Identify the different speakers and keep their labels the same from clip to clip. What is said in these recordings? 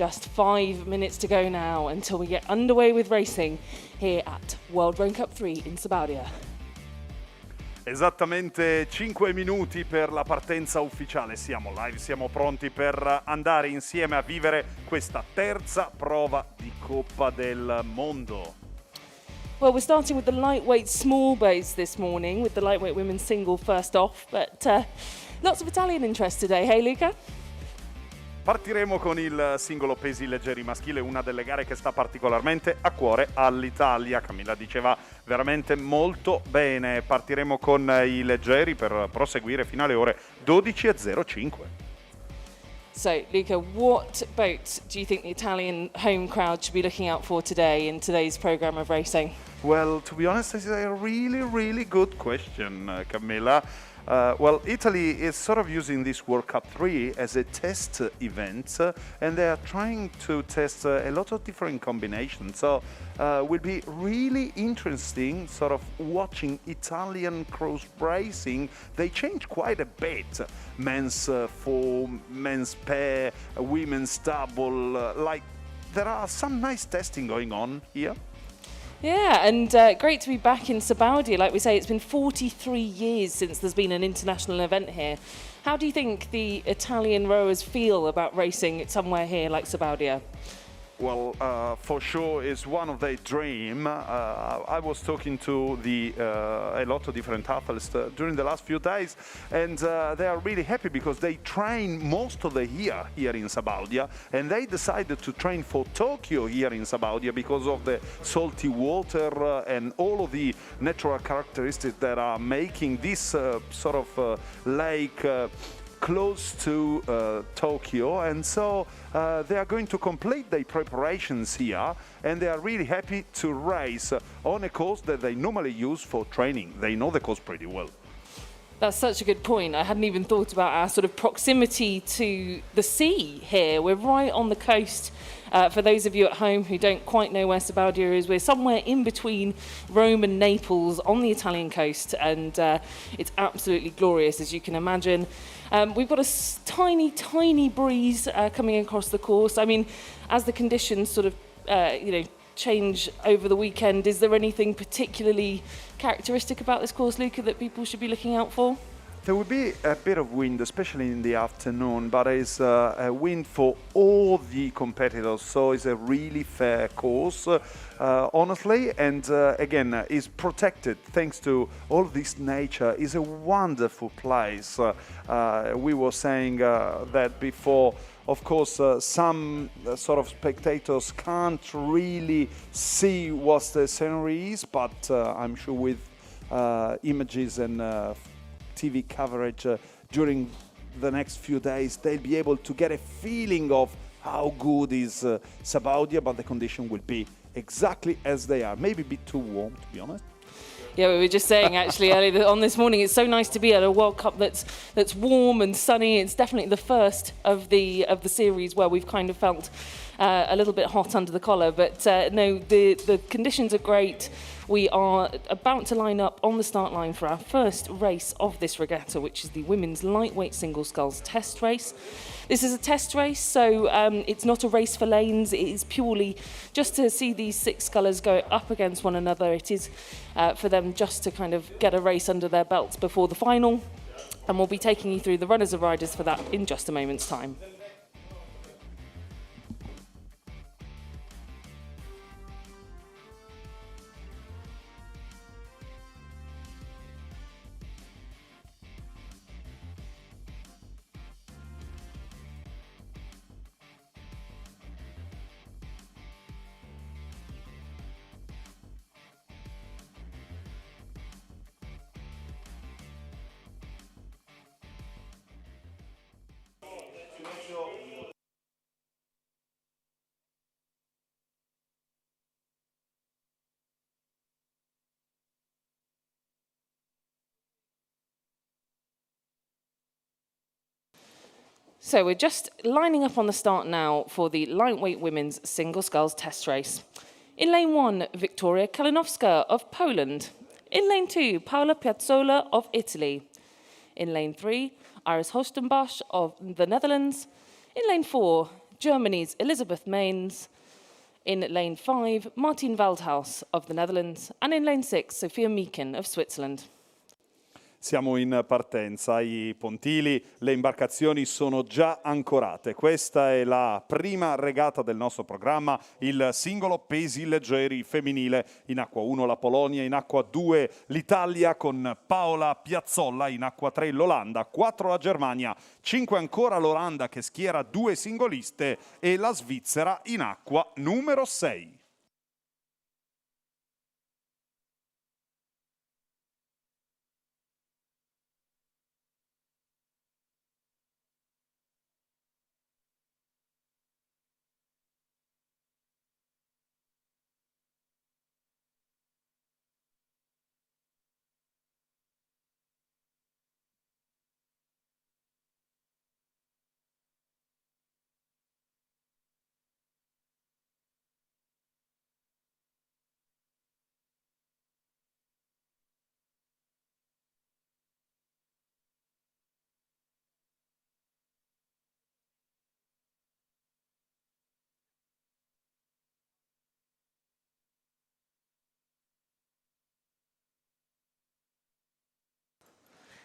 Speaker 1: Just 5 minutes to go now until we get underway with racing here at World Rowing Cup 3 in Sabaudia.
Speaker 2: Esattamente 5 minuti per la partenza ufficiale, siamo live, siamo pronti per andare insieme a vivere questa terza prova di Coppa del Mondo.
Speaker 1: Well, we're starting with the lightweight small boats this morning, with the lightweight women's single first off, but lots of Italian interest today, hey Luca?
Speaker 2: Partiremo con il singolo pesi leggeri maschile, una delle gare che sta particolarmente a cuore all'Italia. Camilla diceva veramente molto bene. Partiremo con i leggeri per proseguire fino alle ore 12:05.
Speaker 1: So, Luca, what boat do you think the Italian home crowd should be looking out for today in today's programme of racing?
Speaker 2: Well, to be honest, it's a really good question, Camilla. Well, Italy is sort of using this World Cup 3 as a test event, and they are trying to test a lot of different combinations. So will be really interesting sort of watching Italian cross racing. They change quite a bit. Men's form, men's pair, women's double. Like there are some nice testing going on here.
Speaker 1: Yeah, and great to be back in Sabaudia. Like we say, it's been 43 years since there's been an international event here. How do you think the Italian rowers feel about racing somewhere here like Sabaudia?
Speaker 2: Well, for sure, it's one of their dream. I was talking to a lot of different athletes during the last few days, and they are really happy because they train most of the year here in Sabaudia, and they decided to train for Tokyo here in Sabaudia because of the salty water and all of the natural characteristics that are making this sort of lake close to Tokyo, and so they are going to complete their preparations here, and they are really happy to race on a course that they normally use for training. They know the course pretty well.
Speaker 1: That's such a good point. I hadn't even thought about our sort of proximity to the sea here. We're right on the coast. For those of you at home who don't quite know where Sabaudia is, we're somewhere in between Rome and Naples on the Italian coast, and it's absolutely glorious, as you can imagine. We've got a tiny breeze coming across the course. I mean, as the conditions sort of, change over the weekend, is there anything particularly characteristic about this course, Luca, that people should be looking out for?
Speaker 2: There will be a bit of wind, especially in the afternoon, but it's a wind for all the competitors, so it's a really fair course, honestly, and again, is protected thanks to all this nature. It's a wonderful place. We were saying that before. Of course, some sort of spectators can't really see what the scenery is, but I'm sure with images and TV coverage during the next few days, they'll be able to get a feeling of how good is Sabaudia, but the condition will be exactly as they are. Maybe a bit too warm, to be honest.
Speaker 1: Yeah, we were just saying actually earlier on this morning, it's so nice to be at a World Cup that's warm and sunny. It's definitely the first of the series where we've kind of felt a little bit hot under the collar. But no, the conditions are great. We are about to line up on the start line for our first race of this regatta, which is the women's lightweight single sculls test race. This is a test race, so it's not a race for lanes. It is purely just to see these six scullers go up against one another. It is for them just to kind of get a race under their belts before the final. And we'll be taking you through the runners and riders for that in just a moment's time. So we're just lining up on the start now for the lightweight women's single sculls test race. In lane 1, Victoria Kalinowska of Poland. In lane 2, Paola Piazzola of Italy. In lane 3, Iris Hostenbosch of the Netherlands. In lane 4, Germany's Elisabeth Mains. In lane 5, Martin Veldhuis of the Netherlands. And in lane 6, Sophia Meekin of Switzerland.
Speaker 2: Siamo in partenza, ai pontili le imbarcazioni sono già ancorate. Questa è la prima regata del nostro programma, il singolo pesi leggeri femminile. In acqua 1 la Polonia, in acqua 2 l'Italia con Paola Piazzolla, in acqua 3 l'Olanda, 4 la Germania, 5 ancora l'Olanda che schiera 2 singoliste e la Svizzera in acqua numero 6.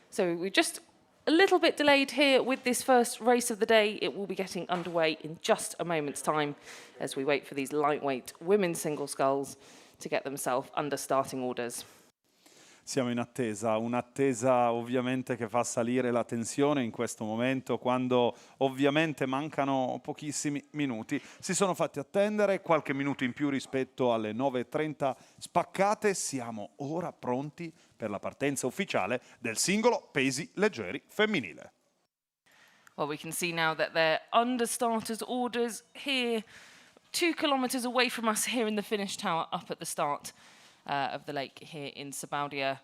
Speaker 1: So we're just a little bit delayed here with this first race of the day. It will be getting underway in just a moment's time as we wait for these lightweight women's single sculls to get themselves under starting orders.
Speaker 2: Siamo in attesa, un'attesa ovviamente che fa salire la tensione in questo momento quando ovviamente mancano pochissimi minuti. Si sono fatti attendere qualche minuto in più rispetto alle 9:30 spaccate. Siamo ora pronti per la partenza ufficiale del singolo pesi leggeri femminile.
Speaker 1: Well, we can see now that they're under starters orders here, 2 kilometres away from us here in the finish tower up at the start of the lake here in Sabaudia.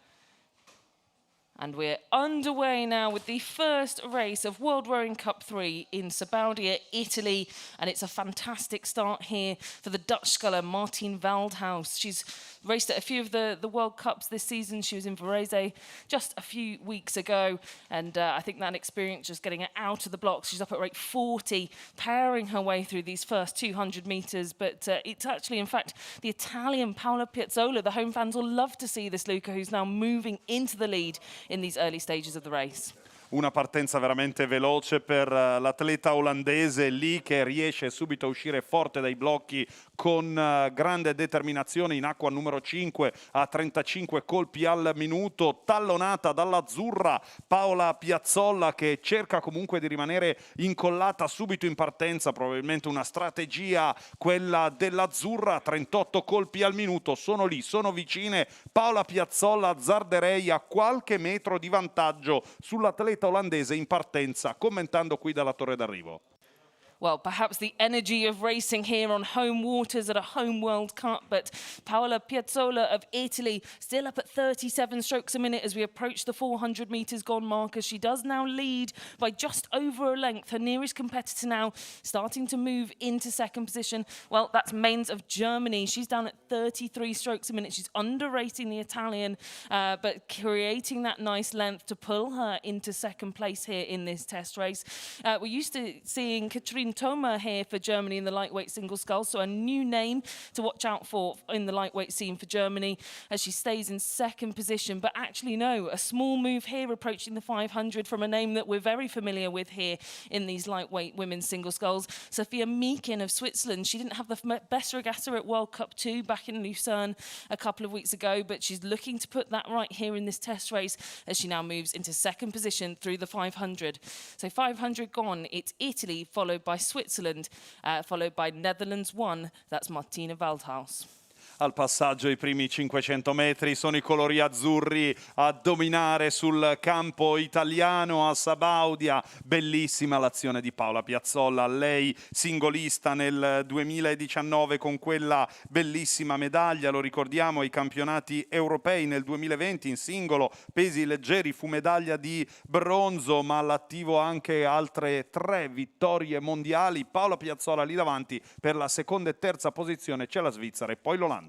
Speaker 1: And we're underway now with the first race of World Rowing Cup 3 in Sabaudia, Italy. And it's a fantastic start here for the Dutch sculler Martin Veldhuis. She's raced at a few of the World Cups this season. She was in Varese just a few weeks ago. And I think that experience just getting her out of the blocks. She's up at rate 40, powering her way through these first 200 metres. But it's actually, in fact, the Italian Paola Piazzolla. The home fans will love to see this Luca, who's now moving into the lead in these early stages of the race.
Speaker 2: Una partenza veramente veloce per l'atleta olandese lì che riesce subito a uscire forte dai blocchi con grande determinazione in acqua numero 5 a 35 colpi al minuto, tallonata dall'azzurra Paola Piazzolla che cerca comunque di rimanere incollata subito in partenza, probabilmente una strategia quella dell'azzurra, 38 colpi al minuto, sono lì, sono vicine, Paola Piazzolla, azzarderei a qualche metro di vantaggio sull'atleta olandese in partenza, commentando qui dalla torre d'arrivo.
Speaker 1: Well, perhaps the energy of racing here on home waters at a home World Cup, but Paola Piazzolla of Italy still up at 37 strokes a minute as we approach the 400 metres gone marker. She does now lead by just over a length. Her nearest competitor now starting to move into second position. Well, that's Mains of Germany. She's down at 33 strokes a minute. She's underrating the Italian, but creating that nice length to pull her into second place here in this test race. We're used to seeing Katrine Thoma here for Germany in the lightweight single scull, so a new name to watch out for in the lightweight scene for Germany as she stays in second position. But actually, no, a small move here approaching the 500 from a name that we're very familiar with here in these lightweight women's single sculls. Sophia Meekin of Switzerland. She didn't have the best regatta at World Cup 2 back in Lucerne a couple of weeks ago, but she's looking to put that right here in this test race as she now moves into second position through the 500. So 500 gone, it's Italy followed by Switzerland, followed by Netherlands 1, that's Martina Veldhuis.
Speaker 2: Al passaggio i primi 500 metri sono i colori azzurri a dominare sul campo italiano a Sabaudia. Bellissima l'azione di Paola Piazzolla, lei singolista nel 2019 con quella bellissima medaglia, lo ricordiamo ai campionati europei nel 2020 in singolo, pesi leggeri, fu medaglia di bronzo, ma all'attivo anche altre 3 vittorie mondiali. Paola Piazzolla lì davanti per la seconda e terza posizione c'è la Svizzera e poi l'Olanda.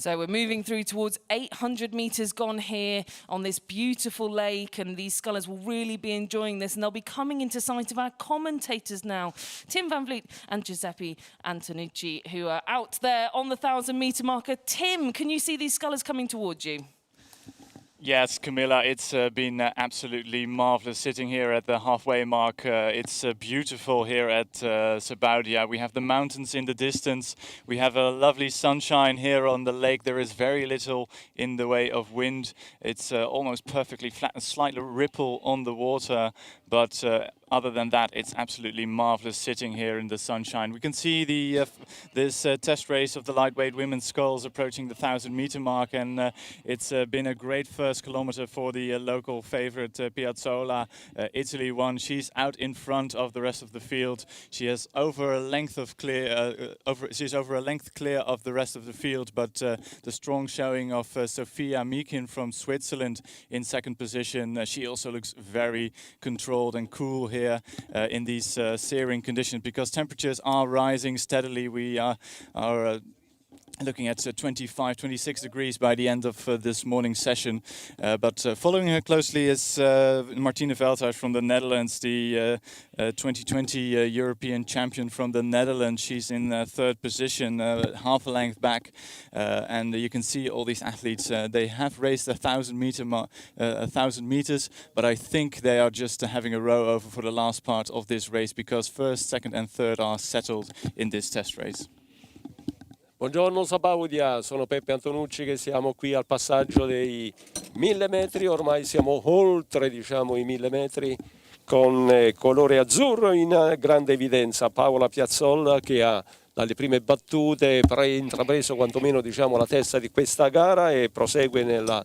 Speaker 1: So we're moving through towards 800 meters gone here on this beautiful lake, and these scullers will really be enjoying this, and they'll be coming into sight of our commentators now, Tim Van Vliet and Giuseppe Antonucci, who are out there on the 1,000-meter marker. Tim, can you see these scullers coming towards you?
Speaker 3: Yes, Camilla, it's been absolutely marvelous sitting here at the halfway mark. It's beautiful here at Sabaudia. We have the mountains in the distance. We have a lovely sunshine here on the lake. There is very little in the way of wind. It's almost perfectly flat, a slight ripple on the water, but other than that, it's absolutely marvelous sitting here in the sunshine. We can see this test race of the lightweight women's sculls approaching the 1,000-meter mark, and it's been a great first kilometer for the local favorite Piazzolla. Italy won. She's out in front of the rest of the field. She has over a length of clear. She's over a length clear of the rest of the field, but the strong showing of Sophia Meekin from Switzerland in second position. She also looks very controlled and cool here in these searing conditions, because temperatures are rising steadily. We are looking at 25, 26 degrees by the end of this morning session. But following her closely is Martine Veldhuis from the Netherlands, the 2020 European champion from the Netherlands. She's in third position, half a length back. And you can see all these athletes. They have raced 1,000 meters, but I think they are just having a row over for the last part of this race, because first, second and third are settled in this test race.
Speaker 4: Buongiorno Sabaudia, sono Peppe Antonucci, che siamo qui al passaggio dei 1.000 metri, ormai siamo oltre, diciamo, i 1.000 metri, con colore azzurro in grande evidenza. Paola Piazzolla, che ha dalle prime battute intrapreso quantomeno, diciamo, la testa di questa gara e prosegue nella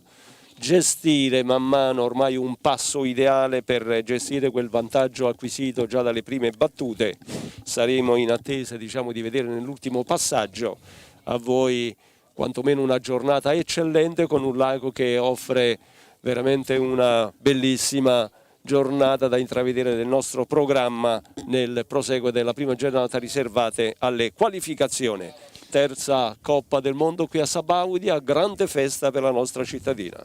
Speaker 4: gestire man mano ormai un passo ideale per gestire quel vantaggio acquisito già dalle prime battute. Saremo in attesa, diciamo, di vedere nell'ultimo passaggio. A voi quantomeno una giornata eccellente, con un lago che offre veramente una bellissima giornata da intravedere nel nostro programma nel proseguo della prima giornata riservate alle qualificazioni. Terza Coppa del Mondo qui a Sabaudia, grande festa per la nostra cittadina.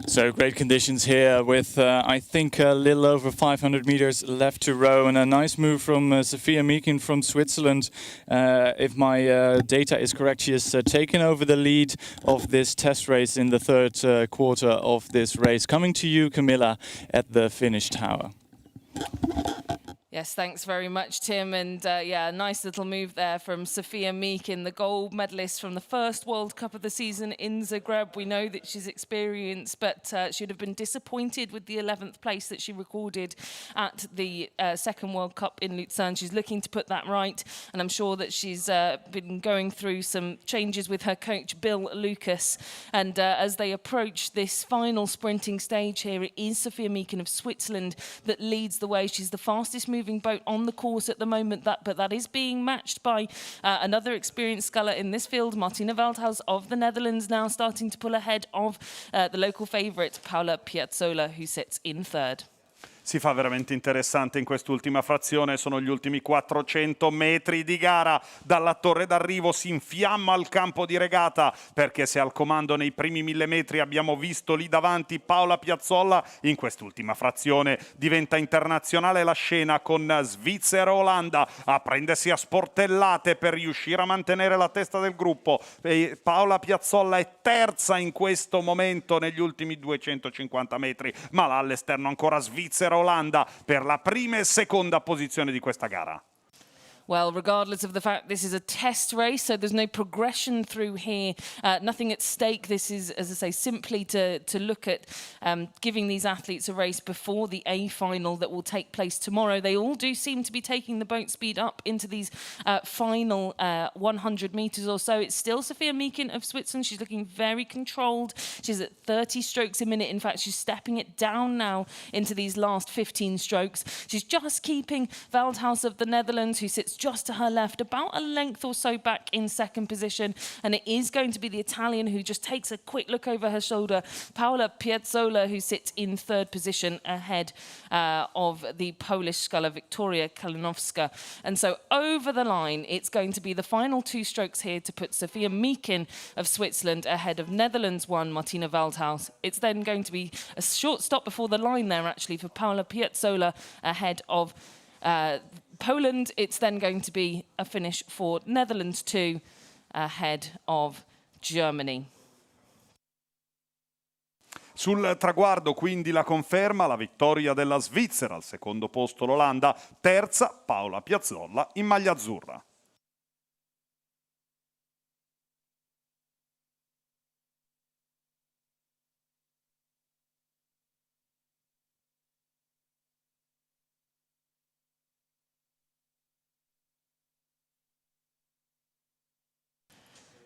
Speaker 3: So great conditions here with I think a little over 500 meters left to row, and a nice move from Sophia Meek from Switzerland. If my data is correct, she has taken over the lead of this test race in the third quarter of this race. Coming to you, Camilla, at the finish tower.
Speaker 1: Yes, thanks very much, Tim. And yeah, a nice little move there from Sophia Meekin, the gold medalist from the first World Cup of the season in Zagreb. We know that she's experienced, but she'd have been disappointed with the 11th place that she recorded at the second World Cup in Lucerne. She's looking to put that right, and I'm sure that she's been going through some changes with her coach, Bill Lucas. And as they approach this final sprinting stage here, it is Sophia Meekin of Switzerland that leads the way. She's the fastest moving boat on the course at the moment, but that is being matched by another experienced sculler in this field, Martine Veldhuis of the Netherlands, now starting to pull ahead of the local favourite, Paola Piazzolla, who sits in third.
Speaker 2: Si fa veramente interessante in quest'ultima frazione, sono gli ultimi 400 metri di gara. Dalla torre d'arrivo si infiamma il campo di regata, perché se al comando nei primi 1.000 metri abbiamo visto lì davanti Paola Piazzolla, in quest'ultima frazione diventa internazionale la scena, con Svizzera e Olanda a prendersi a sportellate per riuscire a mantenere la testa del gruppo. E Paola Piazzolla è terza in questo momento negli ultimi 250 metri, ma là all'esterno ancora Svizzera Olanda per la prima e seconda posizione di questa gara.
Speaker 1: Well, regardless of the fact this is a test race, so there's no progression through here, nothing at stake. This is, as I say, simply to look at giving these athletes a race before the A final that will take place tomorrow. They all do seem to be taking the boat speed up into these final 100 meters or so. It's still Sophia Meekin of Switzerland. She's looking very controlled. She's at 30 strokes a minute. In fact, she's stepping it down now into these last 15 strokes. She's just keeping Veldhuis of the Netherlands, who sits that's just to her left, about a length or so back in second position. And it is going to be the Italian who just takes a quick look over her shoulder, Paola Piazzolla, who sits in third position ahead of the Polish sculler Wiktoria Kalinowska. And so over the line, it's going to be the final two strokes here to put Sophia Meekin of Switzerland ahead of Netherlands one, Martina Waldhaus. It's then going to be a short stop before the line there, actually, for Paola Piazzolla ahead of Poland. It's then going to be a finish for Netherlands 2 ahead of Germany.
Speaker 2: Sul traguardo quindi la conferma, la vittoria della Svizzera, al secondo posto l'Olanda, terza Paola Piazzolla in maglia azzurra.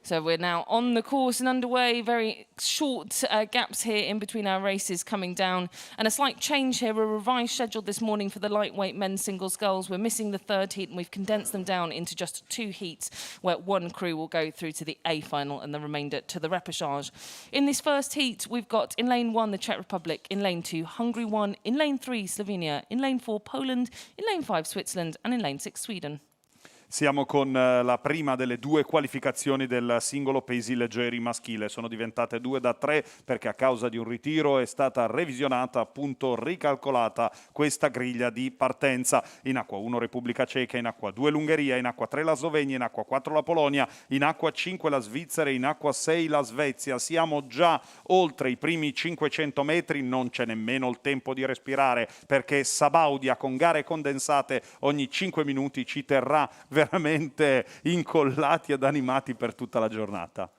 Speaker 1: So we're now on the course and underway. Very short gaps here in between our races coming down. And a slight change here, a revised schedule this morning for the lightweight men's single sculls. We're missing the third heat and we've condensed them down into just 2 heats where one crew will go through to the A final and the remainder to the repechage. In this first heat, we've got in lane 1, the Czech Republic, in lane 2, Hungary 1, in lane 3, Slovenia, in lane 4, Poland, in lane 5, Switzerland, and in lane 6, Sweden.
Speaker 2: Siamo con la prima delle 2 qualificazioni del singolo pesi leggeri maschile. Sono diventate 2 da 3 perché a causa di un ritiro è stata revisionata, appunto ricalcolata questa griglia di partenza. In acqua 1 Repubblica Ceca, in acqua 2 l'Ungheria, in acqua 3 la Slovenia, in acqua 4 la Polonia, in acqua 5 la Svizzera, in acqua 6 la Svezia. Siamo già oltre i primi 500 metri, non c'è nemmeno il tempo di respirare perché Sabaudia con gare condensate ogni 5 minuti ci terrà veramente incollati ed animati per tutta la giornata.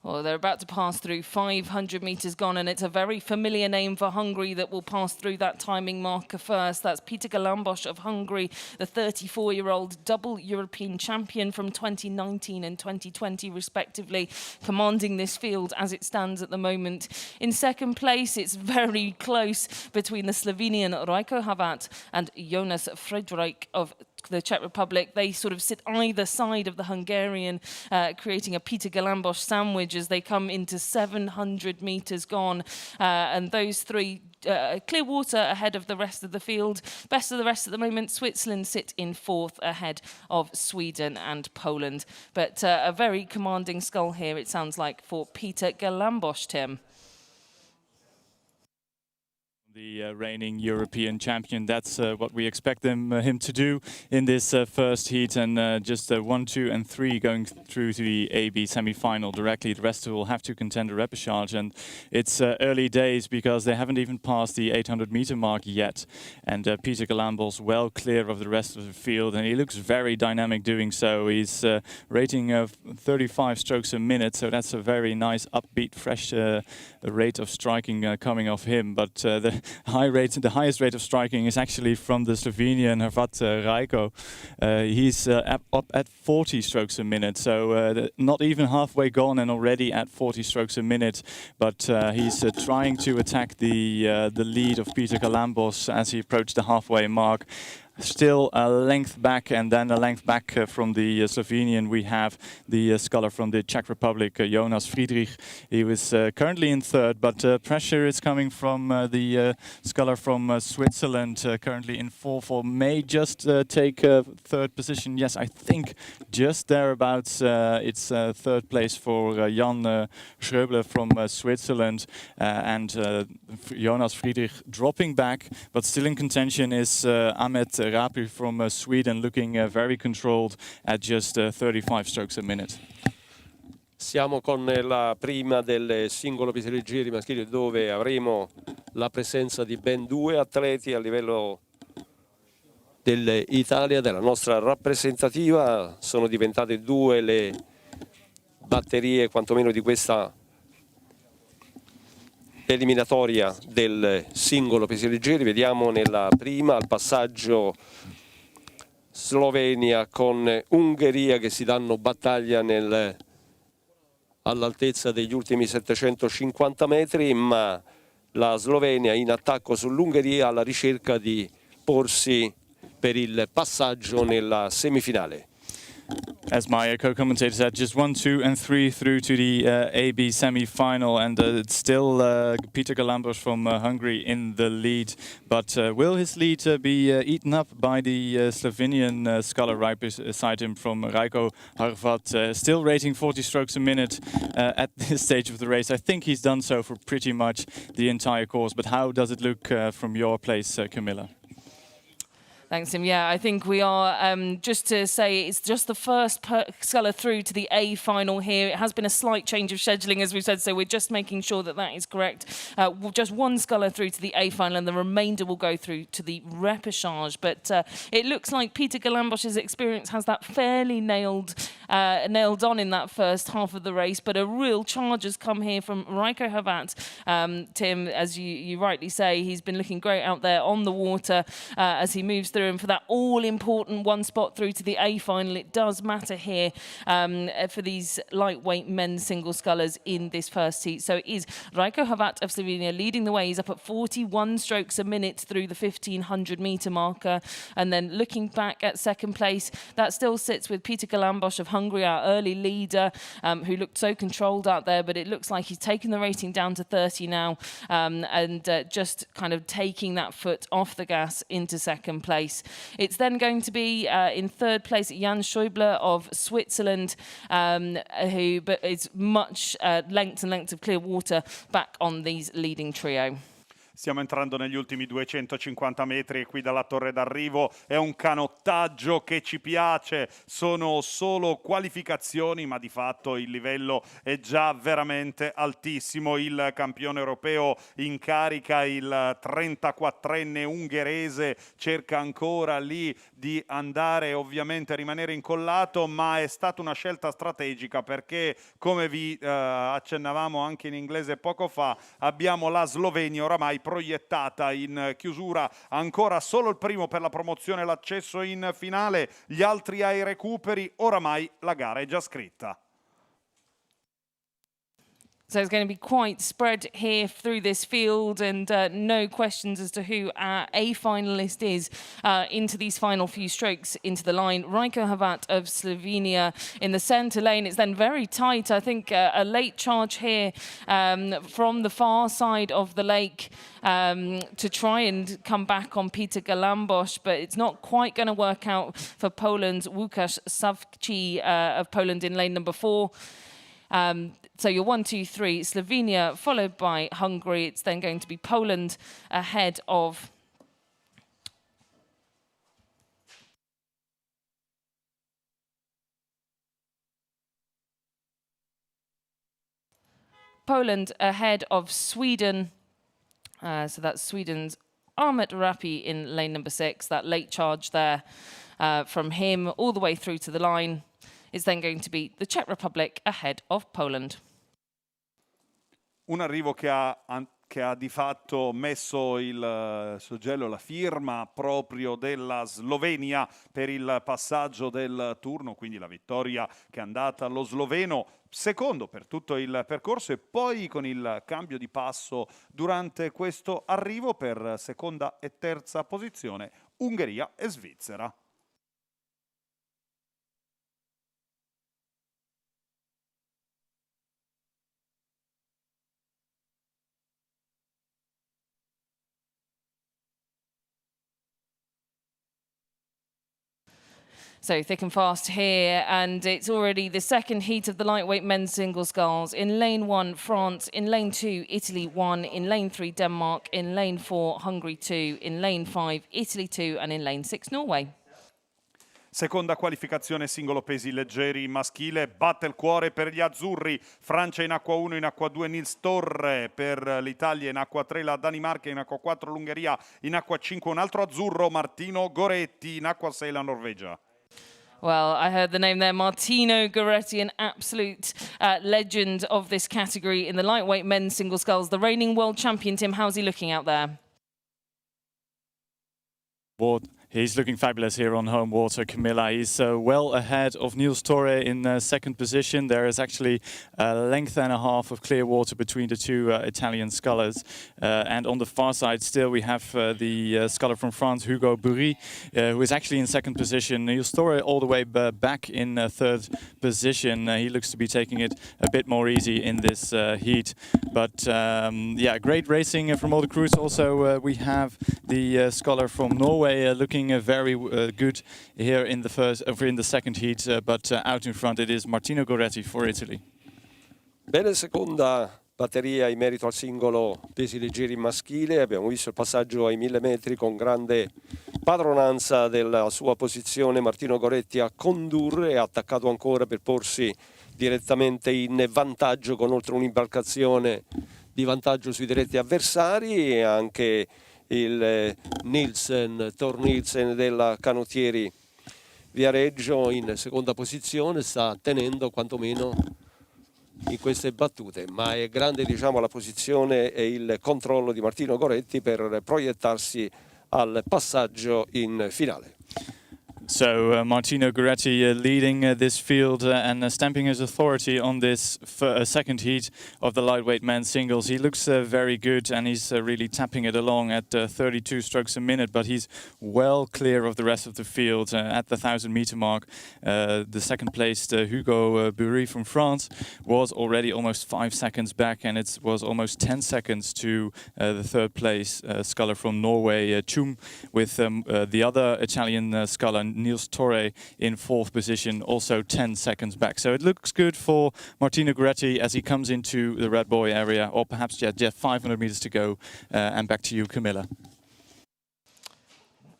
Speaker 1: Well, they're about to pass through 500 metres gone, and it's a very familiar name for Hungary that will pass through that timing marker first. That's Peter Galambos of Hungary, the 34-year-old double European champion from 2019 and 2020, respectively, commanding this field as it stands at the moment. In second place, it's very close between the Slovenian Rajko Havat and Jonas Friedrich of the Czech Republic. They sort of sit either side of the Hungarian, creating a Peter Galambos sandwich as they come into 700 metres gone. And those three clear water ahead of the rest of the field. Best of the rest at the moment, Switzerland sit in 4th ahead of Sweden and Poland. But a very commanding scull here, it sounds like, for Peter Galambos, Tim.
Speaker 3: The reigning European champion. That's what we expect him to do in this first heat, and just 1, 2 and 3 going through to the AB semi-final directly. The rest will have to contend a repechage, and it's early days because they haven't even passed the 800-meter mark yet. And Peter Galambos well clear of the rest of the field, and he looks very dynamic doing so. He's rating of 35 strokes a minute, so that's a very nice upbeat, fresh rate of striking coming off him. But the highest rate of striking is actually from the Slovenian Hrvat Rajko. He's up at 40 strokes a minute, so not even halfway gone and already at 40 strokes a minute. But he's trying to attack the lead of Peter Galambos as he approached the halfway mark. Still a length back, and then a length back from the Slovenian. We have the sculler from the Czech Republic, Jonas Friedrich. He was currently in 3rd, but pressure is coming from the sculler from Switzerland, currently in 4th, or may just take 3rd position. Yes, I think just thereabouts. It's 3rd place for Jan Schröbler from Switzerland, and Jonas Friedrich dropping back, but still in contention is Ahmet Rapi from Sweden, looking very controlled at just 35 strokes a minute.
Speaker 4: Siamo con la prima del singolo pesi leggeri maschili, dove avremo la presenza di ben 2 atleti a livello dell'Italia, della nostra rappresentativa. Sono diventate 2 le batterie quantomeno di questa eliminatoria del singolo pesi leggeri. Vediamo nella prima al passaggio Slovenia con Ungheria che si danno battaglia all'altezza degli ultimi 750 metri, ma la Slovenia in attacco sull'Ungheria alla ricerca di porsi per il passaggio nella semifinale.
Speaker 3: As my co-commentator said, just 1, 2 and 3 through to the AB semi-final, and it's still Peter Galambos from Hungary in the lead. But will his lead be eaten up by the Slovenian sculler right beside him from Rajko Harvat, still rating 40 strokes a minute at this stage of the race? I think he's done so for pretty much the entire course. But how does it look from your place, Camilla?
Speaker 1: Thanks, Tim. Yeah, I think we are, just to say, it's just the first sculler through to the A final here. It has been a slight change of scheduling, as we've said, so we're just making sure that that is correct. Just one sculler through to the A final, and the remainder will go through to the repechage. But it looks like Peter Galambos's experience has that fairly nailed on in that first half of the race, but a real charge has come here from Rajko Harvat. Tim, as you rightly say, he's been looking great out there on the water as he moves through, and for that all-important one spot through to the A final. It does matter here for these lightweight men's single scullers in this first heat. So it is Rajko Harvat of Slovenia leading the way. He's up at 41 strokes a minute through the 1500 metre marker, and then looking back at second place, that still sits with Peter Galambos of Hungary, our early leader, who looked so controlled out there, but it looks like he's taken the rating down to 30 now, and just kind of taking that foot off the gas into second place. It's then going to be in third place Jan Schäuble of Switzerland, who is much lengths and lengths of clear water back on these leading trio.
Speaker 2: Stiamo entrando negli ultimi 250 metri e qui dalla torre d'arrivo è un canottaggio che ci piace, sono solo qualificazioni ma di fatto il livello è già veramente altissimo. Il campione europeo in carica, il 34enne ungherese, cerca ancora lì di andare ovviamente a rimanere incollato, ma è stata una scelta strategica perché, come vi accennavamo anche in inglese poco fa, abbiamo la Slovenia oramai proiettata in chiusura, ancora solo il primo per la promozione e l'accesso in finale, gli altri ai recuperi, oramai la gara è già scritta.
Speaker 1: So it's going to be quite spread here through this field, and no questions as to who our A finalist is into these final few strokes into the line. Rajko Harvat of Slovenia in the centre lane. It's then very tight. I think a late charge here from the far side of the lake to try and come back on Peter Galambos, but it's not quite going to work out for Poland's Łukasz Savci of Poland in lane number 4. So you're 1, 2, 3, Slovenia, followed by Hungary. It's then going to be Poland ahead of Sweden. So that's Sweden's Ahmet Rapi in lane number 6. That late charge there from him all the way through to the line. Is then going to be the Czech Republic ahead of Poland.
Speaker 2: Un arrivo che ha di fatto messo il suggello, la firma proprio della Slovenia per il passaggio del turno, quindi la vittoria che è andata allo sloveno, secondo per tutto il percorso, e poi con il cambio di passo durante questo arrivo per seconda e terza posizione Ungheria e Svizzera.
Speaker 1: So thick and fast here, and it's already the second heat of the lightweight men's single sculls. In lane 1, France. In lane 2, Italy 1. In lane 3, Denmark. In lane 4, Hungary 2. In lane 5, Italy 2. And in lane 6, Norway.
Speaker 2: Seconda qualificazione singolo pesi leggeri maschile, batte il cuore per gli azzurri, Francia in acqua 1, in acqua 2 Nils Torre, per l'Italia in acqua 3 la Danimarca, in acqua 4 l'Ungheria, in acqua 5 un altro azzurro, Martino Goretti, in acqua 6 la Norvegia.
Speaker 1: Well, I heard the name there, Martino Goretti, an absolute legend of this category in the lightweight men's single sculls. The reigning world champion, Tim, how's he looking out there?
Speaker 3: He's looking fabulous here on home water, Camilla. He's well ahead of Niels Torre in second position. There is actually a length and a half of clear water between the two Italian scullers. And on the far side still we have the sculler from France, Hugo Bury, who is actually in second position. Niels Torre all the way back in third position. He looks to be taking it a bit more easy in this heat. But yeah, great racing from all the crews. Also we have the sculler from Norway looking very good here in the second heat, but out in front it is Martino Goretti for Italy.
Speaker 4: Bene, seconda batteria in merito al singolo pesi leggeri maschile. Abbiamo visto il passaggio ai 1000 metri con grande padronanza della sua posizione. Martino Goretti a condurre, è attaccato ancora per porsi direttamente in vantaggio con oltre un'imbarcazione di vantaggio sui diretti avversari, e anche il Thor Nielsen della Canottieri Viareggio in seconda posizione, sta tenendo quantomeno in queste battute, ma è grande, diciamo, la posizione e il controllo di Martino Goretti per proiettarsi al passaggio in finale.
Speaker 3: So Martino Goretti leading this field and stamping his authority on this second heat of the lightweight men's singles. He looks very good, and he's really tapping it along at 32 strokes a minute, but he's well clear of the rest of the field at the 1,000-meter mark. The second placed Hugo Bury from France was already almost 5 seconds back, and it was almost 10 seconds to the third place sculler from Norway, Chum, with the other Italian sculler Niels Torre in fourth position, also 10 seconds back. So it looks good for Martino Goretti as he comes into the Red Bull area, or perhaps just 500 meters to go. And back to you, Camilla.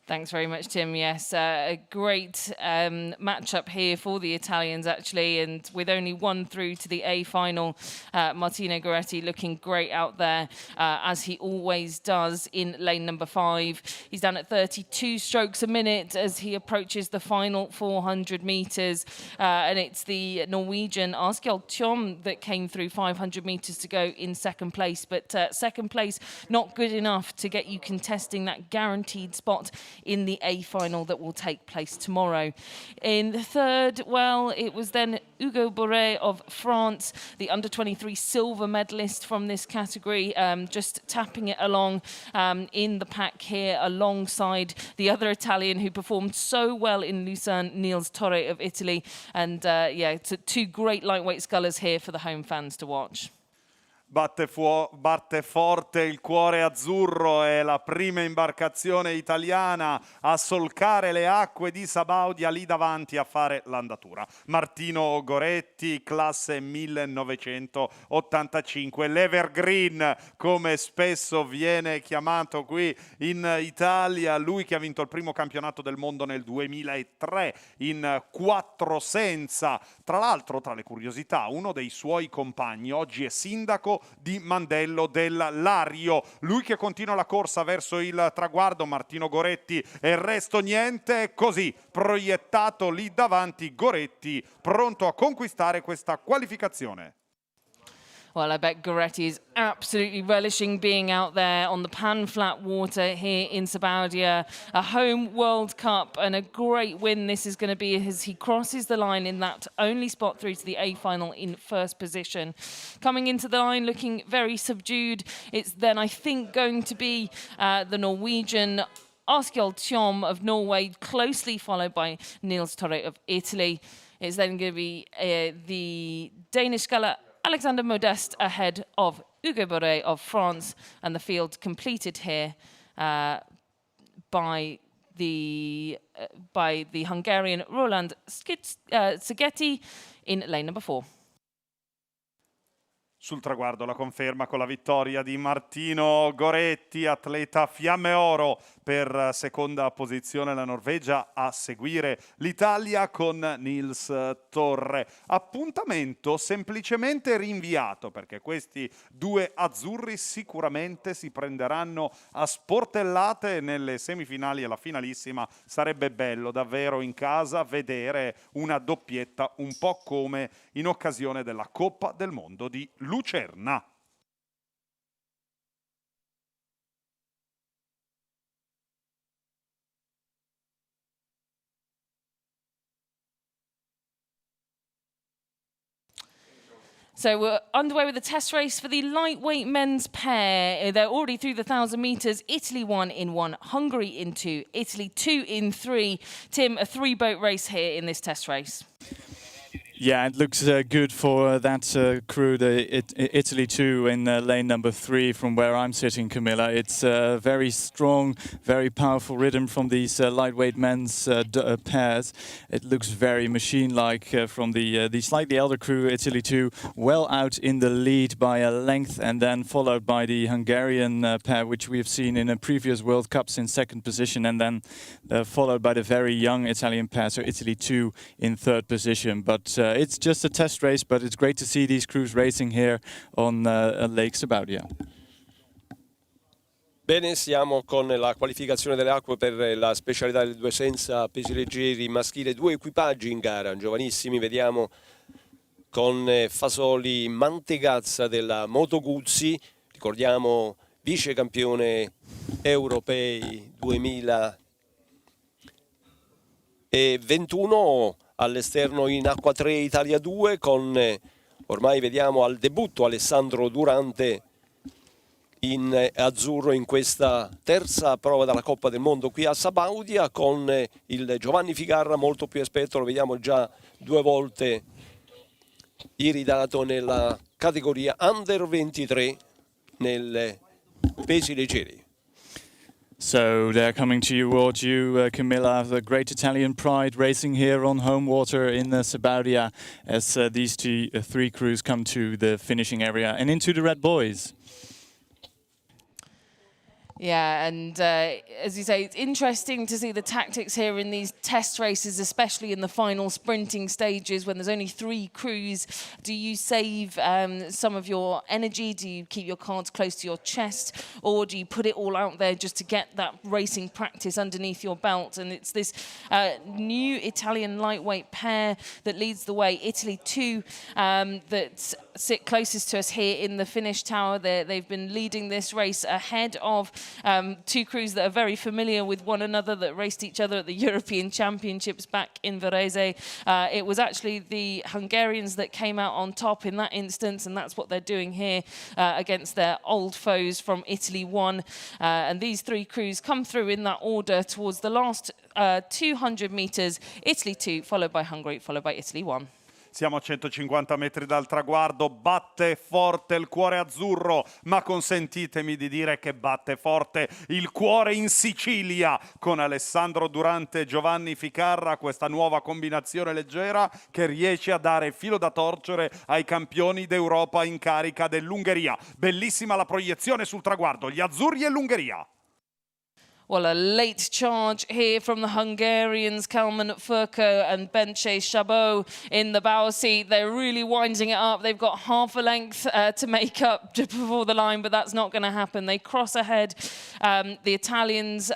Speaker 1: Thanks very much, Tim. Yes, a great matchup here for the Italians, actually. And with only one through to the A final, Martino Goretti looking great out there, as he always does in lane number 5. He's down at 32 strokes a minute as he approaches the final 400 meters. And it's the Norwegian Asgeir Tjom that came through 500 meters to go in second place. But second place, not good enough to get you contesting that guaranteed spot in the A final that will take place tomorrow. In the third, well, it was then Hugo Bury of France, the under-23 silver medalist from this category, just tapping it along in the pack here alongside the other Italian who performed so well in Lucerne, Niels Torre of Italy. And yeah, two great lightweight scullers here for the home fans to watch.
Speaker 2: Batte forte il cuore azzurro, è la prima imbarcazione italiana a solcare le acque di Sabaudia lì davanti a fare l'andatura. Martino Goretti, classe 1985, l'Evergreen come spesso viene chiamato qui in Italia, lui che ha vinto il primo campionato del mondo nel 2003 in 4 senza. Tra l'altro, tra le curiosità, uno dei suoi compagni oggi è sindaco di Mandello del Lario. Lui che continua la corsa verso il traguardo, Martino Goretti, e il resto niente, così proiettato lì davanti Goretti, pronto a conquistare questa qualificazione.
Speaker 1: Well, I bet Goretti is absolutely relishing being out there on the pan-flat water here in Sabaudia. A home World Cup and a great win this is going to be as he crosses the line in that only spot through to the A final in first position. Coming into the line looking very subdued. It's then, I think, going to be the Norwegian Asgeir Tjom of Norway, closely followed by Niels Torre of Italy. It's then going to be the Danish sculler Alexander Modeste ahead of Hugo Bury of France, and the field completed here by the Hungarian Roland Szigeti in lane number 4.
Speaker 2: Sul traguardo la conferma con la vittoria di Martino Goretti, atleta Fiamme Oro per seconda posizione la Norvegia, a seguire l'Italia con Niels Torre. Appuntamento semplicemente rinviato perché questi due azzurri sicuramente si prenderanno a sportellate nelle semifinali e la finalissima. Sarebbe bello davvero in casa vedere una doppietta un po' come in occasione della Coppa del Mondo di Lucerna.
Speaker 1: So we're underway with the test race for the lightweight men's pair. They're already through the 1,000 metres. Italy 1 in 1, Hungary in 2, Italy 2 in 3. Tim, a 3-boat race here in this test race.
Speaker 3: Yeah, it looks good for that crew, Italy 2 in lane number 3 from where I'm sitting, Camilla. It's a very strong, very powerful rhythm from these lightweight men's pairs. It looks very machine-like from the slightly elder crew, Italy 2, well out in the lead by a length, and then followed by the Hungarian pair, which we have seen in a previous World Cups in 2nd position, and then followed by the very young Italian pair, so Italy 2 in 3rd position. But it's just a test race, but it's great to see these crews racing here on Lake Sabaudia.
Speaker 4: Bene, siamo con la qualificazione delle acque per la specialità del 2 senza pesi leggeri maschile, 2 equipaggi in gara, giovanissimi, vediamo con Fasoli Mantegazza della Moto Guzzi, ricordiamo vice campione europei 2021, all'esterno in acqua 3 Italia 2 con ormai vediamo al debutto Alessandro Durante in azzurro in questa terza prova della Coppa del Mondo qui a Sabaudia, con il Giovanni Ficarra molto più esperto, lo vediamo già 2 volte iridato nella categoria Under 23 nel pesi leggeri.
Speaker 3: So they're coming towards you, Camilla, the great Italian pride racing here on home water in Sabaudia as these 3 crews come to the finishing area and into the Red Boys.
Speaker 1: Yeah, and as you say, it's interesting to see the tactics here in these test races, especially in the final sprinting stages when there's only 3 crews. Do you save some of your energy? Do you keep your cards close to your chest? Or do you put it all out there just to get that racing practice underneath your belt? And it's this new Italian lightweight pair that leads the way. Italy 2 that sit closest to us here in the finish tower. They've been leading this race ahead of 2 crews that are very familiar with one another, that raced each other at the European Championships back in Varese. It was actually the Hungarians that came out on top in that instance, and that's what they're doing here against their old foes from Italy 1. And these 3 crews come through in that order towards the last 200 metres. Italy 2, followed by Hungary, followed by Italy 1.
Speaker 2: Siamo a 150 metri dal traguardo, batte forte il cuore azzurro, ma consentitemi di dire che batte forte il cuore in Sicilia con Alessandro Durante e Giovanni Ficarra, questa nuova combinazione leggera che riesce a dare filo da torcere ai campioni d'Europa in carica dell'Ungheria. Bellissima la proiezione sul traguardo, gli azzurri e l'Ungheria.
Speaker 1: Well, a late charge here from the Hungarians, Kalman Furko and Benche Chabot in the bow seat. They're really winding it up. They've got half a length to make up before the line, but that's not going to happen. They cross ahead. The Italians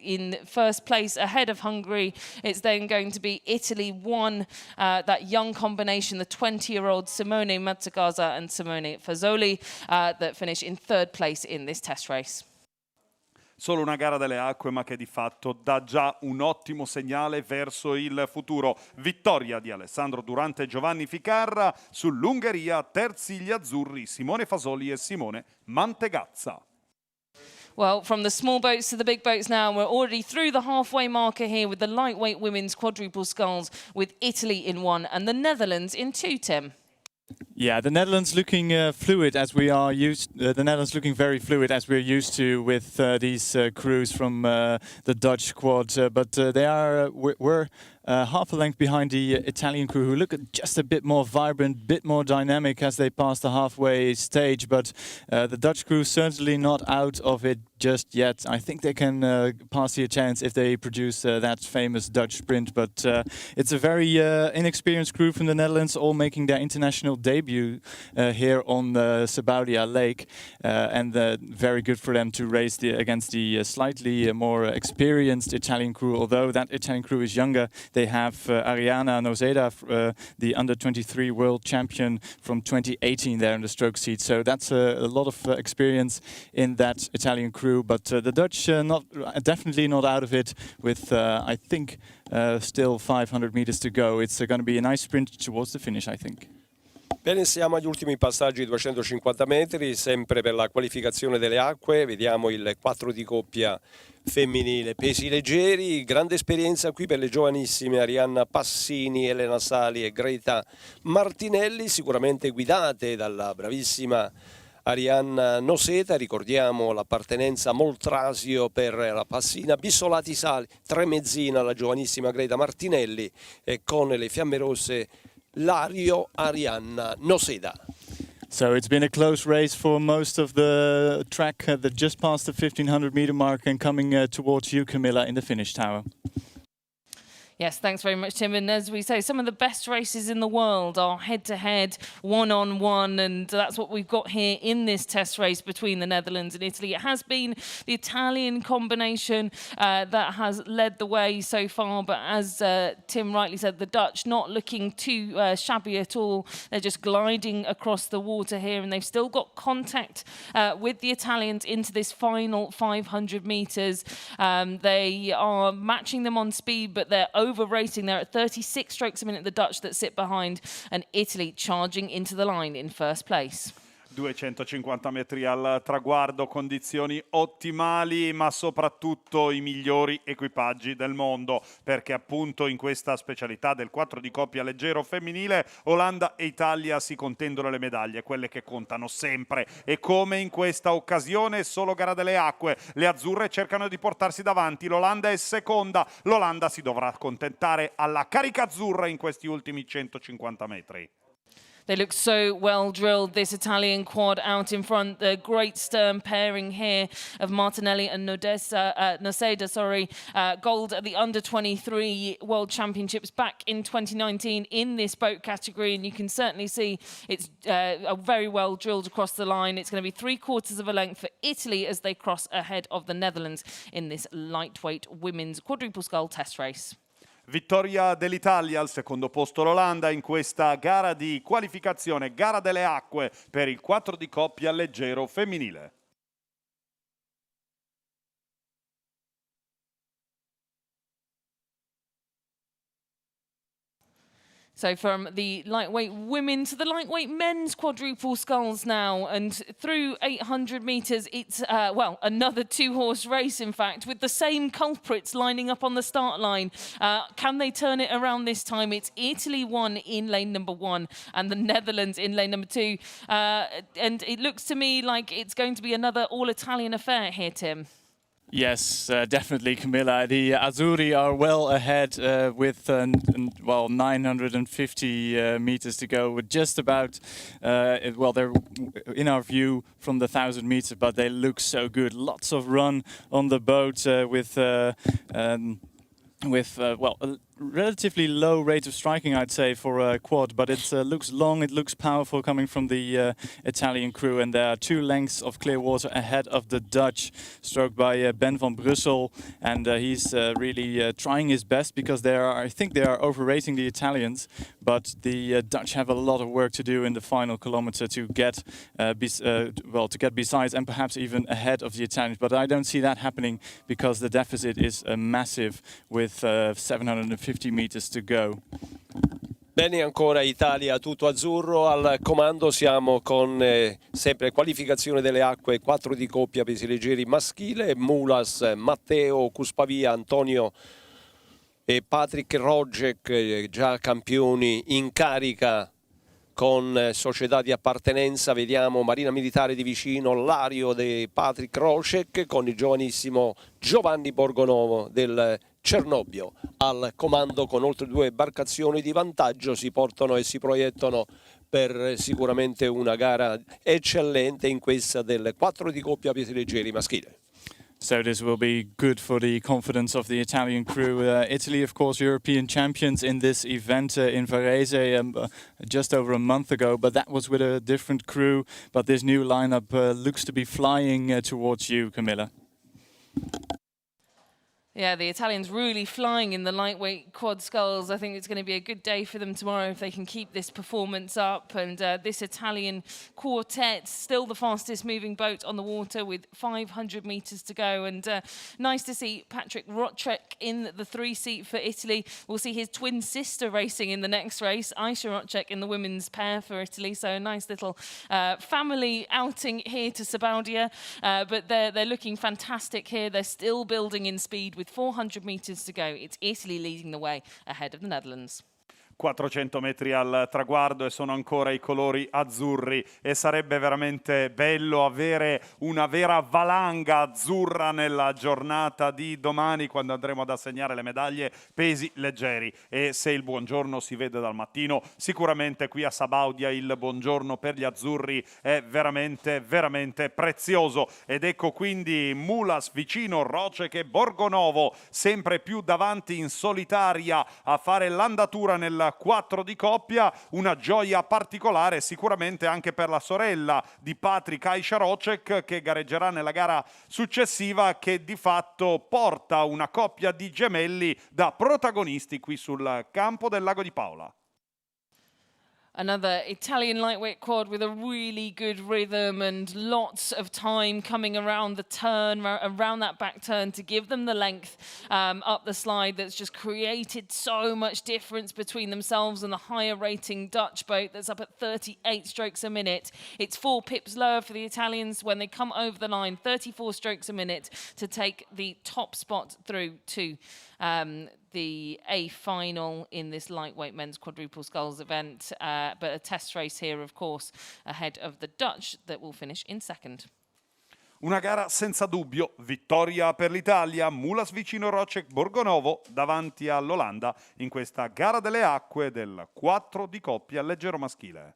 Speaker 1: in first place ahead of Hungary. It's then going to be Italy 1, that young combination, the 20-year-old Simone Mazzagaza and Simone Fasoli that finish in 3rd place in this test race.
Speaker 2: Solo una gara delle acque, ma che di fatto dà già un ottimo segnale verso il futuro. Vittoria di Alessandro Durante e Giovanni Ficarra sull'Ungheria, terzi gli azzurri Simone Fasoli e Simone Mantegazza.
Speaker 1: Well, from the small boats to the big boats now, we're already through the halfway marker here with the lightweight women's quadruple sculls with Italy in 1 and the Netherlands in 2, Tim.
Speaker 3: Yeah, the Netherlands looking fluid as we are used. The Netherlands looking very fluid as we're used to with these crews from the Dutch squad. But they are we're half a length behind the Italian crew, who look just a bit more vibrant, bit more dynamic as they pass the halfway stage. But the Dutch crew certainly not out of it just yet. I think they can pass a chance if they produce that famous Dutch sprint. But it's a very inexperienced crew from the Netherlands, all making their international debut here on the Sabaudia Lake, and very good for them to race against the slightly more experienced Italian crew. Although that Italian crew is younger, they have Ariana Nozeda, the under-23 world champion from 2018 there in the stroke seat. So that's a lot of experience in that Italian crew. But the Dutch definitely not out of it with, I think, still 500 meters to go. It's going to be a nice sprint towards the finish, I think.
Speaker 4: Bene, siamo agli ultimi passaggi di 250 metri, sempre per la qualificazione delle acque. Vediamo il 4 di coppia femminile pesi leggeri, grande esperienza qui per le giovanissime Arianna Passini, Elena Sali e Greta Martinelli, sicuramente guidate dalla bravissima Arianna Noseta. Ricordiamo l'appartenenza a Moltrasio per la Passina, Bissolati Sali, Tremezzina la giovanissima Greta Martinelli e con le fiamme rosse Lario Arianna Noseda.
Speaker 3: So it's been a close race for most of the track that just passed the 1500 meter mark and coming towards you, Camilla, in the finish tower.
Speaker 1: Yes, thanks very much, Tim. And as we say, some of the best races in the world are head-to-head, one-on-one, and that's what we've got here in this test race between the Netherlands and Italy. It has been the Italian combination that has led the way so far, but as Tim rightly said, the Dutch not looking too shabby at all. They're just gliding across the water here, and they've still got contact with the Italians into this final 500 metres. They are matching them on speed, but they're over-racing. They're at 36 strokes a minute, the Dutch that sit behind, and Italy charging into the line in first place.
Speaker 2: 250 metri al traguardo, condizioni ottimali, ma soprattutto i migliori equipaggi del mondo, perché appunto in questa specialità del 4 di coppia leggero femminile Olanda e Italia si contendono le medaglie, quelle che contano sempre, e come in questa occasione solo gara delle acque, le azzurre cercano di portarsi davanti, l'Olanda è seconda, l'Olanda si dovrà accontentare alla carica azzurra in questi ultimi 150 metri.
Speaker 1: They look so well drilled, this Italian quad out in front. The great stern pairing here of Martinelli and Noseda, gold at the under-23 World Championships back in 2019 in this boat category. And you can certainly see it's very well drilled across the line. It's going to be 3/4 of a length for Italy as they cross ahead of the Netherlands in this lightweight women's quadruple scull test race.
Speaker 2: Vittoria dell'Italia, al secondo posto l'Olanda in questa gara di qualificazione, gara delle acque per il 4 di coppia leggero femminile.
Speaker 1: So from the lightweight women to the lightweight men's quadruple sculls now, and through 800 metres, it's, another two-horse race, in fact, with the same culprits lining up on the start line. Can they turn it around this time? It's Italy 1 in lane number 1 and the Netherlands in lane number 2. And it looks to me like it's going to be another all-Italian affair here, Tim.
Speaker 3: Yes, definitely, Camilla. The Azzurri are well ahead with 950 meters to go. With just about, they're in our view from the 1,000 meters, but they look so good. Lots of run on the boat with a relatively low rate of striking, I'd say, for a quad, but it looks long, it looks powerful coming from the Italian crew, and there are 2 lengths of clear water ahead of the Dutch, stroked by Ben van Brussel, and he's really trying his best, because I think they are overrating the Italians, but the Dutch have a lot of work to do in the final kilometer to get besides and perhaps even ahead of the Italians, but I don't see that happening because the deficit is massive with 750 meters to go.
Speaker 4: Bene, ancora Italia tutto azzurro, al comando siamo con sempre qualificazione delle acque 4 di coppia pesi leggeri maschile, Mulas, Matteo Cuspavia, Antonio e Patrick Rojek, già campioni in carica con società di appartenenza. Vediamo Marina Militare di vicino, Lario di Patrick Rojek con il giovanissimo Giovanni Borgonovo del Cernobbio al comando, con oltre 2 imbarcazioni di vantaggio. Si portano e si proiettano per sicuramente una gara eccellente in questa del 4 di coppia pesi leggeri maschile.
Speaker 3: So this will be good for the confidence of the Italian crew. Italy, of course, European champions in this event in Varese just over a month ago, but that was with a different crew. But this new lineup looks to be flying towards you, Camilla.
Speaker 1: Yeah, the Italians really flying in the lightweight quad sculls. I think it's going to be a good day for them tomorrow if they can keep this performance up. And this Italian quartet, still the fastest moving boat on the water with 500 metres to go. And nice to see Patrick Rotrek in the 3-seat for Italy. We'll see his twin sister racing in the next race, Aisha Rotrek in the women's pair for Italy. So a nice little family outing here to Sabaudia. But they're looking fantastic here. They're still building in speed with 400 metres to go. It's Italy leading the way ahead of the Netherlands.
Speaker 2: 400 metri al traguardo e sono ancora i colori azzurri e sarebbe veramente bello avere una vera valanga azzurra nella giornata di domani quando andremo ad assegnare le medaglie pesi leggeri. E se il buongiorno si vede dal mattino, sicuramente qui a Sabaudia il buongiorno per gli azzurri è veramente veramente prezioso. Ed ecco quindi Mulas vicino, Roce che Borgonovo sempre più davanti in solitaria a fare l'andatura nel 4 di coppia. Una gioia particolare sicuramente anche per la sorella di Patrick, Aisha Roček, che gareggerà nella gara successiva, che di fatto porta una coppia di gemelli da protagonisti qui sul campo del Lago di Paola.
Speaker 1: Another Italian lightweight quad with a really good rhythm and lots of time coming around the turn, around that back turn to give them the length up the slide that's just created so much difference between themselves and the higher rating Dutch boat that's up at 38 strokes a minute. It's 4 pips lower for the Italians when they come over the line, 34 strokes a minute to take the top spot through to the A final in this lightweight men's quadruple sculls event, but a test race here, of course, ahead of the Dutch that will finish in second.
Speaker 2: Una gara senza dubbio, vittoria per l'Italia, Mulas vicino Roček Borgonovo davanti all'Olanda in questa gara delle acque del 4 di coppia leggero maschile.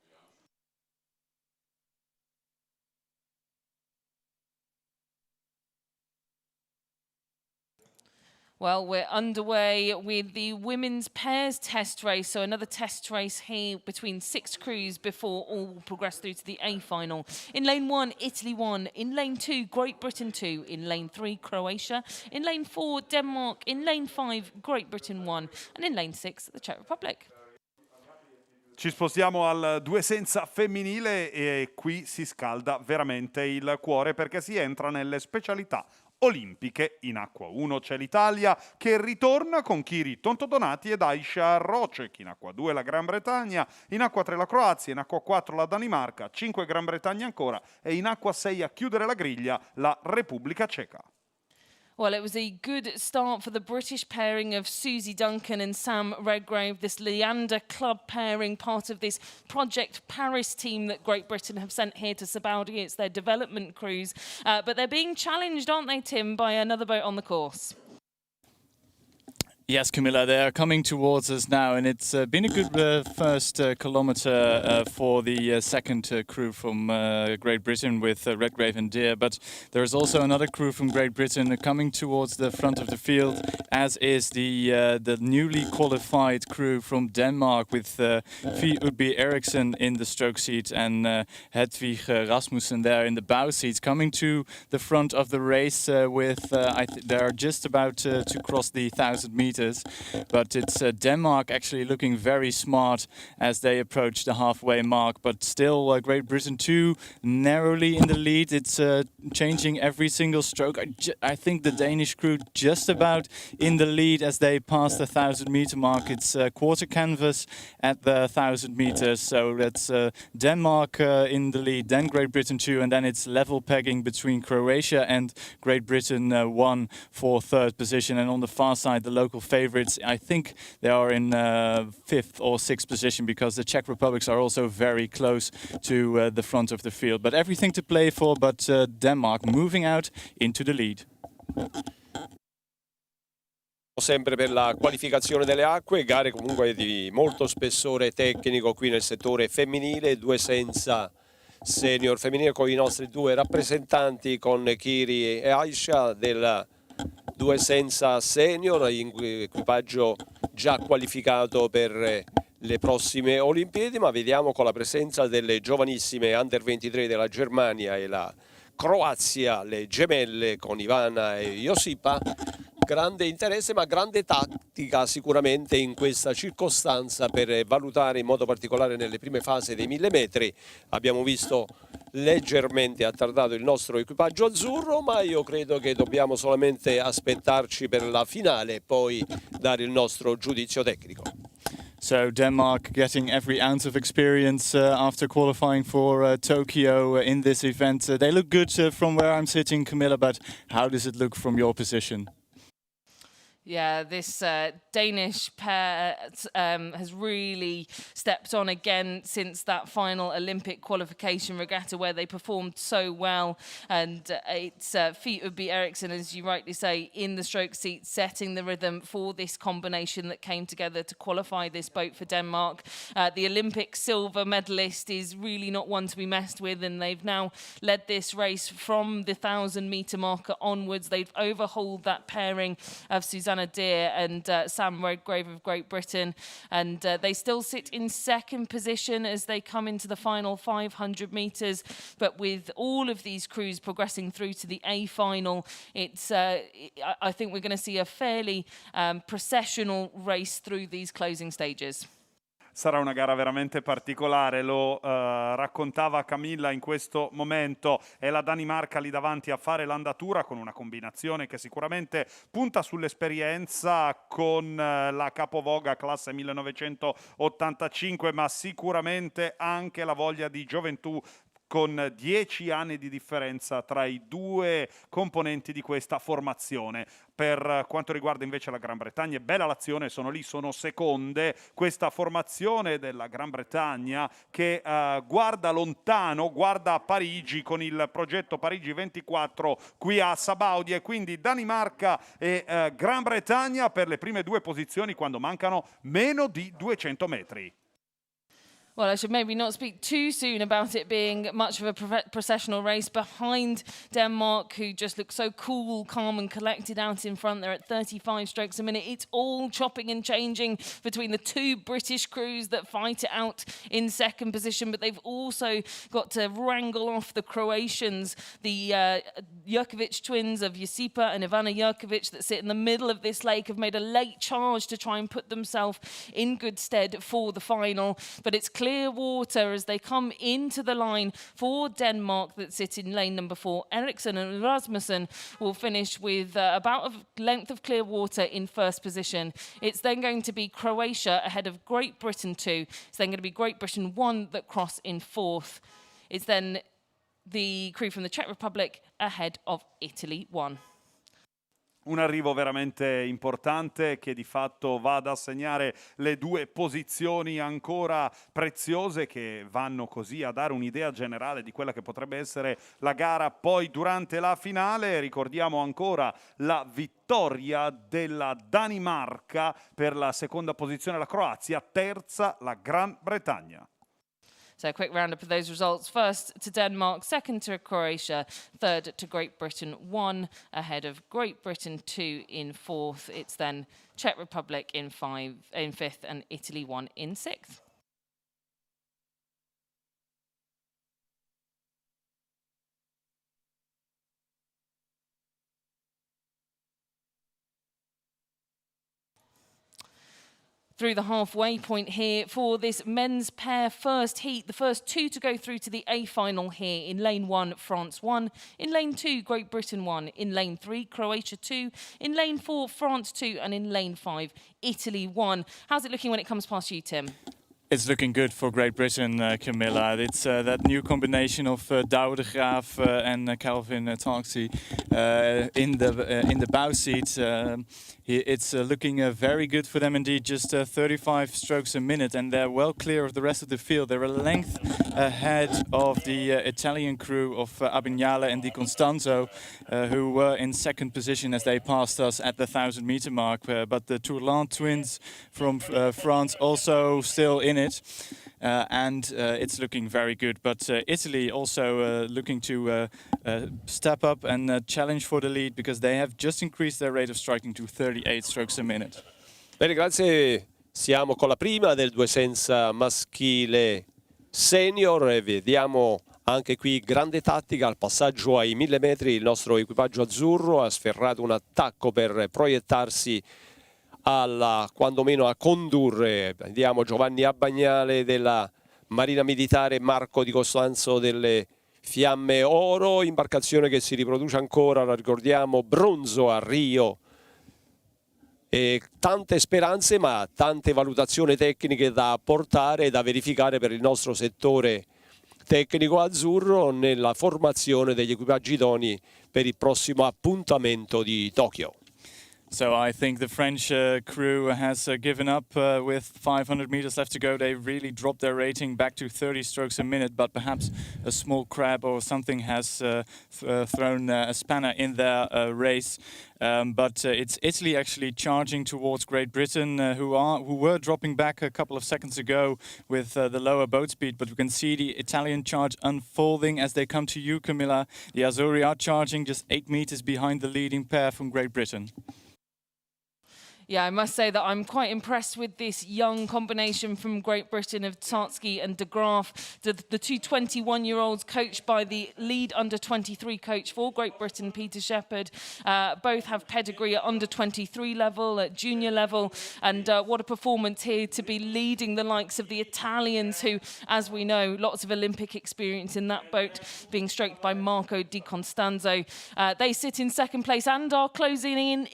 Speaker 1: Well, we're underway with the women's pairs test race. So another test race here between 6 crews before all will progress through to the A final. In lane 1, Italy 1. In lane 2, Great Britain 2. In lane 3, Croatia. In lane 4, Denmark. In lane 5, Great Britain 1. And in lane 6, the Czech Republic.
Speaker 2: Ci spostiamo al 2 senza femminile e qui si scalda veramente il cuore perché si entra nelle specialità olimpiche. In acqua 1 c'è l'Italia che ritorna con Kiri Tontodonati ed Aisha Roček. In acqua 2 la Gran Bretagna, in acqua 3 la Croazia, in acqua 4 la Danimarca, 5 Gran Bretagna ancora e in acqua 6 a chiudere la griglia la Repubblica Ceca.
Speaker 1: Well, it was a good start for the British pairing of Susie Duncan and Sam Redgrave, this Leander Club pairing, part of this Project Paris team that Great Britain have sent here to Sabaudia. It's their development cruise. But they're being challenged, aren't they, Tim, by another boat on the course?
Speaker 3: Yes, Camilla, they are coming towards us now, and it's been a good first kilometre for the second crew from Great Britain with Redgrave and Deer. But there is also another crew from Great Britain coming towards the front of the field, as is the newly qualified crew from Denmark with Fie Udby Eriksson in the stroke seat and Hedvig Rasmussen there in the bow seats, coming to the front of the race with they're just about to cross the 1,000 meters. But it's Denmark actually looking very smart as they approach the halfway mark. But still, Great Britain too narrowly in the lead. It's changing every single stroke. I think the Danish crew just about in the lead as they pass the 1,000 meter mark. It's quarter canvas at the 1,000 meters. So that's Denmark in the lead, then Great Britain 2, and then it's level pegging between Croatia and Great Britain 1 for third position. And on the far side, the local favorites, I think they are in 5th or 6th position because the Czech Republics are also very close to the front of the field. But everything to play for, but Denmark moving out into the lead.
Speaker 4: Sempre per la qualificazione delle acque, gare comunque di molto spessore tecnico qui nel settore femminile, 2 senza senior femminile con i nostri 2 rappresentanti con Kiri e Aisha del 2 senza senior, equipaggio già qualificato per le prossime Olimpiadi, ma vediamo con la presenza delle giovanissime Under 23 della Germania e la Croazia, le gemelle con Ivana e Josipa, grande interesse ma grande tattica sicuramente in questa circostanza per valutare in modo particolare nelle prime fasi dei 1000 metri. Abbiamo visto leggermente attardato il nostro equipaggio azzurro, ma io credo che dobbiamo solamente aspettarci per la finale e poi dare il nostro giudizio tecnico.
Speaker 3: So Denmark getting every ounce of experience after qualifying for Tokyo in this event. They look good from where I'm sitting, Camilla, but how does it look from your position?
Speaker 1: Yeah, this Danish pair has really stepped on again since that final Olympic qualification regatta where they performed so well. And it's feet of B. Eriksson, as you rightly say, in the stroke seat, setting the rhythm for this combination that came together to qualify this boat for Denmark. The Olympic silver medalist is really not one to be messed with, and they've now led this race from the 1,000-meter marker onwards. They've overhauled that pairing of Susanna Deer and Sam Redgrave of Great Britain, and they still sit in second position as they come into the final 500 metres. But with all of these crews progressing through to the A final, it's I think we're going to see a fairly processional race through these closing stages.
Speaker 2: Sarà una gara veramente particolare, lo raccontava Camilla in questo momento. È la Danimarca lì davanti a fare l'andatura con una combinazione che sicuramente punta sull'esperienza con la capovoga classe 1985, ma sicuramente anche la voglia di gioventù, con 10 anni di differenza tra i due componenti di questa formazione. Per quanto riguarda invece la Gran Bretagna, è bella l'azione, sono lì, sono seconde. Questa formazione della Gran Bretagna che guarda lontano, guarda a Parigi con il progetto Parigi 24 qui a Sabaudia, e quindi Danimarca e Gran Bretagna per le prime due posizioni quando mancano meno di 200 metri.
Speaker 1: Well, I should maybe not speak too soon about it being much of a processional race behind Denmark, who just look so cool, calm and collected out in front. They're at 35 strokes a minute. It's all chopping and changing between the two British crews that fight it out in second position, but they've also got to wrangle off the Croatians, the Jerkovic twins of Josipa and Ivana Jerkovic that sit in the middle of this lake, have made a late charge to try and put themselves in good stead for the final. But it's clear water as they come into the line for Denmark that sit in lane number 4. Eriksson and Rasmussen will finish with about a length of clear water in first position. It's then going to be Croatia ahead of Great Britain 2. It's then going to be Great Britain 1 that cross in fourth. It's then the crew from the Czech Republic ahead of Italy 1.
Speaker 2: Un arrivo veramente importante che di fatto va ad assegnare le due posizioni ancora preziose, che vanno così a dare un'idea generale di quella che potrebbe essere la gara poi durante la finale. Ricordiamo ancora la vittoria della Danimarca, per la seconda posizione la Croazia, terza la Gran Bretagna.
Speaker 1: So a quick roundup of those results. First to Denmark, second to Croatia, third to Great Britain 1, ahead of Great Britain 2 in fourth. It's then Czech Republic in fifth and Italy 1 in sixth. Through the halfway point here for this men's pair first heat. The first two to go through to the A final here. In lane 1, France 1. In lane 2, Great Britain 1. In lane 3, Croatia 2. In lane 4, France 2. And in lane 5, Italy 1. How's it looking when it comes past you, Tim?
Speaker 3: It's looking good for Great Britain, Camilla. It's that new combination of Douwe de Graaf and Calvin Tarksey in the bow seat. It's looking very good for them indeed. Just 35 strokes a minute, and they're well clear of the rest of the field. They're a length ahead of the Italian crew of Abignale and Di Constanzo, who were in second position as they passed us at the 1,000-meter mark. But the Tourlant twins from France also still in it. And it's looking very good. But Italy also looking to step up and challenge for the lead, because they have just increased their rate of striking to 38 strokes a minute.
Speaker 4: Bene, grazie. Siamo con la prima del due senza maschile senior e vediamo Anche qui grande tattica, al passaggio ai 1000 metri il nostro equipaggio azzurro ha sferrato un attacco per proiettarsi quantomeno a condurre. Vediamo Giovanni Abbagnale della Marina Militare, Marco Di Costanzo delle Fiamme Oro, imbarcazione che si riproduce ancora, la ricordiamo, bronzo a Rio. E tante speranze ma tante valutazioni tecniche da apportare e da verificare per il nostro settore tecnico azzurro nella formazione degli equipaggi idonei per il prossimo appuntamento di Tokyo.
Speaker 3: So I think the French crew has given up with 500 meters left to go. They really dropped their rating back to 30 strokes a minute, but perhaps a small crab or something has thrown a spanner in their race. But it's Italy actually charging towards Great Britain, who were dropping back a couple of seconds ago with the lower boat speed. But we can see the Italian charge unfolding as they come to you, Camilla. The Azzurri are charging just 8 meters behind the leading pair from Great Britain.
Speaker 1: Yeah, I must say that I'm quite impressed with this young combination from Great Britain of Tartsky and de Graaf, the two 21-year-olds coached by the lead under-23 coach for Great Britain, Peter Shepherd. Both have pedigree at under-23 level, at junior level, and what a performance here to be leading the likes of the Italians who, as we know, lots of Olympic experience in that boat, being stroked by Marco Di Costanzo. They sit in second place and are closing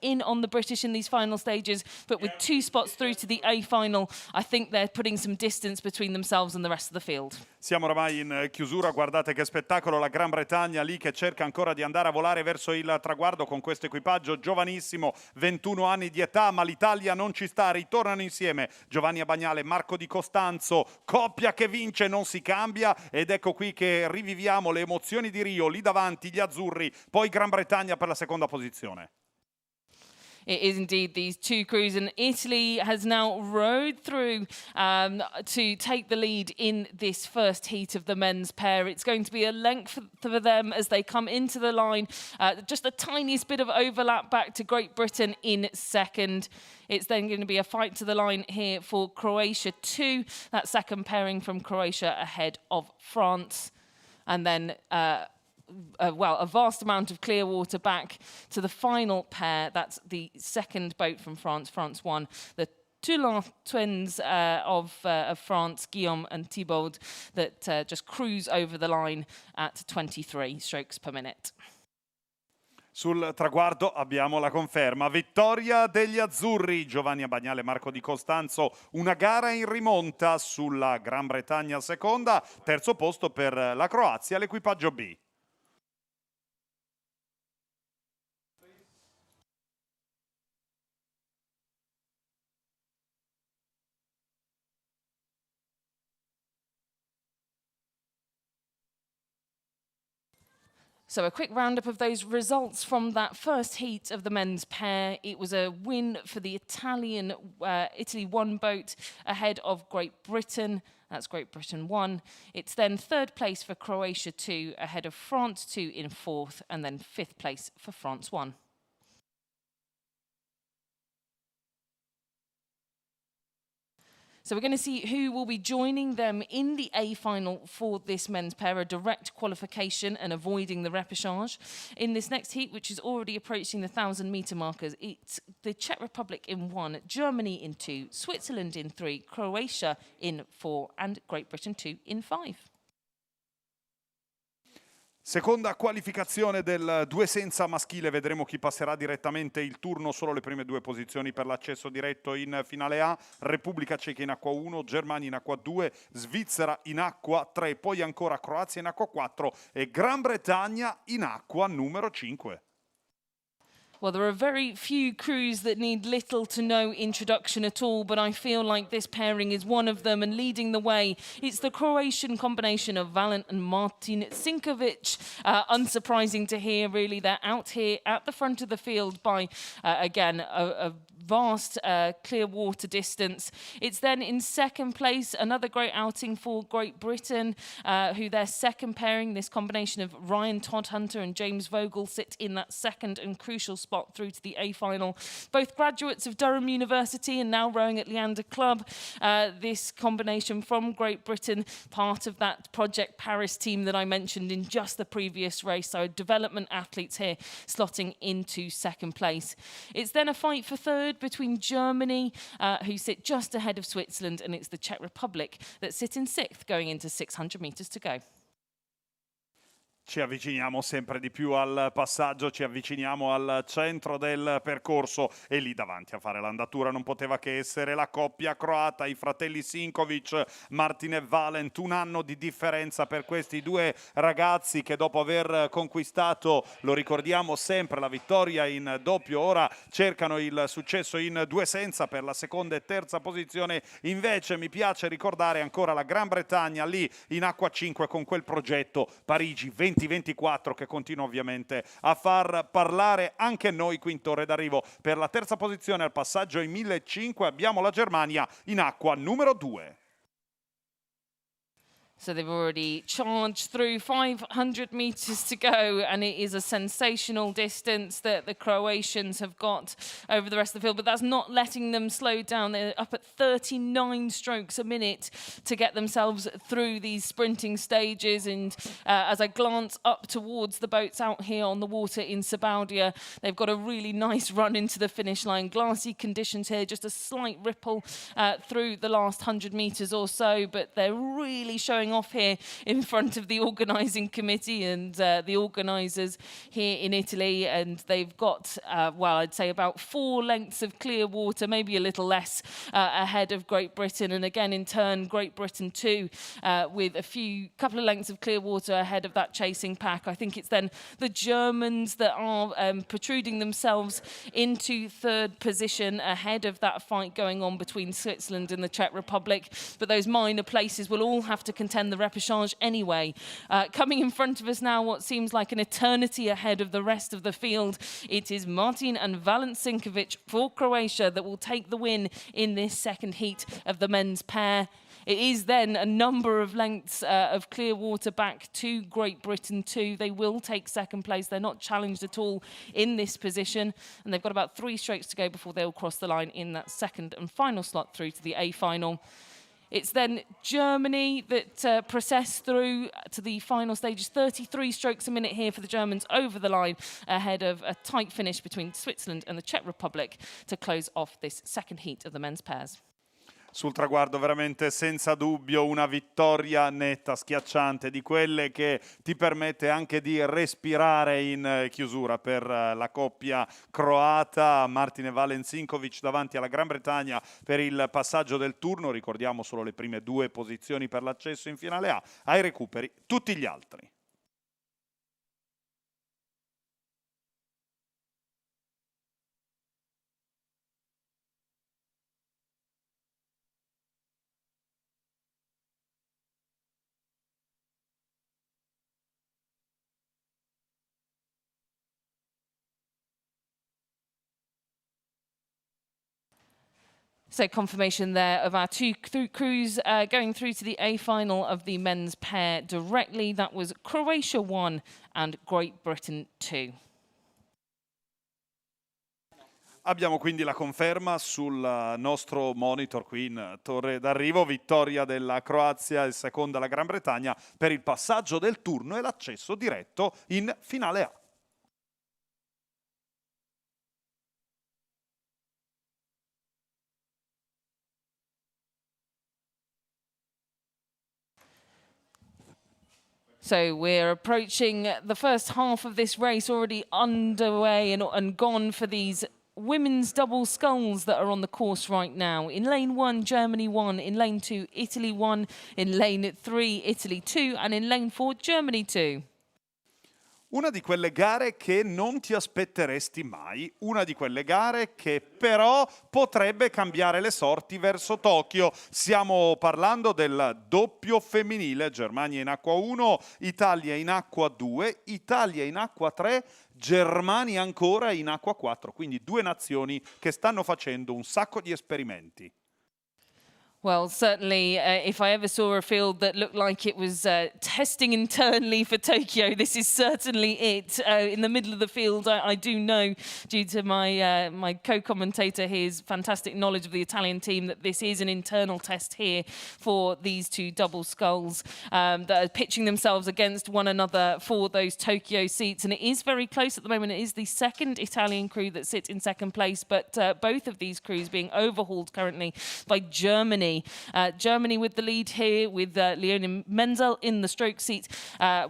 Speaker 1: in on the British in these final stages, but with 2 spots through to the A final, I think they're putting some distance between themselves and the rest of the field.
Speaker 2: Siamo oramai in chiusura, guardate che spettacolo, la Gran Bretagna lì che cerca ancora di andare a volare verso il traguardo con questo equipaggio giovanissimo, 21 anni di età, ma l'Italia non ci sta, ritornano insieme Giovanni Abbagnale, Marco Di Costanzo, coppia che vince, non si cambia, ed ecco qui che riviviamo le emozioni di Rio, lì davanti gli azzurri, poi Gran Bretagna per la seconda posizione.
Speaker 1: It is indeed these two crews, and Italy has now rowed through to take the lead in this first heat of the men's pair. It's going to be a length for them as they come into the line. Just the tiniest bit of overlap back to Great Britain in second. It's then going to be a fight to the line here for Croatia too. That second pairing from Croatia ahead of France. And then a vast amount of clear water back to the final pair. That's the second boat from France, France 1. The Toulon twins of France, Guillaume and Thibaud, that just cruise over the line at 23 strokes per minute.
Speaker 2: Sul traguardo abbiamo la conferma, vittoria degli azzurri, Giovanni Abbagnale, Marco Di Costanzo, una gara in rimonta sulla Gran Bretagna seconda, terzo posto per la Croazia, l'equipaggio B.
Speaker 1: So a quick roundup of those results from that first heat of the men's pair. It was a win for the Italy 1 boat ahead of Great Britain. That's Great Britain 1. It's then third place for Croatia 2 ahead of France 2 in fourth, and then fifth place for France 1. So we're going to see who will be joining them in the A final for this men's pair, a direct qualification and avoiding the repechage. In this next heat, which is already approaching the 1,000-metre markers, it's the Czech Republic in 1, Germany in 2, Switzerland in 3, Croatia in 4, and Great Britain 2 in 5.
Speaker 2: Seconda qualificazione del 2 senza maschile, vedremo chi passerà direttamente il turno, solo le prime 2 posizioni per l'accesso diretto in finale A, Repubblica Ceca in acqua 1, Germania in acqua 2, Svizzera in acqua 3, poi ancora Croazia in acqua 4 e Gran Bretagna in acqua numero 5.
Speaker 1: Well, there are very few crews that need little to no introduction at all, but I feel like this pairing is one of them, and leading the way, it's the Croatian combination of Valent and Martin Sinkovic. Unsurprising to hear, really. They're out here at the front of the field by, again, a vast clear water distance. It's then in second place, another great outing for Great Britain, who their second pairing, this combination of Ryan Todhunter and James Vogel, sit in that second and crucial spot through to the A final. Both graduates of Durham University and now rowing at Leander Club. This combination from Great Britain, part of that Project Paris team that I mentioned in just the previous race. So development athletes here slotting into second place. It's then a fight for third between Germany, who sit just ahead of Switzerland, and it's the Czech Republic that sit in sixth going into 600 metres to go.
Speaker 2: Ci avviciniamo sempre di più al passaggio, ci avviciniamo al centro del percorso e lì davanti a fare l'andatura non poteva che essere la coppia croata, i fratelli Sinkovic, Martin e Valent. Un anno di differenza per questi due ragazzi che dopo aver conquistato, lo ricordiamo sempre, la vittoria in doppio, ora cercano il successo in due senza per la seconda e terza posizione. Invece mi piace ricordare ancora la Gran Bretagna lì in acqua 5 con quel progetto Parigi 2024 che continua ovviamente a far parlare anche noi. Quinto ore d'arrivo per la terza posizione al passaggio ai 1500 abbiamo la Germania in acqua numero 2.
Speaker 1: So they've already charged through 500 metres to go, and it is a sensational distance that the Croatians have got over the rest of the field, but that's not letting them slow down. They're up at 39 strokes a minute to get themselves through these sprinting stages. And as I glance up towards the boats out here on the water in Sabaudia, they've got a really nice run into the finish line. Glassy conditions here, just a slight ripple through the last 100 metres or so, but they're really showing off here in front of the organising committee and the organisers here in Italy, and they've got well, I'd say about 4 lengths of clear water, maybe a little less, ahead of Great Britain, and again in turn Great Britain too, with a couple of lengths of clear water ahead of that chasing pack. I think it's then the Germans that are protruding themselves into third position ahead of that fight going on between Switzerland and the Czech Republic, but those minor places will all have to contend the repechage anyway. Coming in front of us now, what seems like an eternity ahead of the rest of the field, it is Martin and Valent Sinkovic for Croatia that will take the win in this second heat of the men's pair. It is then a number of lengths of clear water back to Great Britain too. They will take second place. They're not challenged at all in this position, and they've got about 3 strokes to go before they'll cross the line in that second and final slot through to the A final. It's then Germany that process through to the final stages. 33 strokes a minute here for the Germans over the line, ahead of a tight finish between Switzerland and the Czech Republic to close off this second heat of the men's pairs.
Speaker 2: Sul traguardo veramente senza dubbio una vittoria netta, schiacciante, di quelle che ti permette anche di respirare in chiusura per la coppia croata. Martin e Valent Sinkovic davanti alla Gran Bretagna per il passaggio del turno. Ricordiamo solo le prime 2 posizioni per l'accesso in finale A. Ai recuperi tutti gli altri.
Speaker 1: So confirmation there of our 2 crews going through to the A final of the men's pair directly. That was Croatia 1 and Great Britain 2.
Speaker 2: Abbiamo quindi la conferma sul nostro monitor qui in torre d'arrivo, vittoria della Croazia e seconda la Gran Bretagna per il passaggio del turno e l'accesso diretto in finale A.
Speaker 1: So we're approaching the first half of this race, already underway and gone for these women's double sculls that are on the course right now. In lane 1, Germany 1. In lane 2, Italy 1. In lane 3, Italy 2. And in lane 4, Germany 2.
Speaker 2: Una di quelle gare che non ti aspetteresti mai, una di quelle gare che però potrebbe cambiare le sorti verso Tokyo. Stiamo parlando del doppio femminile, Germania in acqua 1, Italia in acqua 2, Italia in acqua 3, Germania ancora in acqua 4, quindi 2 nazioni che stanno facendo un sacco di esperimenti.
Speaker 1: Well, certainly, if I ever saw a field that looked like it was testing internally for Tokyo, this is certainly it. In the middle of the field, I do know, due to my co-commentator here's fantastic knowledge of the Italian team, that this is an internal test here for these two double sculls that are pitching themselves against one another for those Tokyo seats. And it is very close at the moment. It is the second Italian crew that sit in second place, but both of these crews being overhauled currently by Germany. Germany with the lead here, with Leonie Menzel in the stroke seat,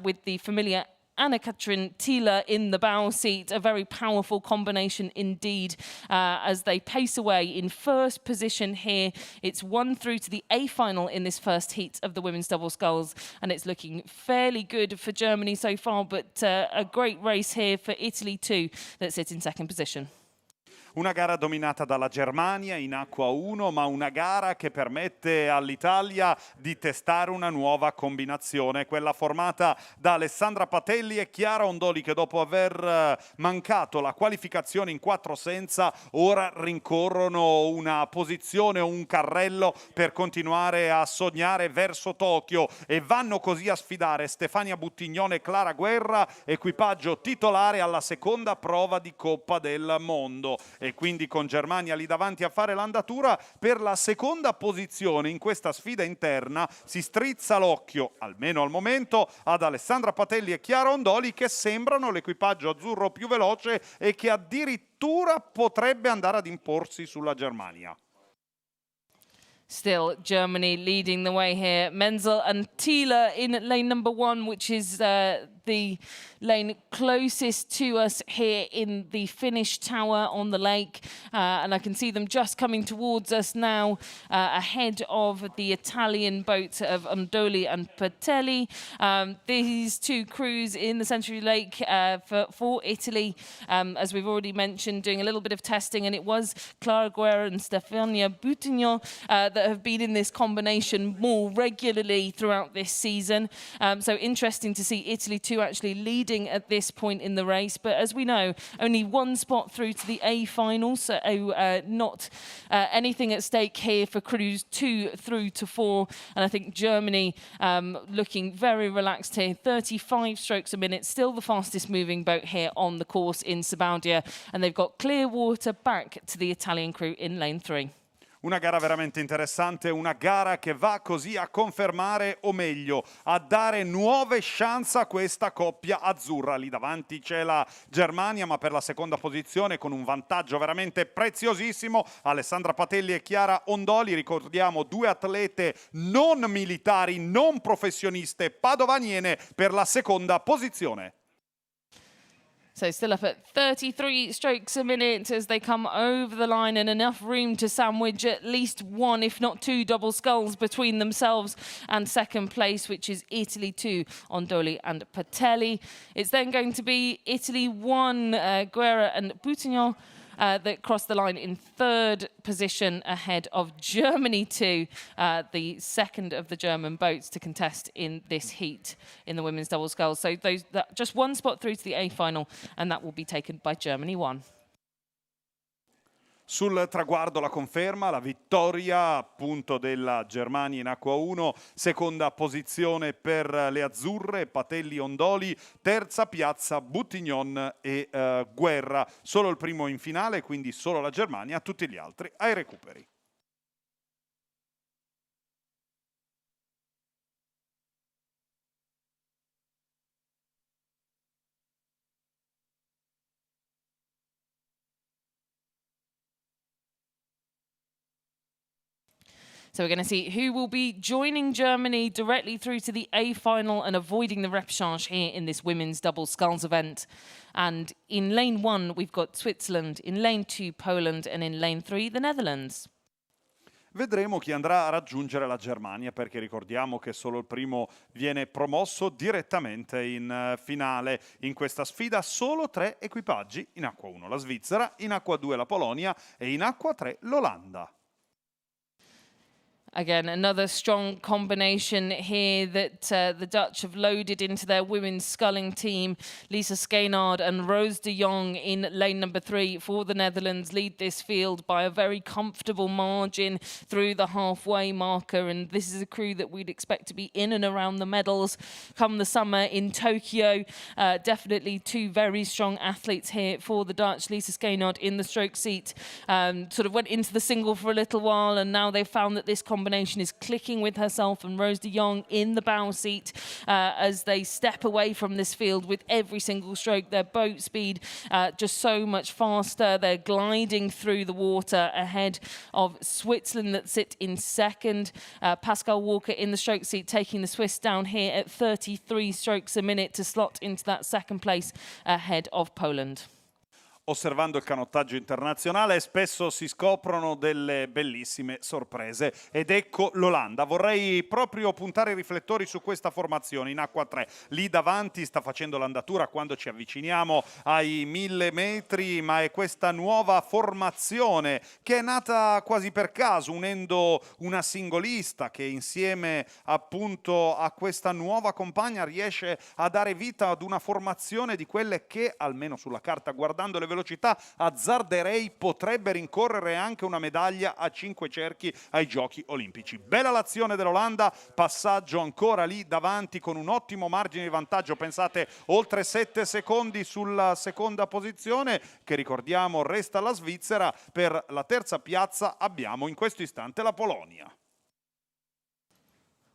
Speaker 1: with the familiar Anna-Katrin Thiele in the bow seat. A very powerful combination indeed as they pace away in first position here. It's 1 through to the A final in this first heat of the women's double sculls, and it's looking fairly good for Germany so far, but a great race here for Italy too, that sits in second position.
Speaker 2: Una gara dominata dalla Germania in acqua 1, ma una gara che permette all'Italia di testare una nuova combinazione, quella formata da Alessandra Patelli e Chiara Ondoli, che dopo aver mancato la qualificazione in 4 senza, ora rincorrono una posizione o un carrello per continuare a sognare verso Tokyo, e vanno così a sfidare Stefania Buttignone e Clara Guerra, equipaggio titolare alla seconda prova di Coppa del Mondo. E quindi con Germania lì davanti a fare l'andatura per la seconda posizione in questa sfida interna, si strizza l'occhio, almeno al momento, ad Alessandra Patelli e Chiara Ondoli, che sembrano l'equipaggio azzurro più veloce e che addirittura potrebbe andare ad imporsi sulla Germania.
Speaker 1: Still, Germany leading the way here. Menzel and Thiele in lane number 1, which is the lane closest to us here in the Finnish tower on the lake. And I can see them just coming towards us now, ahead of the Italian boats of Ondoli and Patelli. These two crews in the Century Lake for Italy, as we've already mentioned, doing a little bit of testing. And it was Clara Guerra and Stefania Buttignon that have been in this combination more regularly throughout this season. So interesting to see Italy too actually leading at this point in the race. But as we know, only 1 spot through to the A final, so not anything at stake here for crews 2 through to 4. And I think Germany looking very relaxed here, 35 strokes a minute, still the fastest moving boat here on the course in Sabaudia. And they've got clear water back to the Italian crew in lane 3.
Speaker 2: Una gara veramente interessante, una gara che va così a confermare, o meglio, a dare nuove chance a questa coppia azzurra. Lì davanti c'è la Germania, ma per la seconda posizione con un vantaggio veramente preziosissimo Alessandra Patelli e Chiara Ondoli. Ricordiamo 2 atlete non militari, non professioniste padovaniene per la seconda posizione.
Speaker 1: So still up at 33 strokes a minute as they come over the line, and enough room to sandwich at least 1, if not 2, double sculls between themselves and second place, which is Italy 2, Ondoli and Patelli. It's then going to be Italy 1, Guerra and Buttignon, that crossed the line in third position ahead of Germany 2, the second of the German boats to contest in this heat in the women's double sculls. So just 1 spot through to the A final, and that will be taken by Germany 1.
Speaker 2: Sul traguardo la conferma, la vittoria appunto della Germania in acqua 1, seconda posizione per le azzurre, Patelli Ondoli, terza piazza Buttignon e Guerra. Solo il primo in finale, quindi solo la Germania, tutti gli altri ai recuperi.
Speaker 1: So we're going to see who will be joining Germany directly through to the A final and avoiding the repechage here in this women's double sculls event. And in lane 1, we've got Switzerland, in lane 2, Poland, and in lane 3, the Netherlands.
Speaker 2: Vedremo chi andrà a raggiungere la Germania, perché ricordiamo che solo il primo viene promosso direttamente in finale. In questa sfida solo 3 equipaggi, in acqua 1 la Svizzera, in acqua 2 la Polonia e in acqua 3 l'Olanda.
Speaker 1: Again, another strong combination here that the Dutch have loaded into their women's sculling team. Lisa Skeenard and Roos de Jong in lane number 3 for the Netherlands lead this field by a very comfortable margin through the halfway marker. And this is a crew that we'd expect to be in and around the medals come the summer in Tokyo. Definitely two very strong athletes here for the Dutch. Lisa Skeenard in the stroke seat sort of went into the single for a little while, and now they've found that this combination is clicking with herself and Roos de Jong in the bow seat as they step away from this field with every single stroke. Their boat speed just so much faster. They're gliding through the water ahead of Switzerland that sit in second. Pascal Walker in the stroke seat taking the Swiss down here at 33 strokes a minute to slot into that second place ahead of Poland.
Speaker 2: Osservando il canottaggio internazionale spesso si scoprono delle bellissime sorprese ed ecco l'Olanda. Vorrei proprio puntare i riflettori su questa formazione in acqua 3. Lì davanti sta facendo l'andatura quando ci avviciniamo ai 1000 metri, ma è questa nuova formazione che è nata quasi per caso, unendo una singolista che insieme appunto a questa nuova compagna riesce a dare vita ad una formazione di quelle che, almeno sulla carta guardando le velocità, azzarderei potrebbe rincorrere anche una medaglia a 5 cerchi ai Giochi Olimpici. Bella l'azione dell'Olanda, passaggio ancora lì davanti con un ottimo margine di vantaggio, pensate oltre 7 secondi sulla seconda posizione, che ricordiamo resta la Svizzera. Per la terza piazza abbiamo in questo istante la Polonia.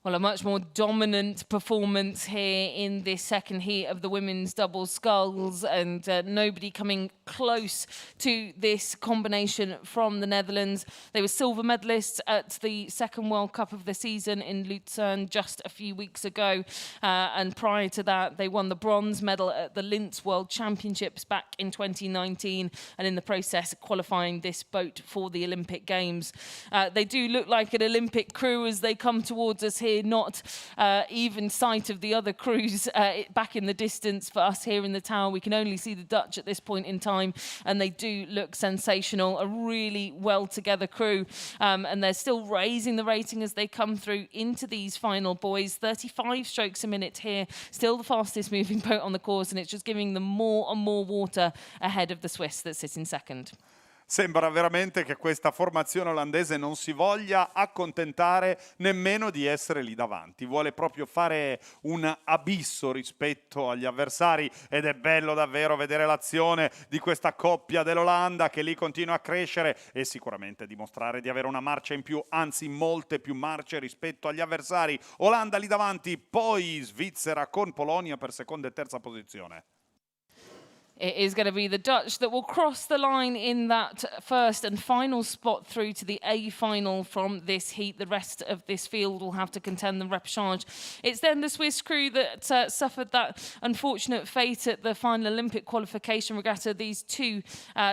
Speaker 1: Well, a much more dominant performance here in this second heat of the women's double sculls, and nobody coming close to this combination from the Netherlands. They were silver medalists at the second World Cup of the season in Lucerne just a few weeks ago, and prior to that they won the bronze medal at the Linz World Championships back in 2019, and in the process qualifying this boat for the Olympic Games. They do look like an Olympic crew as they come towards us here. Not even sight of the other crews back in the distance for us here in the tower. We can only see the Dutch at this point in time, and they do look sensational. A really well together crew, and they're still raising the rating as they come through into these final buoys. 35 strokes a minute here, still the fastest moving boat on the course, and it's just giving them more and more water ahead of the Swiss that sit in second.
Speaker 2: Sembra veramente che questa formazione olandese non si voglia accontentare nemmeno di essere lì davanti, vuole proprio fare un abisso rispetto agli avversari, ed è bello davvero vedere l'azione di questa coppia dell'Olanda che lì continua a crescere e sicuramente dimostrare di avere una marcia in più, anzi molte più marce rispetto agli avversari. Olanda lì davanti, poi Svizzera con Polonia per seconda e terza posizione.
Speaker 1: It is going to be the Dutch that will cross the line in that first and final spot through to the A final from this heat. The rest of this field will have to contend the repechage. It's then the Swiss crew that suffered that unfortunate fate at the final Olympic qualification regatta. These two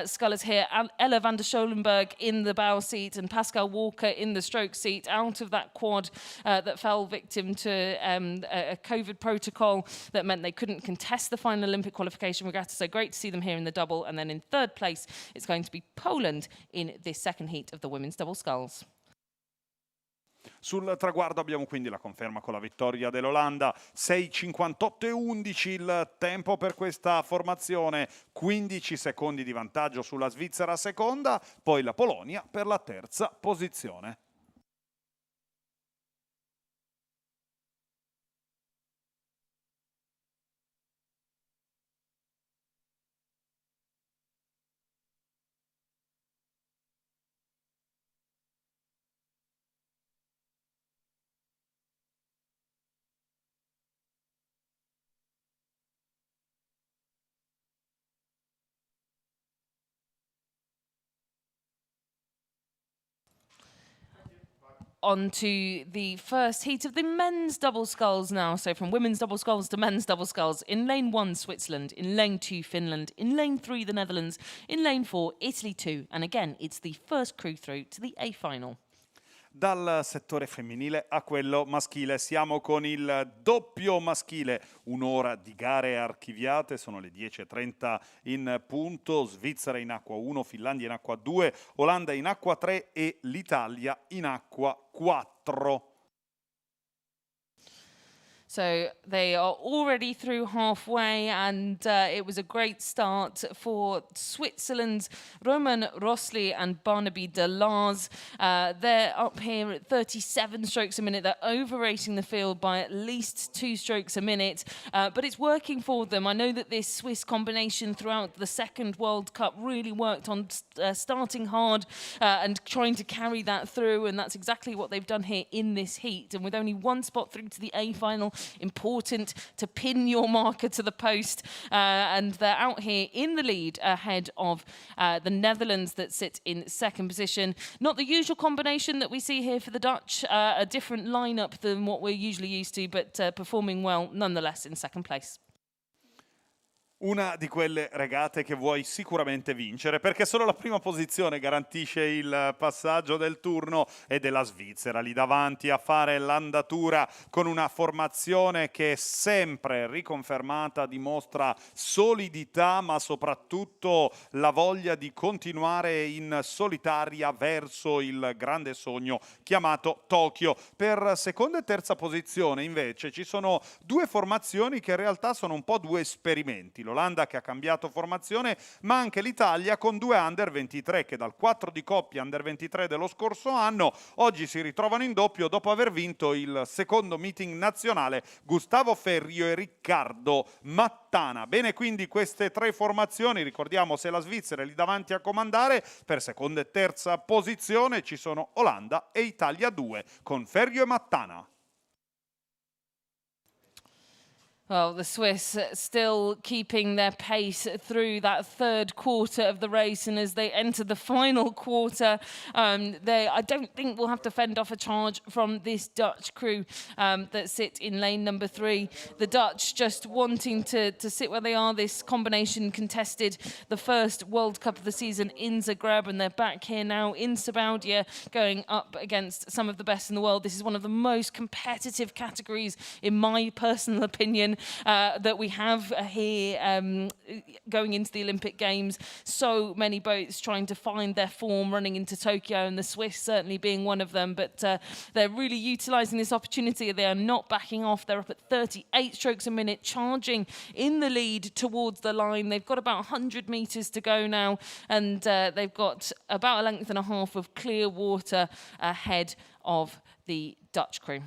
Speaker 1: scullers here, Ella van der Scholenberg in the bow seat and Pascal Walker in the stroke seat, out of that quad that fell victim to a COVID protocol that meant they couldn't contest the final Olympic qualification regatta. So great to see them here in the double. And then in third place, it's going to be Poland in this second heat of the women's double sculls.
Speaker 2: Sul traguardo abbiamo quindi la conferma con la vittoria dell'Olanda, 6:58.11 il tempo per questa formazione, 15 secondi di vantaggio sulla Svizzera seconda, poi la Polonia per la terza posizione.
Speaker 1: On to the first heat of the men's double sculls now. So from women's double sculls to men's double sculls. In lane 1, Switzerland. In lane 2, Finland. In lane 3, the Netherlands. In lane 4, Italy 2. And again, it's the first crew through to the A final.
Speaker 2: Dal settore femminile a quello maschile siamo con il doppio maschile, un'ora di gare archiviate, sono le 10:30 in punto, Svizzera in acqua 1, Finlandia in acqua 2, Olanda in acqua 3 e l'Italia in acqua 4.
Speaker 1: So they are already through halfway, and it was a great start for Switzerland's Roman Rosli and Barnaby de Lars. They're up here at 37 strokes a minute. They're over-racing the field by at least 2 strokes a minute, but it's working for them. I know that this Swiss combination throughout the second World Cup really worked on starting hard and trying to carry that through, and that's exactly what they've done here in this heat. And with only one spot through to the A final, important to pin your marker to the post, and they're out here in the lead ahead of the Netherlands that sit in second position. Not the usual combination that we see here for the Dutch, a different lineup than what we're usually used to, but performing well nonetheless in second place.
Speaker 2: Una di quelle regate che vuoi sicuramente vincere, perché solo la prima posizione garantisce il passaggio del turno, e della Svizzera lì davanti a fare l'andatura con una formazione che sempre riconfermata dimostra solidità, ma soprattutto la voglia di continuare in solitaria verso il grande sogno chiamato Tokyo. Per seconda e terza posizione invece ci sono due formazioni che in realtà sono un po' due esperimenti. L'Olanda che ha cambiato formazione, ma anche l'Italia con 2 under 23 che dal 4 di coppia under 23 dello scorso anno oggi si ritrovano in doppio dopo aver vinto il secondo meeting nazionale Gustavo Ferrio e Riccardo Mattana. Bene, quindi queste 3 formazioni, ricordiamo se la Svizzera è lì davanti a comandare, per seconda e terza posizione ci sono Olanda e Italia 2 con Ferrio e Mattana.
Speaker 1: Well, the Swiss still keeping their pace through that third quarter of the race, and as they enter the final quarter, I don't think we'll have to fend off a charge from this Dutch crew that sit in lane number 3. The Dutch just wanting to sit where they are. This combination contested the first World Cup of the season in Zagreb, and they're back here now in Sabaudia going up against some of the best in the world. This is one of the most competitive categories, in my personal opinion, that we have here going into the Olympic Games. So many boats trying to find their form running into Tokyo, and the Swiss certainly being one of them. But they're really utilising this opportunity. They are not backing off. They're up at 38 strokes a minute, charging in the lead towards the line. They've got about 100 metres to go now, and they've got about a length and a half of clear water ahead of the Dutch crew.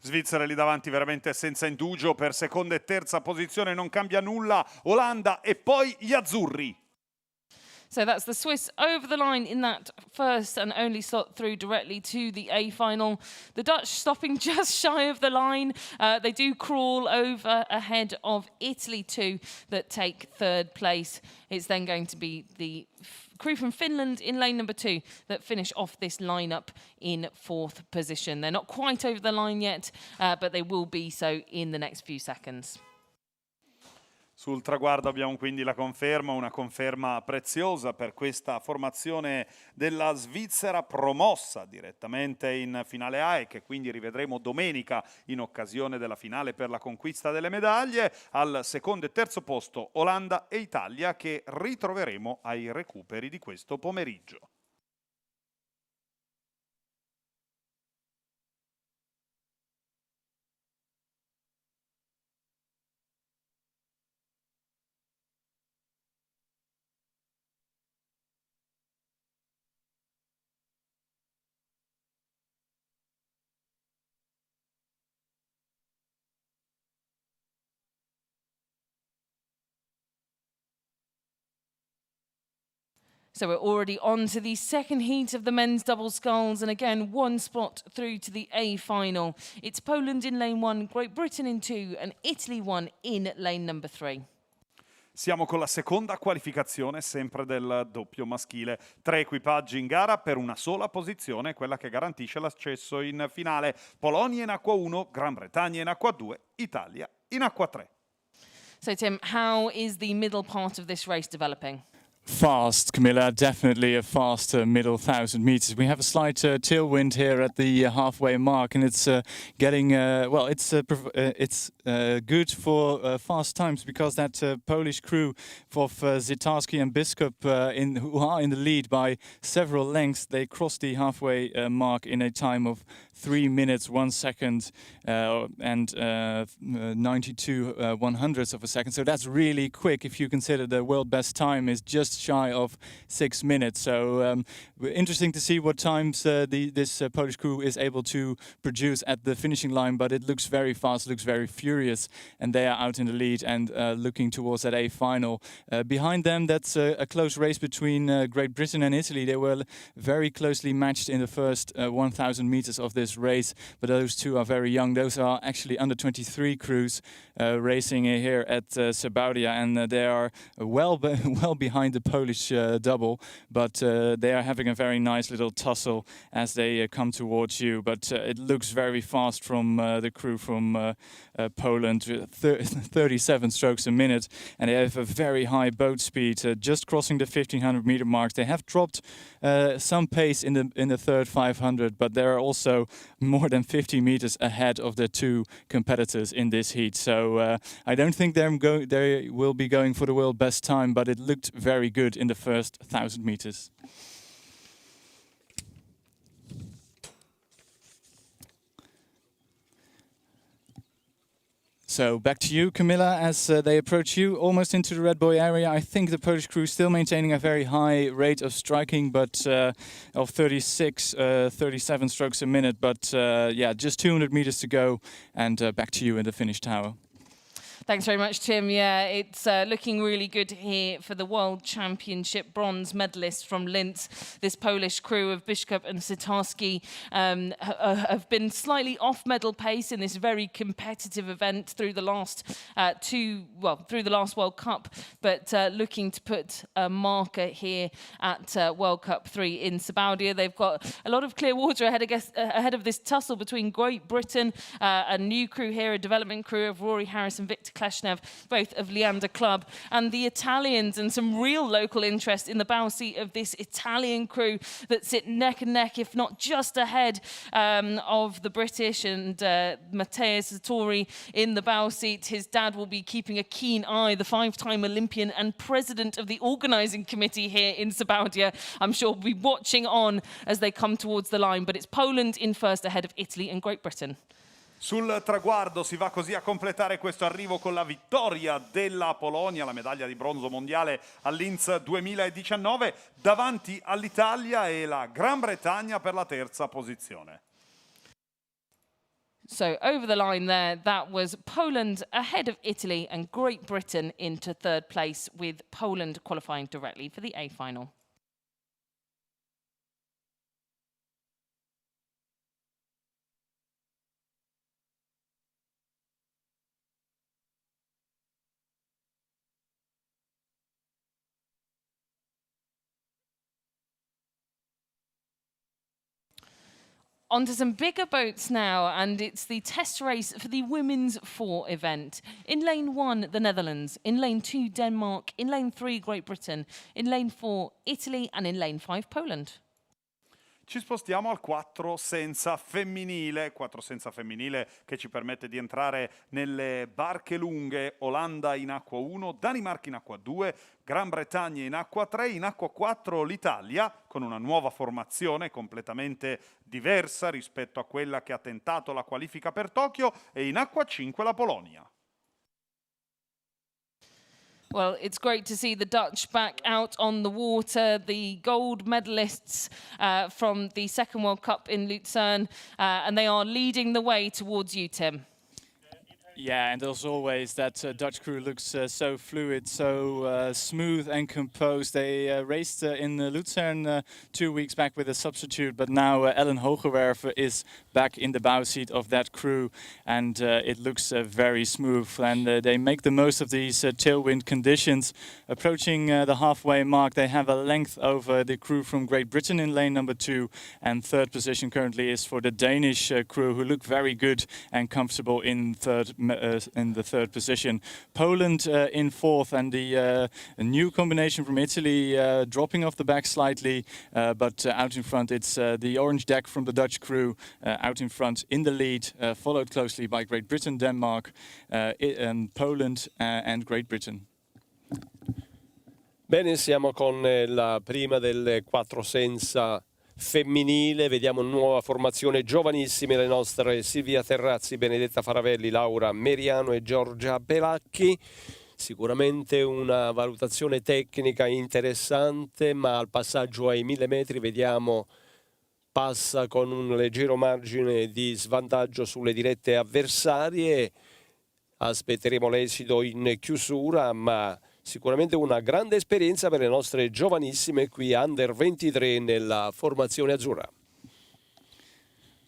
Speaker 2: Svizzera lì davanti veramente senza indugio, per seconda e terza posizione non cambia nulla, Olanda e poi gli azzurri.
Speaker 1: So that's the Swiss over the line in that first and only slot through directly to the A final. The Dutch stopping just shy of the line. They do crawl over ahead of Italy too, that take third place. It's then going to be the crew from Finland in lane number 2 that finish off this lineup in 4th position. They're not quite over the line yet, but they will be so in the next few seconds.
Speaker 2: Sul traguardo abbiamo quindi la conferma, una conferma preziosa per questa formazione della Svizzera, promossa direttamente in finale A e che quindi rivedremo domenica in occasione della finale per la conquista delle medaglie. Al secondo e terzo posto Olanda e Italia, che ritroveremo ai recuperi di questo pomeriggio.
Speaker 1: So we're already on to the second heat of the men's double sculls, and again, one spot through to the A final. It's Poland in lane 1, Great Britain in 2, and Italy 1 in lane number 3.
Speaker 2: Siamo con la seconda qualificazione sempre del doppio maschile. 3 equipaggi in gara per una sola posizione, quella che garantisce l'accesso in finale. Polonia in acqua 1, Gran Bretagna in acqua 2, Italia in acqua 3.
Speaker 1: So Tim, how is the middle part of this race developing?
Speaker 3: Fast, Camilla, definitely a fast middle 1,000 meters. We have a slight tailwind here at the halfway mark, and it's getting well. It's good for fast times because that Polish crew of Zitarski and Biskup, who are in the lead by several lengths, they crossed the halfway mark in a time of 3 minutes 1 second and 92 100ths of a second. So that's really quick if you consider the world best time is just shy of 6 minutes. So interesting to see what times this Polish crew is able to produce at the finishing line, but it looks very fast, looks very furious, and they are out in the lead and looking towards that A final. Behind them, that's a close race between Great Britain and Italy. They were very closely matched in the first 1,000 meters of this race, but those two are very young. Those are actually under 23 crews racing here at Sabaudia, and they are well behind the Polish double, but they are having a very nice little tussle as they come towards you. But it looks very fast from the crew from Poland, 37 strokes a minute, and they have a very high boat speed, just crossing the 1,500 meter mark. They have dropped some pace in the third 500, but they're also more than 50 meters ahead of the two competitors in this heat. So I don't think they will be going for the world best time, but it looked very good in the first 1,000 meters. So back to you, Camilla, as they approach you almost into the Red Bull area. I think the Polish crew still maintaining a very high rate of striking, but of 36, 37 strokes a minute. But yeah, just 200 meters to go, and back to you in the finish tower.
Speaker 1: Thanks very much, Tim. Yeah, it's looking really good here for the World Championship bronze medalists from Linz. This Polish crew of Biskup and Zitarski have been slightly off medal pace in this very competitive event through the last through the last World Cup, but looking to put a marker here at World Cup 3 in Sabaudia. They've got a lot of clear water ahead of this tussle between Great Britain, a new crew here, a development crew of Rory Harris and Victor Kleshnev, both of Leander Club, and the Italians, and some real local interest in the bow seat of this Italian crew that sit neck and neck, if not just ahead of the British, and Matteo Sartori in the bow seat. His dad will be keeping a keen eye, the 5-time Olympian and president of the organising committee here in Sabaudia. I'm sure will be watching on as they come towards the line, but it's Poland in first ahead of Italy and Great Britain.
Speaker 2: Sul traguardo si va così a completare questo arrivo con la vittoria della Polonia, la medaglia di bronzo mondiale a Linz 2019, davanti all'Italia e la Gran Bretagna per la terza posizione.
Speaker 1: So over the line there, that was Poland ahead of Italy and Great Britain into third place, with Poland qualifying directly for the A final. Onto some bigger boats now, and it's the test race for the Women's 4 event. In lane 1, the Netherlands. In lane 2, Denmark. In lane 3, Great Britain. In lane 4, Italy. And in lane 5, Poland.
Speaker 2: Ci spostiamo al 4 senza femminile, che ci permette di entrare nelle barche lunghe. Olanda in acqua 1, Danimarca in acqua 2, Gran Bretagna in acqua 3, in acqua 4 l'Italia, con una nuova formazione completamente diversa rispetto a quella che ha tentato la qualifica per Tokyo, e in acqua 5 la Polonia.
Speaker 1: Well, it's great to see the Dutch back out on the water, the gold medalists from the second World Cup in Lucerne, and they are leading the way towards you, Tim.
Speaker 3: Yeah, and as always, that Dutch crew looks so fluid, so smooth and composed. They raced in Lucerne 2 weeks back with a substitute, but now Ellen Hogewerf is back in the bow seat of that crew, and it looks very smooth. And they make the most of these tailwind conditions. Approaching the halfway mark, they have a length over the crew from Great Britain in lane number 2, and third position currently is for the Danish crew, who look very good and comfortable in third in the third position. Poland in fourth, and a new combination from Italy dropping off the back slightly, but out in front it's the orange deck from the Dutch crew out in front in the lead, followed closely by Great Britain, Denmark, Poland and Great Britain.
Speaker 4: Bene, siamo con la prima del 4 senza femminile, vediamo nuova formazione, giovanissime le nostre Silvia Terrazzi, Benedetta Faravelli, Laura Meriano e Giorgia Belacchi. Sicuramente una valutazione tecnica interessante, ma al passaggio ai 1000 metri vediamo passa con un leggero margine di svantaggio sulle dirette avversarie. Aspetteremo l'esito in chiusura, ma sicuramente una grande esperienza per le nostre giovanissime qui under 23 nella formazione azzurra.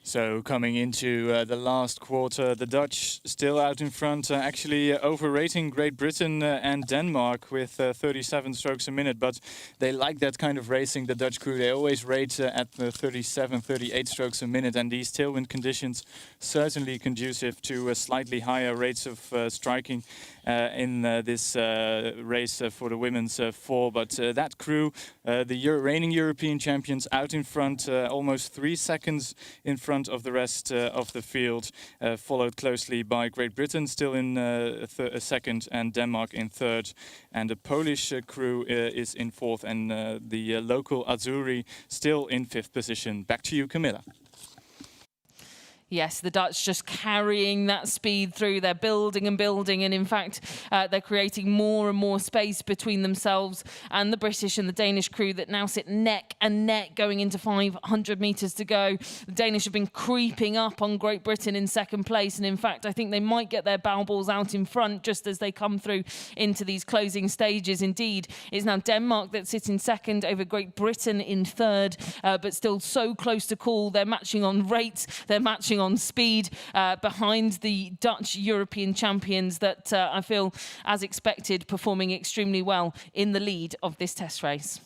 Speaker 3: So coming into the last quarter, the Dutch still out in front, actually overrating Great Britain and Denmark with 37 strokes a minute, but they like that kind of racing, the Dutch crew. They always rate at the 37, 38 strokes a minute, and these tailwind conditions certainly conducive to slightly higher rates of striking in this race for the women's four. But that crew, the reigning European champions, out in front, almost 3 seconds in front of the rest of the field, followed closely by Great Britain, still in second, and Denmark in third. And the Polish crew is in fourth, and the local Azzurri still in fifth position. Back to you, Camilla.
Speaker 1: Yes, the Dutch just carrying that speed through. They're building and building, and in fact, they're creating more and more space between themselves and the British and the Danish crew that now sit neck and neck going into 500 metres to go. The Danish have been creeping up on Great Britain in second place, and in fact, I think they might get their bow balls out in front just as they come through into these closing stages. Indeed, it's now Denmark that sits in second over Great Britain in third, but still so close to call. They're matching on rates, they're matching on speed behind the Dutch European champions that I feel, as expected, performing extremely well in the lead of this test race.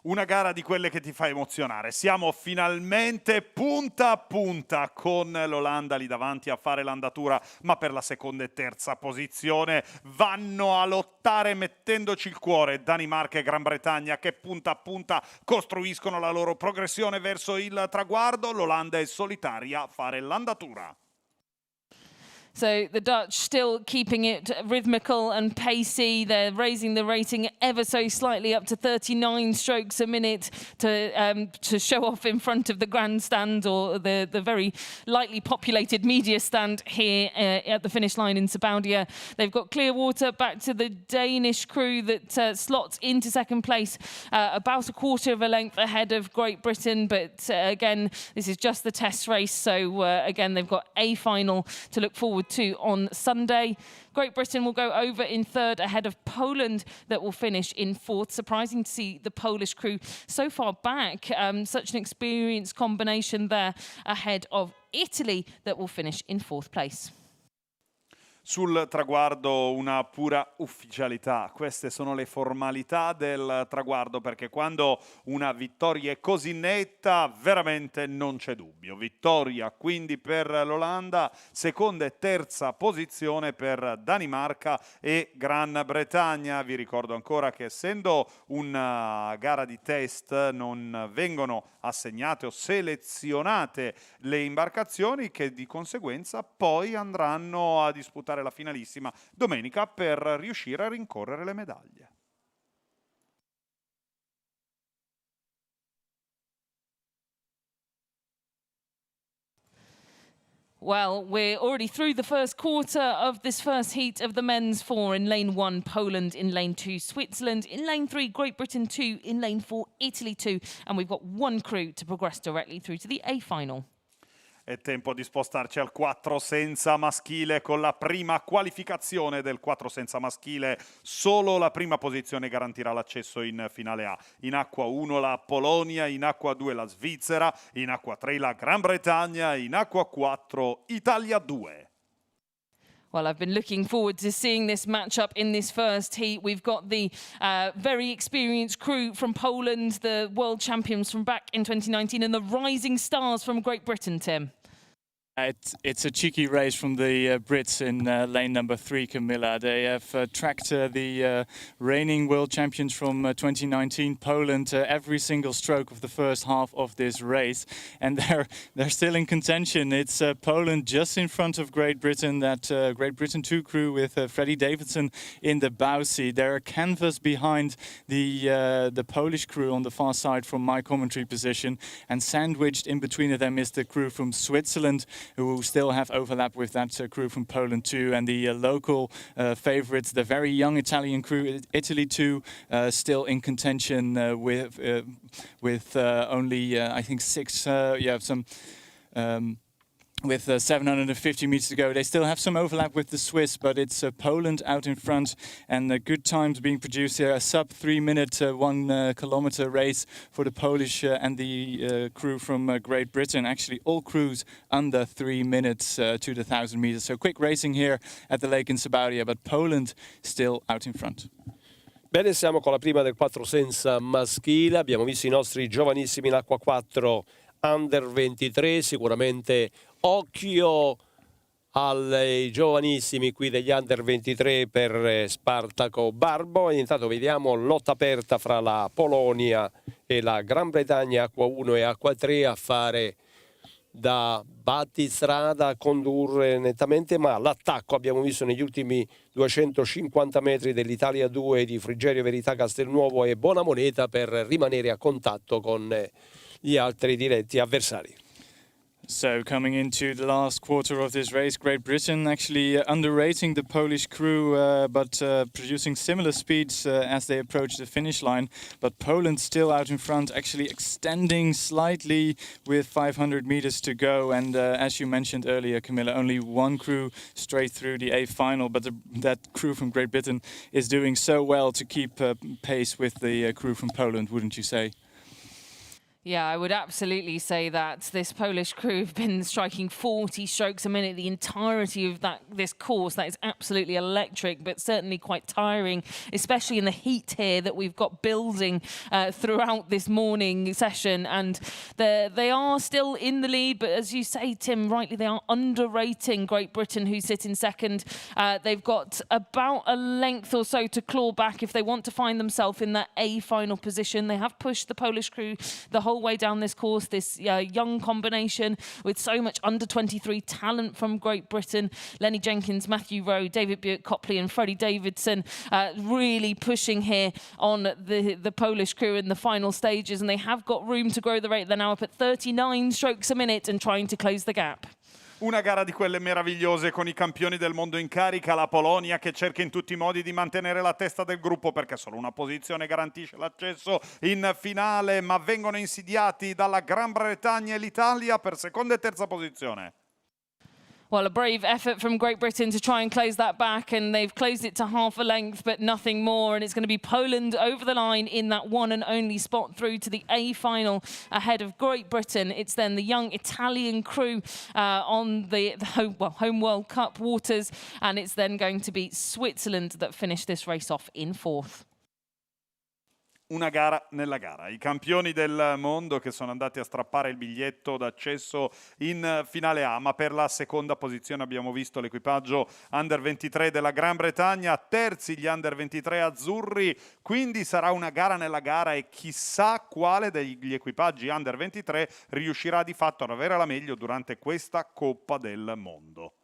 Speaker 2: Una gara di quelle che ti fa emozionare. Siamo finalmente punta a punta con l'Olanda lì davanti a fare l'andatura, ma per la seconda e terza posizione vanno a lottare mettendoci il cuore Danimarca e Gran Bretagna, che punta a punta costruiscono la loro progressione verso il traguardo. L'Olanda è solitaria a fare l'andatura.
Speaker 1: So the Dutch still keeping it rhythmical and pacey. They're raising the rating ever so slightly up to 39 strokes a minute to show off in front of the grandstand, or the very lightly populated media stand here at the finish line in Sabaudia. They've got clear water back to the Danish crew that slots into second place, about a quarter of a length ahead of Great Britain. But again, this is just the test race. So again, they've got a final to look forward to on Sunday. Great Britain will go over in third ahead of Poland, that will finish in fourth. Surprising to see the Polish crew so far back. Such an experienced combination there ahead of Italy, that will finish in fourth place.
Speaker 2: Sul traguardo una pura ufficialità. Queste sono le formalità del traguardo, perché quando una vittoria è così netta veramente non c'è dubbio. Vittoria quindi per l'Olanda, seconda e terza posizione per Danimarca e Gran Bretagna. Vi ricordo ancora che, essendo una gara di test, non vengono assegnate o selezionate le imbarcazioni, che di conseguenza poi andranno a disputare la finalissima domenica per riuscire a rincorrere le medaglie.
Speaker 1: Well, we're already through the first quarter of this first heat of the men's four. In lane 1, Poland. In lane 2, Switzerland. In lane 3, Great Britain 2. In lane 4, Italy 2. And we've got one crew to progress directly through to the A final.
Speaker 2: È tempo di spostarci al 4 senza maschile, con la prima qualificazione del 4 senza maschile. Solo la prima posizione garantirà l'accesso in finale A. In acqua 1 la Polonia, in acqua 2 la Svizzera, in acqua 3 la Gran Bretagna, in acqua 4 Italia 2.
Speaker 1: Well, I've been looking forward to seeing this matchup in this first heat. We've got the very experienced crew from Poland, the world champions from back in 2019, and the rising stars from Great Britain, Tim.
Speaker 3: It's a cheeky race from the Brits in lane number 3, Camilla. They have tracked the reigning world champions from 2019, Poland, every single stroke of the first half of this race, and they're still in contention. It's Poland just in front of Great Britain. That Great Britain 2 crew with Freddie Davidson in the bow seat. They're a canvas behind the Polish crew on the far side from my commentary position, and sandwiched in between of them is the crew from Switzerland, who still have overlap with that crew from Poland too, and the local favourites, the very young Italian crew, Italy too, still in contention with only I think 6. With 750 meters to go. They still have some overlap with the Swiss, but it's Poland out in front, and good times being produced here. A sub 3 minute 1 kilometer race for the Polish and the crew from Great Britain. Actually, all crews under 3 minutes to the 1,000 meters. So quick racing here at the lake in Sabaudia, but Poland still out in front.
Speaker 4: Bene, siamo con la prima del 4 senza maschile. Abbiamo visto i nostri giovanissimi in acqua 4 under 23, sicuramente occhio ai giovanissimi qui degli under 23 per Spartaco Barbo. E intanto vediamo lotta aperta fra la Polonia e la Gran Bretagna, acqua 1 e acqua 3, a fare da battistrada, a condurre nettamente, ma l'attacco abbiamo visto negli ultimi 250 metri dell'Italia 2 di Frigerio Verità Castelnuovo e buona moneta per rimanere a contatto con gli altri diretti avversari.
Speaker 3: So coming into the last quarter of this race, Great Britain actually underrating the Polish crew, but producing similar speeds as they approach the finish line. But Poland still out in front, actually extending slightly with 500 meters to go. And as you mentioned earlier, Camilla, only one crew straight through the A final. But that crew from Great Britain is doing so well to keep pace with the crew from Poland, wouldn't you say?
Speaker 1: Yeah, I would absolutely say that. This Polish crew have been striking 40 strokes a minute the entirety of this course. That is absolutely electric, but certainly quite tiring, especially in the heat here that we've got building throughout this morning session. And they are still in the lead, but as you say, Tim, rightly, they are underrating Great Britain, who sit in second. They've got about a length or so to claw back if they want to find themselves in that A final position. They have pushed the Polish crew the whole way down this course, this young combination with so much under 23 talent from Great Britain. Lenny Jenkins, Matthew Rowe, David Buick-Copley and Freddie Davidson really pushing here on the Polish crew in the final stages, and they have got room to grow the rate. They're now up at 39 strokes a minute and trying to close the gap.
Speaker 2: Una gara di quelle meravigliose con i campioni del mondo in carica, la Polonia che cerca in tutti i modi di mantenere la testa del gruppo perché solo una posizione garantisce l'accesso in finale, ma vengono insidiati dalla Gran Bretagna e l'Italia per seconda e terza posizione.
Speaker 1: Well, a brave effort from Great Britain to try and close that back, and they've closed it to half a length, but nothing more. And it's going to be Poland over the line in that one and only spot through to the A final ahead of Great Britain. It's then the young Italian crew on the home World Cup waters, and it's then going to be Switzerland that finish this race off in fourth.
Speaker 2: Una gara nella gara, i campioni del mondo che sono andati a strappare il biglietto d'accesso in finale A, ma per la seconda posizione abbiamo visto l'equipaggio Under 23 della Gran Bretagna, terzi gli Under 23 azzurri, quindi sarà una gara nella gara e chissà quale degli equipaggi Under 23 riuscirà di fatto ad avere la meglio durante questa Coppa del Mondo.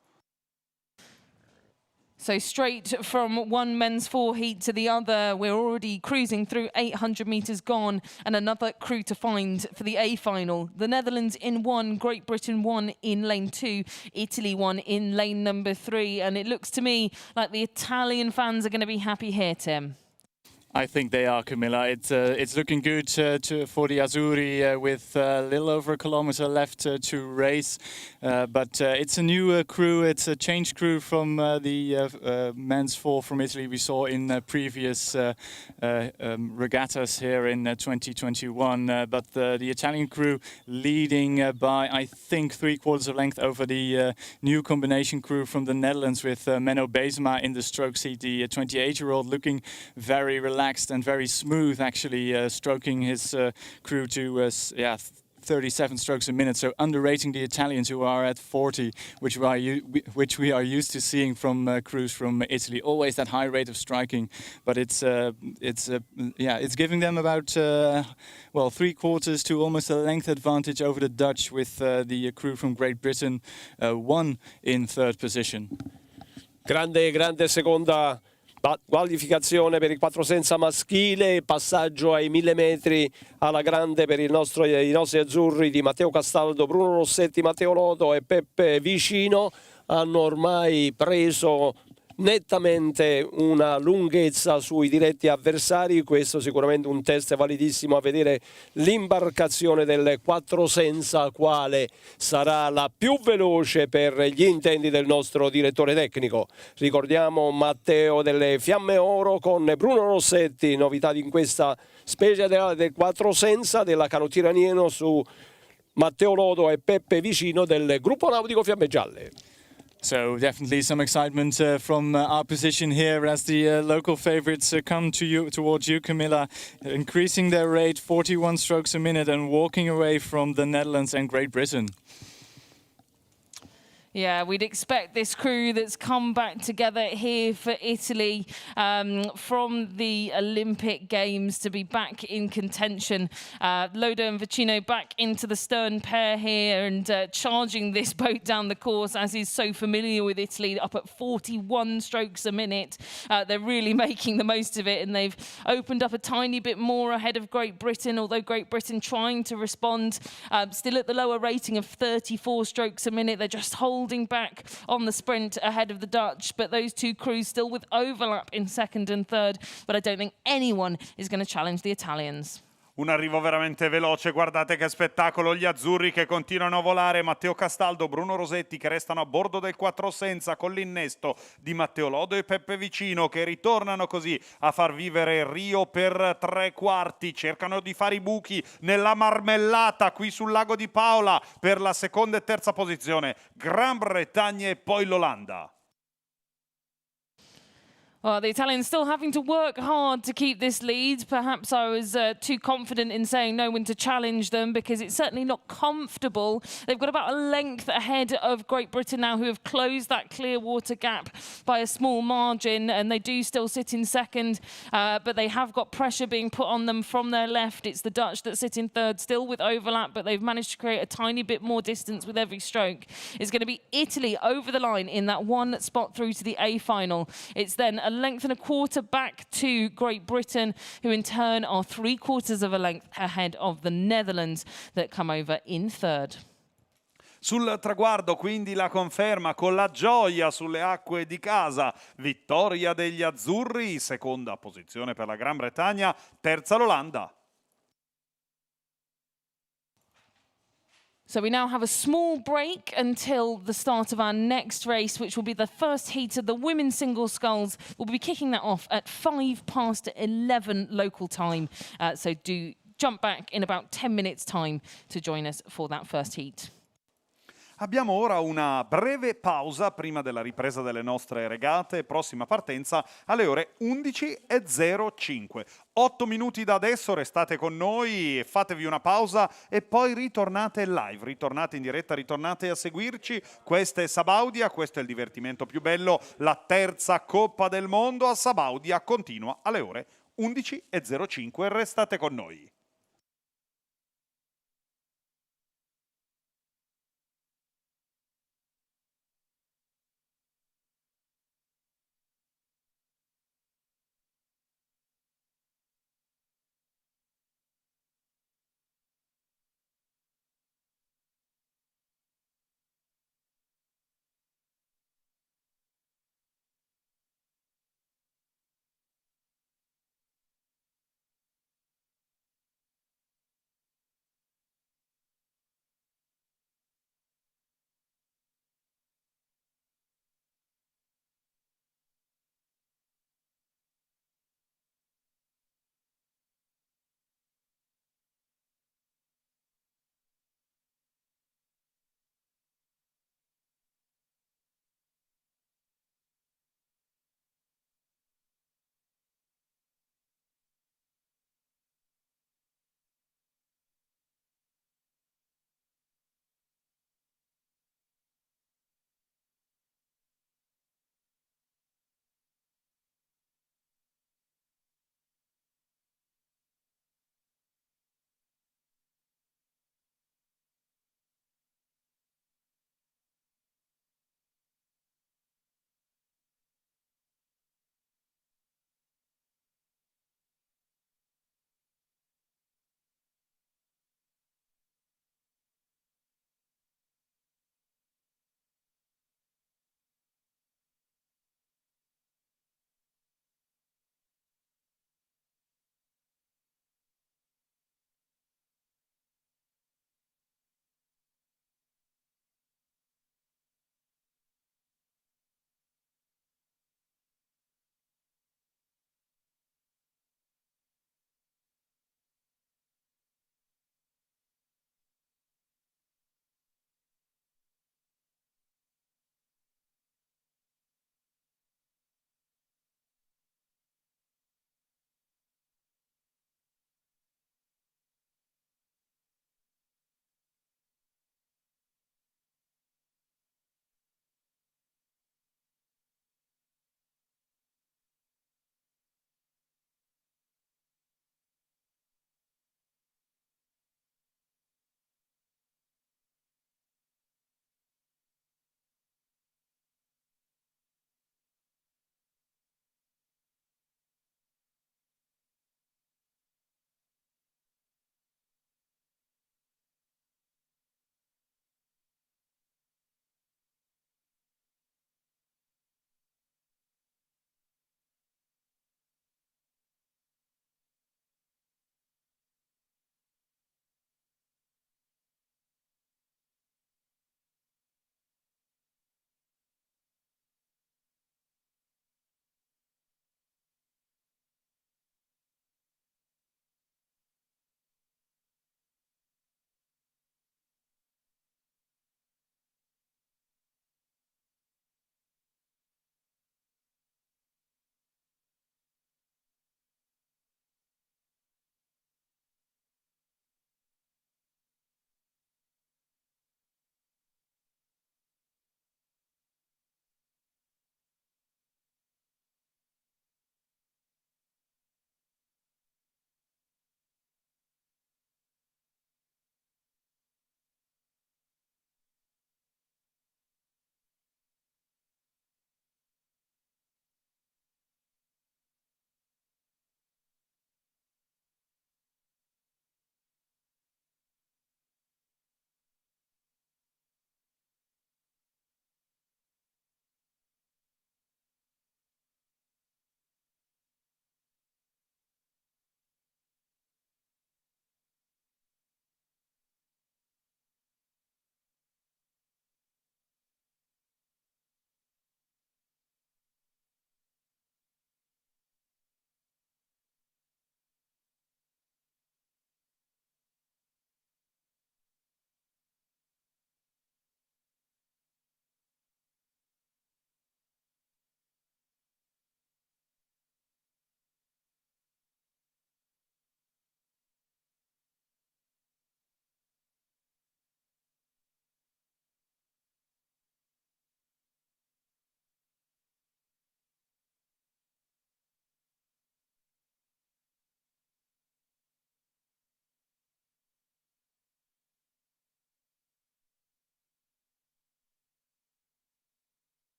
Speaker 1: So straight from one men's four heat to the other, we're already cruising through 800 metres gone and another crew to find for the A final. The Netherlands in one, Great Britain one in lane 2, Italy one in lane number 3. And it looks to me like the Italian fans are going to be happy here, Tim.
Speaker 3: I think they are, Camilla. It's looking good for the Azzurri with a little over a kilometre left to race. But it's a new crew. It's a changed crew from the men's four from Italy we saw in previous regattas here in 2021. But the Italian crew leading by, I think, 3/4 of length over the new combination crew from the Netherlands with Menno Bezema in the stroke seat. The 28-year-old looking very relaxed and very smooth, actually, stroking his crew to 37 strokes a minute, so underrating the Italians who are at 40, which we are used to seeing from crews from Italy. Always that high rate of striking, but it's giving them about 3/4 to almost a length advantage over the Dutch, with the crew from Great Britain one in third position.
Speaker 4: Grande seconda qualificazione per il 4 senza maschile, passaggio ai 1000 metri alla grande per i nostri azzurri di Matteo Castaldo, Bruno Rossetti, Matteo Lodo e Peppe Vicino. Hanno ormai preso nettamente una lunghezza sui diretti avversari. Questo sicuramente un test validissimo a vedere l'imbarcazione del 4 senza, quale sarà la più veloce per gli intenti del nostro direttore tecnico. Ricordiamo Matteo delle Fiamme Oro con Bruno Rossetti, novità in questa specie del 4 senza della canottiera Nieno su Matteo Lodo e Peppe Vicino del gruppo nautico Fiamme Gialle.
Speaker 3: So definitely some excitement from our position here as the local favourites come towards you, Camilla, increasing their rate 41 strokes a minute and walking away from the Netherlands and Great Britain.
Speaker 1: Yeah, we'd expect this crew that's come back together here for Italy from the Olympic Games to be back in contention. Lodo and Vicino back into the stern pair here and charging this boat down the course, as is so familiar with Italy, up at 41 strokes a minute. They're really making the most of it, and they've opened up a tiny bit more ahead of Great Britain, although Great Britain trying to respond, still at the lower rating of 34 strokes a minute. They're just holding back on the sprint ahead of the Dutch, but those two crews still with overlap in second and third, but I don't think anyone is going to challenge the Italians.
Speaker 2: Un arrivo veramente veloce, guardate che spettacolo, gli azzurri che continuano a volare, Matteo Castaldo, Bruno Rossetti che restano a bordo del 4 senza con l'innesto di Matteo Lodo e Peppe Vicino, che ritornano così a far vivere Rio per 3/4, cercano di fare i buchi nella marmellata qui sul lago di Paola per la seconda e terza posizione, Gran Bretagna e poi l'Olanda.
Speaker 1: Well, the Italians still having to work hard to keep this lead. Perhaps I was too confident in saying no one to challenge them, because it's certainly not comfortable. They've got about a length ahead of Great Britain now, who have closed that clear water gap by a small margin, and they do still sit in second, but they have got pressure being put on them from their left. It's the Dutch that sit in third, still with overlap, but they've managed to create a tiny bit more distance with every stroke. It's going to be Italy over the line in that one spot through to the A final. It's then a length and a quarter back to Great Britain, who in turn are 3/4 of a length ahead of the Netherlands that come over in third.
Speaker 2: Sul traguardo quindi la conferma con la gioia sulle acque di casa, vittoria degli azzurri, seconda posizione per la Gran Bretagna, terza l'Olanda.
Speaker 1: So we now have a small break until the start of our next race, which will be the first heat of the women's single sculls. We'll be kicking that off at 11:05 local time. So do jump back in about 10 minutes' time to join us for that first heat.
Speaker 2: Abbiamo ora una breve pausa prima della ripresa delle nostre regate, prossima partenza alle ore 11:05. 8 minuti da adesso, restate con noi, fatevi una pausa e poi ritornate live, ritornate in diretta, ritornate a seguirci. Questa è Sabaudia, questo è il divertimento più bello, la terza Coppa del Mondo a Sabaudia continua alle ore 11:05, restate con noi.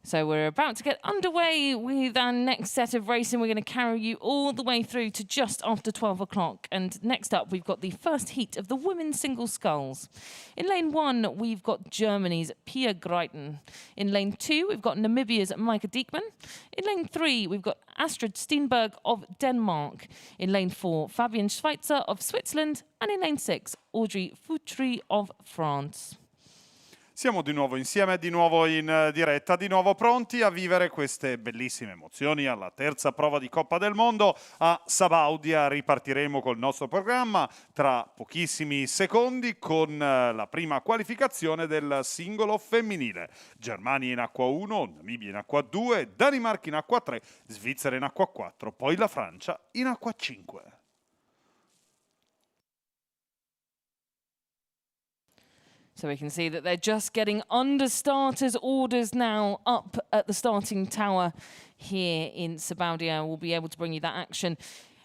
Speaker 1: So we're about to get underway with our next set of racing. We're going to carry you all the way through to just after 12 o'clock. And next up, we've got the first heat of the women's single sculls. In lane 1, we've got Germany's Pia Greiten. In lane 2, we've got Namibia's Maika Diekman. In lane 3, we've got Astrid Steenberg of Denmark. In lane 4, Fabian Schweitzer of Switzerland. And in lane 6, Audrey Foutry of France.
Speaker 2: Siamo di nuovo insieme, di nuovo in diretta, di nuovo pronti a vivere queste bellissime emozioni alla terza prova di Coppa del Mondo a Sabaudia. Ripartiremo col nostro programma tra pochissimi secondi con la prima qualificazione del singolo femminile. Germania in acqua 1, Namibia in acqua 2, Danimarca in acqua 3, Svizzera in acqua 4, poi la Francia in acqua 5.
Speaker 1: So we can see that they're just getting under starters orders now up at the starting tower here in Sabaudia. We'll be able to bring you that action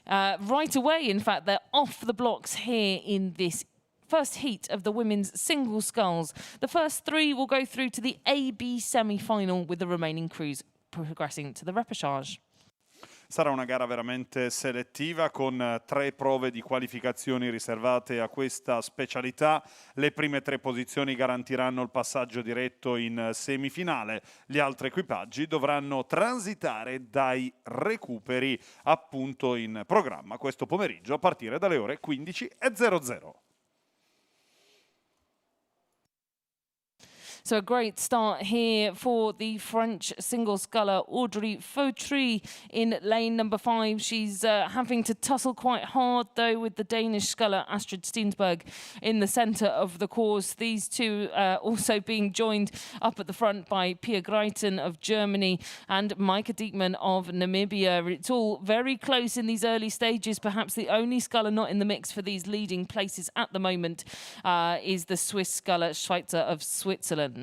Speaker 1: right away. In fact, they're off the blocks here in this first heat of the women's single sculls. The first 3 will go through to the AB semi-final with the remaining crews progressing to the repechage.
Speaker 2: Sarà una gara veramente selettiva con 3 prove di qualificazioni riservate a questa specialità. Le prime 3 posizioni garantiranno il passaggio diretto in semifinale. Gli altri equipaggi dovranno transitare dai recuperi appunto in programma questo pomeriggio a partire dalle ore 15:00.
Speaker 1: So a great start here for the French single sculler Audrey Foutry in lane number 5. She's having to tussle quite hard though with the Danish sculler Astrid Steenberg in the centre of the course. These two also being joined up at the front by Pia Greiten of Germany and Maika Diekman of Namibia. It's all very close in these early stages. Perhaps the only sculler not in the mix for these leading places at the moment is the Swiss sculler Schweitzer of Switzerland.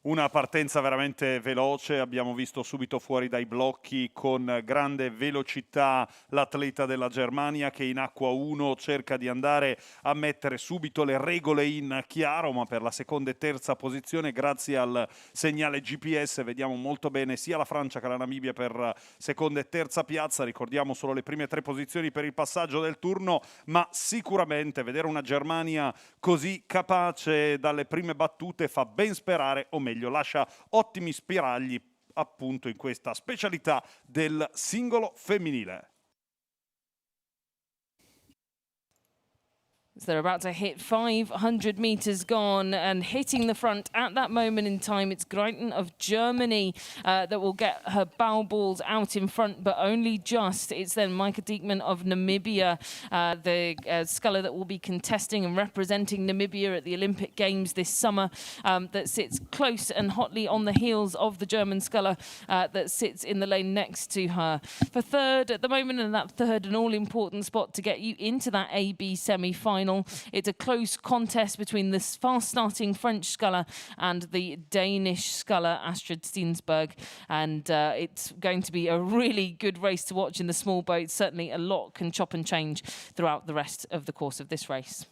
Speaker 2: Una partenza veramente veloce, abbiamo visto subito fuori dai blocchi con grande velocità l'atleta della Germania che in acqua 1 cerca di andare a mettere subito le regole in chiaro, ma per la seconda e terza posizione grazie al segnale GPS vediamo molto bene sia la Francia che la Namibia per seconda e terza piazza. Ricordiamo solo le prime 3 posizioni per il passaggio del turno, ma sicuramente vedere una Germania così capace dalle prime battute fa ben sperare, o meglio lascia ottimi spiragli appunto in questa specialità del singolo femminile.
Speaker 1: So they're about to hit 500 meters gone, and hitting the front at that moment in time, it's Greiten of Germany that will get her bow balls out in front, but only just. It's then Maika Diekman of Namibia, the sculler that will be contesting and representing Namibia at the Olympic Games this summer, that sits close and hotly on the heels of the German sculler that sits in the lane next to her. For third at the moment, and that third an all-important spot to get you into that AB semi-final. It's a close contest between this fast-starting French sculler and the Danish sculler Astrid Steenberg, and it's going to be a really good race to watch in the small boats. Certainly a lot can chop and change throughout the rest of the course of this race.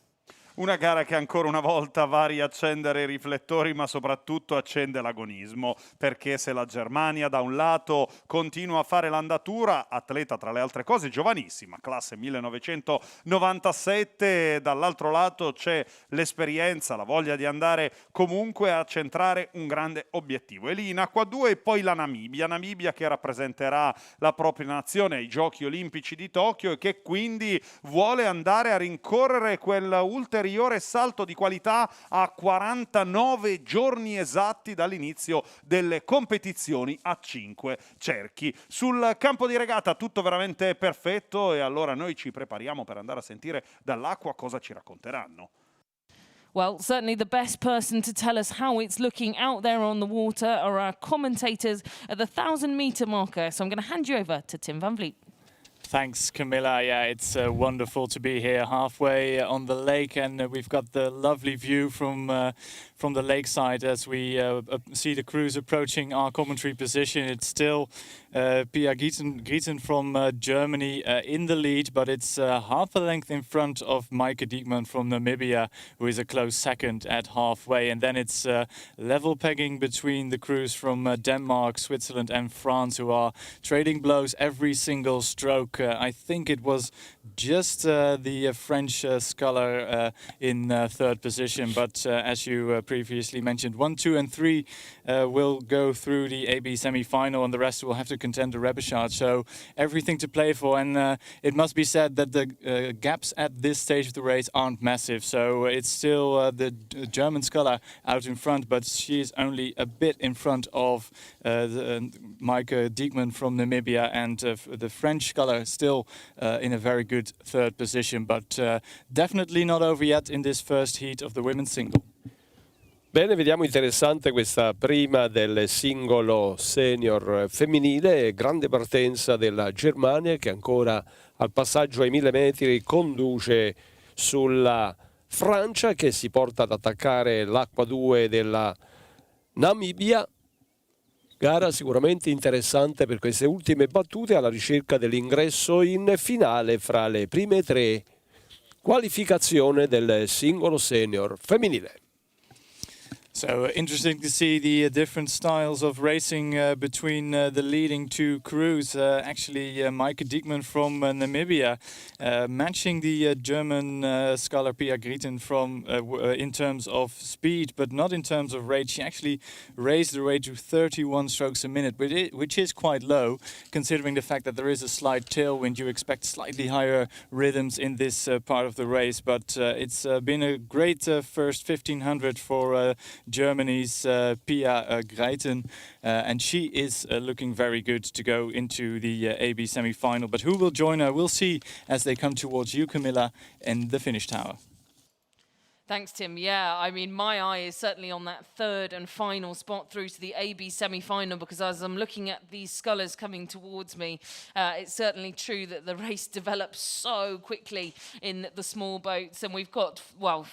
Speaker 2: Una gara che ancora una volta va a riaccendere i riflettori, ma soprattutto accende l'agonismo, perché se la Germania da un lato continua a fare l'andatura, atleta tra le altre cose giovanissima, classe 1997, dall'altro lato c'è l'esperienza, la voglia di andare comunque a centrare un grande obiettivo. E lì in acqua 2 e poi la Namibia che rappresenterà la propria nazione ai Giochi Olimpici di Tokyo e che quindi vuole andare a rincorrere quell'ulteriore salto di qualità a 49 giorni esatti dall'inizio delle competizioni a 5 cerchi. Sul campo di regata tutto veramente perfetto, e allora noi ci prepariamo per andare a sentire dall'acqua cosa ci racconteranno.
Speaker 1: Well, certainly the best person to tell us how it's looking out there on the water are our commentators at the 1,000-meter marker. So I'm going to hand you over to Tim van Vliet.
Speaker 3: Thanks, Camilla. Yeah, it's wonderful to be here halfway on the lake, and we've got the lovely view from the lakeside as we see the crews approaching our commentary position. It's still Pia Gieten from Germany in the lead, but it's half a length in front of Meike Diekman from Namibia, who is a close second at halfway. And then it's level pegging between the crews from Denmark, Switzerland and France, who are trading blows every single stroke. I think it was just the French sculler in third position, but as you previously mentioned, 1, 2 and 3 will go through the AB semi-final, and the rest will have to contend the repechage. So everything to play for, and it must be said that the gaps at this stage of the race aren't massive. So it's still the German sculler out in front, but she is only a bit in front of Meike Diekman from Namibia, and the French sculler still in a very good third position, but definitely not over yet in this first heat of the women's single.
Speaker 4: Bene, vediamo interessante questa prima del singolo senior femminile, grande partenza della Germania che ancora al passaggio ai 1000 metri conduce sulla Francia, che si porta ad attaccare l'acqua 2 della Namibia. Gara sicuramente interessante per queste ultime battute, alla ricerca dell'ingresso in finale fra le prime 3 qualificazione del singolo senior femminile.
Speaker 3: So interesting to see the different styles of racing between the leading 2 crews. Actually, Meike Diekman from Namibia matching the German sculler Pia Gieten from in terms of speed, but not in terms of rate. She actually raised the rate to 31 strokes a minute, which is quite low, considering the fact that there is a slight tailwind. You expect slightly higher rhythms in this part of the race, but it's been a great first 1500 for Germany's Pia Gieten, and she is looking very good to go into the AB semi-final. But who will join her, we'll see as they come towards you, Camilla, in the finish tower.
Speaker 1: Thanks, Tim. Yeah, I mean, my eye is certainly on that third and final spot through to the AB semi-final, because as I'm looking at these scullers coming towards me, it's certainly true that the race develops so quickly in the small boats, and we've got, well,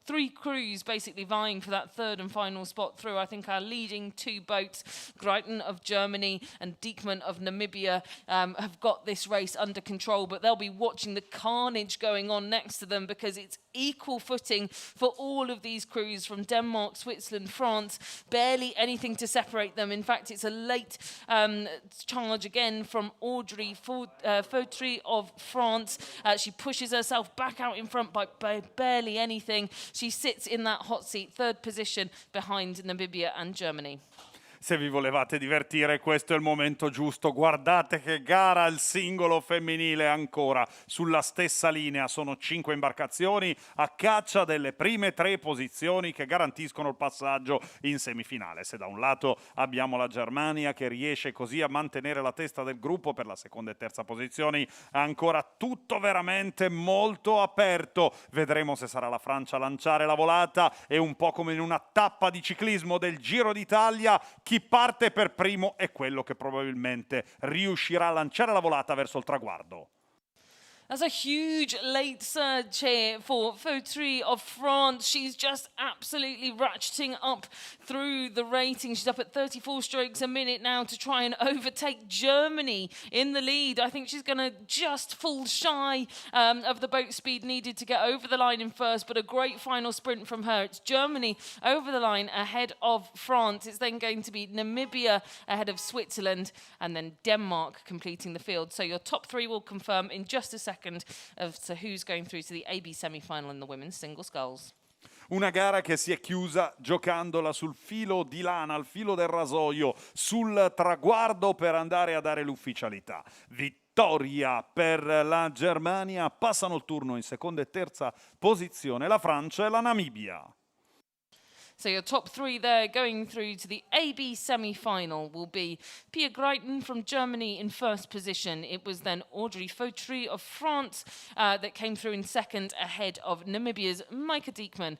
Speaker 1: 3 crews basically vying for that third and final spot through. I think our leading 2 boats, Greiten of Germany and Diekman of Namibia, have got this race under control, but they'll be watching the carnage going on next to them, because it's equal footing for all of these crews from Denmark, Switzerland, France, barely anything to separate them. In fact, it's a late charge again from Audrey Fautry of France. She pushes herself back out in front by barely anything. She sits in that hot seat, third position behind Namibia and Germany.
Speaker 2: Se vi volevate divertire, questo è il momento giusto. Guardate che gara il singolo femminile ancora sulla stessa linea. Sono 5 imbarcazioni a caccia delle prime 3 posizioni che garantiscono il passaggio in semifinale. Se da un lato abbiamo la Germania che riesce così a mantenere la testa del gruppo per la seconda e terza posizioni, ancora tutto veramente molto aperto. Vedremo se sarà la Francia a lanciare la volata. È un po' come in una tappa di ciclismo del Giro d'Italia. Chi parte per primo è quello che probabilmente riuscirà a lanciare la volata verso il traguardo.
Speaker 1: That's a huge late surge here for Fautry of France. She's just absolutely ratcheting up through the rating. She's up at 34 strokes a minute now to try and overtake Germany in the lead. I think she's going to just fall shy of the boat speed needed to get over the line in first, but a great final sprint from her. It's Germany over the line ahead of France. It's then going to be Namibia ahead of Switzerland, and then Denmark completing the field. So your top 3 will confirm in just a second as to who's going through to the AB semi-final in the women's single sculls.
Speaker 2: Una gara che si è chiusa giocandola sul filo di lana, al filo del rasoio, sul traguardo per andare a dare l'ufficialità. Vittoria per la Germania, passano il turno in seconda e terza posizione la Francia e la Namibia.
Speaker 1: So your top 3 there going through to the AB semi-final will be Pia Greiten from Germany in first position. It was then Audrey Fautry of France that came through in second ahead of Namibia's Meike Diekman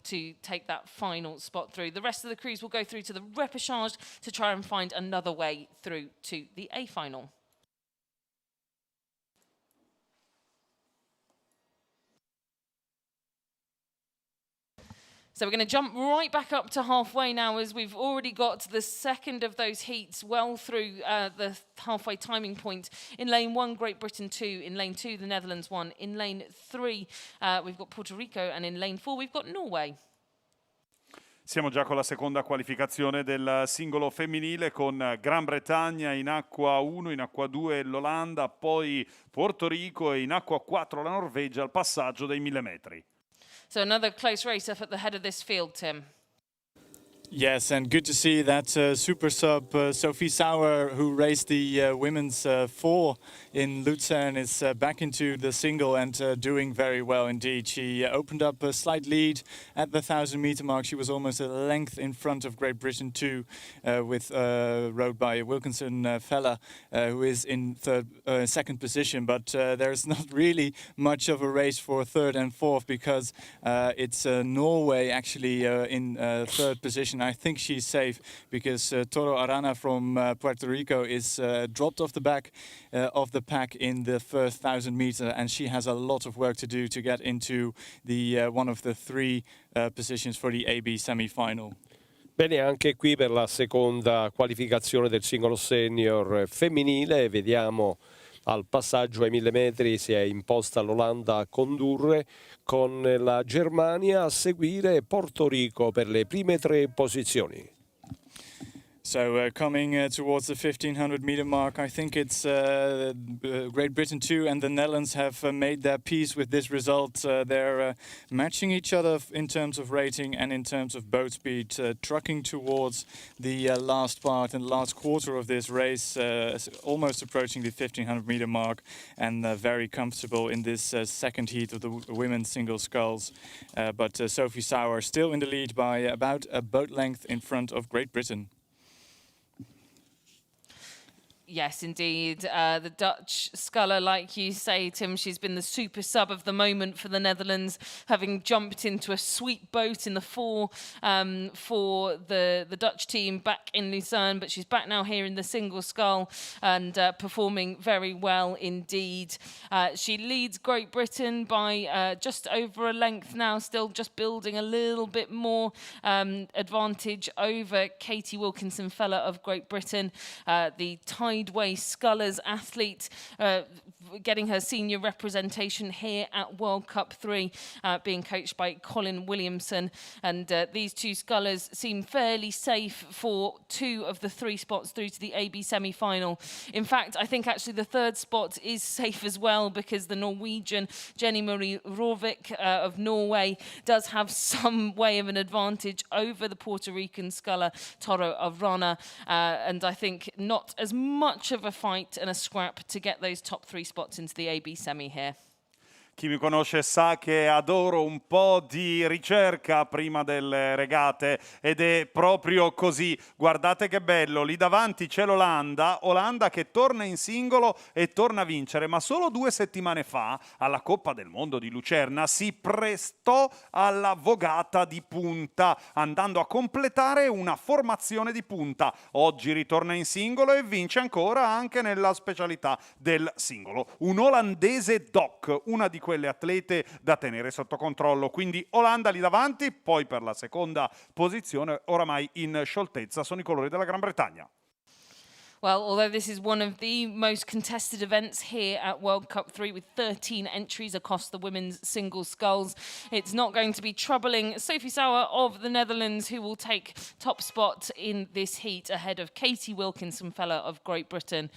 Speaker 1: to take that final spot through. The rest of the crews will go through to the repechage to try and find another way through to the A final. So we're going to jump right back up to halfway now, as we've already got the second of those heats well through the halfway timing point. In lane 1, Great Britain 2. In lane 2, the Netherlands 1. In lane 3, we've got Puerto Rico. And in lane 4, we've got Norway.
Speaker 2: Siamo già con la seconda qualificazione del singolo femminile, con Gran Bretagna in acqua 1, in acqua 2 l'Olanda, poi Porto Rico e in acqua 4 la Norvegia al passaggio dei 1000 metri.
Speaker 1: So another close race up at the head of this field, Tim.
Speaker 3: Yes, and good to see that super sub Sophie Sauer, who raced the women's 4 in Luzern, is back into the single and doing very well indeed. She opened up a slight lead at the 1,000-meter mark. She was almost a length in front of Great Britain 2, with rowed by Wilkinson Fella, who is in second position. But there's not really much of a race for third and fourth, because it's Norway actually in third position. I think she's safe, because Toro Arana from Puerto Rico is dropped off the back of the pack in the first 1,000 meter, and she has a lot of work to do to get into the one of the 3 positions for the AB semi-final.
Speaker 4: Bene, anche qui per la seconda qualificazione del singolo senior femminile vediamo al passaggio ai 1000 metri si è imposta l'Olanda a condurre, con la Germania a seguire Porto Rico per le prime 3 posizioni.
Speaker 3: So coming towards the 1,500-meter mark, I think it's Great Britain 2 and the Netherlands have made their peace with this result. They're matching each other in terms of rating and in terms of boat speed, trucking towards the last part and last quarter of this race, almost approaching the 1,500-meter mark, and very comfortable in this second heat of the women's single sculls. But Sophie Sauer still in the lead by about a boat length in front of Great Britain.
Speaker 1: Yes, indeed. The Dutch sculler, like you say, Tim, she's been the super sub of the moment for the Netherlands, having jumped into a sweet boat in the 4 for the Dutch team back in Lucerne. But she's back now here in the single scull and performing very well indeed. She leads Great Britain by just over a length now, still just building a little bit more advantage over Katie Wilkinson-Fella of Great Britain, the Tideway Scullers athlete, getting her senior representation here at World Cup 3, being coached by Colin Williamson. And these 2 scullers seem fairly safe for 2 of the 3 spots through to the AB semi-final. In fact, I think actually the 3rd spot is safe as well, because the Norwegian Jenny Marie Rovik of Norway does have some way of an advantage over the Puerto Rican sculler Toro Arana, and I think not as much of a fight and a scrap to get those top 3 spots into the AB semi here.
Speaker 2: Chi mi conosce sa che adoro un po' di ricerca prima delle regate, ed è proprio così. Guardate che bello, lì davanti c'è l'Olanda, Olanda che torna in singolo e torna a vincere, ma solo 2 settimane fa alla Coppa del Mondo di Lucerna si prestò alla vogata di punta, andando a completare una formazione di punta. Oggi ritorna in singolo e vince ancora anche nella specialità del singolo. Un olandese doc, una di quelle atlete da tenere sotto controllo. Quindi Olanda lì davanti, poi per la seconda posizione, oramai in scioltezza, sono i colori della Gran Bretagna.
Speaker 1: Well, although this is one of the most contested events here at World Cup 3, with 13 entries across the women's single sculls, it's not going to be troubling Sophie Sauer of the Netherlands, who will take top spot in this heat ahead of Katie Wilkinson-Fella of Great Britain.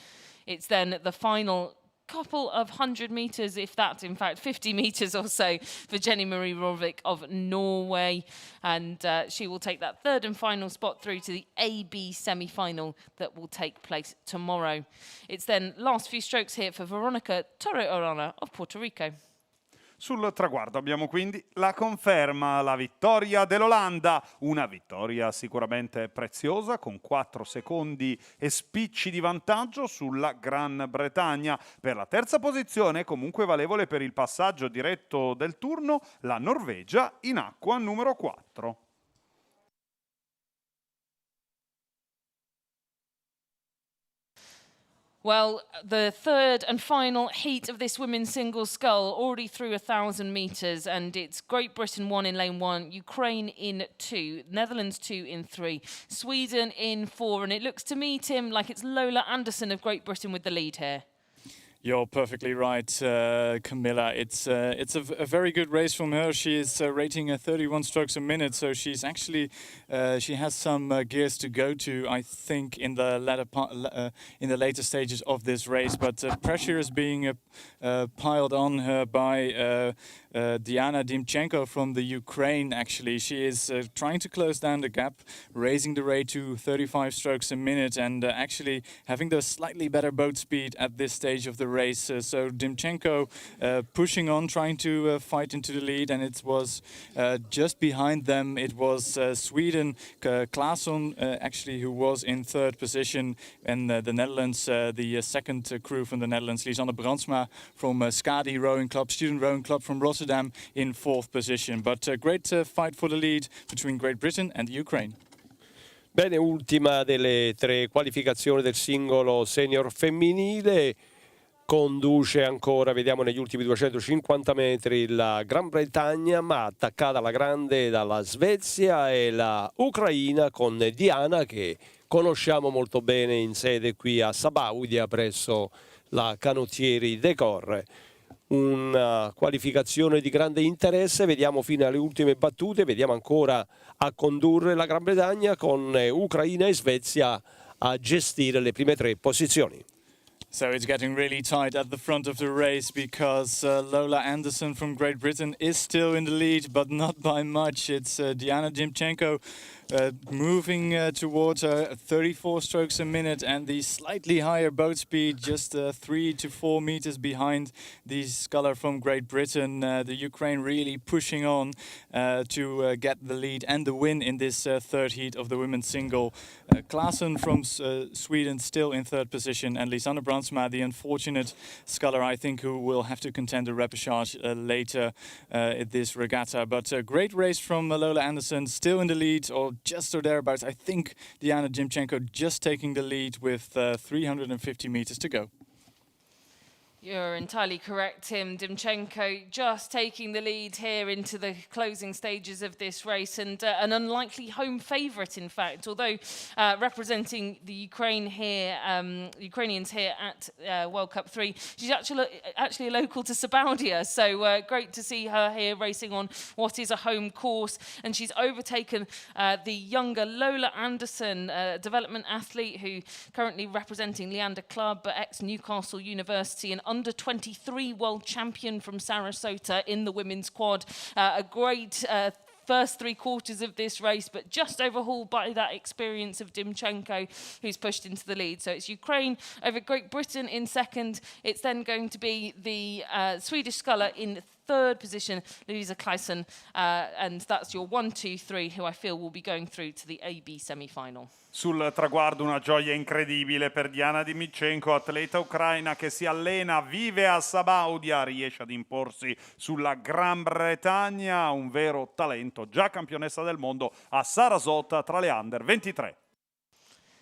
Speaker 1: It's then the final couple of 100 metres, if that, in fact, 50 metres or so for Jenny Marie Rovik of Norway. And she will take that 3rd and final spot through to the AB semi-final that will take place tomorrow. It's then last few strokes here for Veronica Toro Arana of Puerto Rico.
Speaker 2: Sul traguardo abbiamo quindi la conferma, la vittoria dell'Olanda, una vittoria sicuramente preziosa, con 4 secondi e spicci di vantaggio sulla Gran Bretagna. Per la terza posizione, comunque valevole per il passaggio diretto del turno, la Norvegia in acqua numero 4.
Speaker 1: Well, the third and final heat of this women's single scull, already through 1,000 metres, and it's Great Britain 1 in lane 1, Ukraine in 2, Netherlands 2 in 3, Sweden in 4, and it looks to me, Tim, like it's Lola Anderson of Great Britain with the lead here.
Speaker 3: You're perfectly right, Camilla. It's a very good race from her. She is rating 31 strokes a minute, so she's actually she has some gears to go to, I think, in the later stages of this race. But pressure is being piled on her by Diana Dimchenko from the Ukraine. Actually, she is trying to close down the gap, raising the rate to 35 strokes a minute, and actually having the slightly better boat speed at this stage of the race. So Dimchenko pushing on, trying to fight into the lead, and it was just behind them. It was Sweden, Claesson, actually, who was in third position, and the Netherlands, the second crew from the Netherlands, Lisanne Brandsma from Skadi Rowing Club, Student Rowing Club from Rotterdam, in fourth position. But a great fight for the lead between Great Britain and Ukraine.
Speaker 4: Bene, ultima delle tre qualificazioni del singolo senior femminile. Conduce ancora, vediamo negli ultimi 250 metri, la Gran Bretagna, ma attaccata alla grande dalla Svezia e la Ucraina con Diana, che conosciamo molto bene in sede qui a Sabaudia presso la Canottieri Decor. Una qualificazione di grande interesse, vediamo fino alle ultime battute, vediamo ancora a condurre la Gran Bretagna con Ucraina e Svezia a gestire le prime tre posizioni.
Speaker 3: So it's getting really tight at the front of the race because Lola Anderson from Great Britain is still in the lead, but not by much. It's Diana Dimchenko moving towards 34 strokes a minute, and the slightly higher boat speed, just 3 to 4 meters behind the sculler from Great Britain. The Ukraine really pushing on to get the lead and the win in this third heat of the women's single. Claesson from Sweden still in third position, and Lisanne Brandsma, the unfortunate sculler, I think, who will have to contend the repechage later at this regatta. But a great race from Lola Anderson, still in the lead, or just or thereabouts. I think Diana Dimchenko just taking the lead with 350 meters to go.
Speaker 1: You're entirely correct, Tim. Dimchenko just taking the lead here into the closing stages of this race, and an unlikely home favourite, in fact. Although representing the Ukraine here, Ukrainians here at World Cup 3, she's actually a local to Sabaudia, so great to see her here racing on what is a home course. And she's overtaken the younger Lola Anderson, development athlete who currently representing Leander Club, but ex-Newcastle University, and under 23 world champion from Sarasota in the women's quad. A great first three quarters of this race, but just overhauled by that experience of Dimchenko, who's pushed into the lead. So it's Ukraine over Great Britain in second. It's then going to be the Swedish sculler in third position, Louisa Claesson, and that's your 1, 2, 3, who I feel will be going through to the AB semi-final.
Speaker 2: Sul traguardo una gioia incredibile per Diana Dimchenko, atleta ucraina che si allena, vive a Sabaudia, riesce ad imporsi sulla Gran Bretagna, un vero talento, già campionessa del mondo a Sarasota tra le under 23.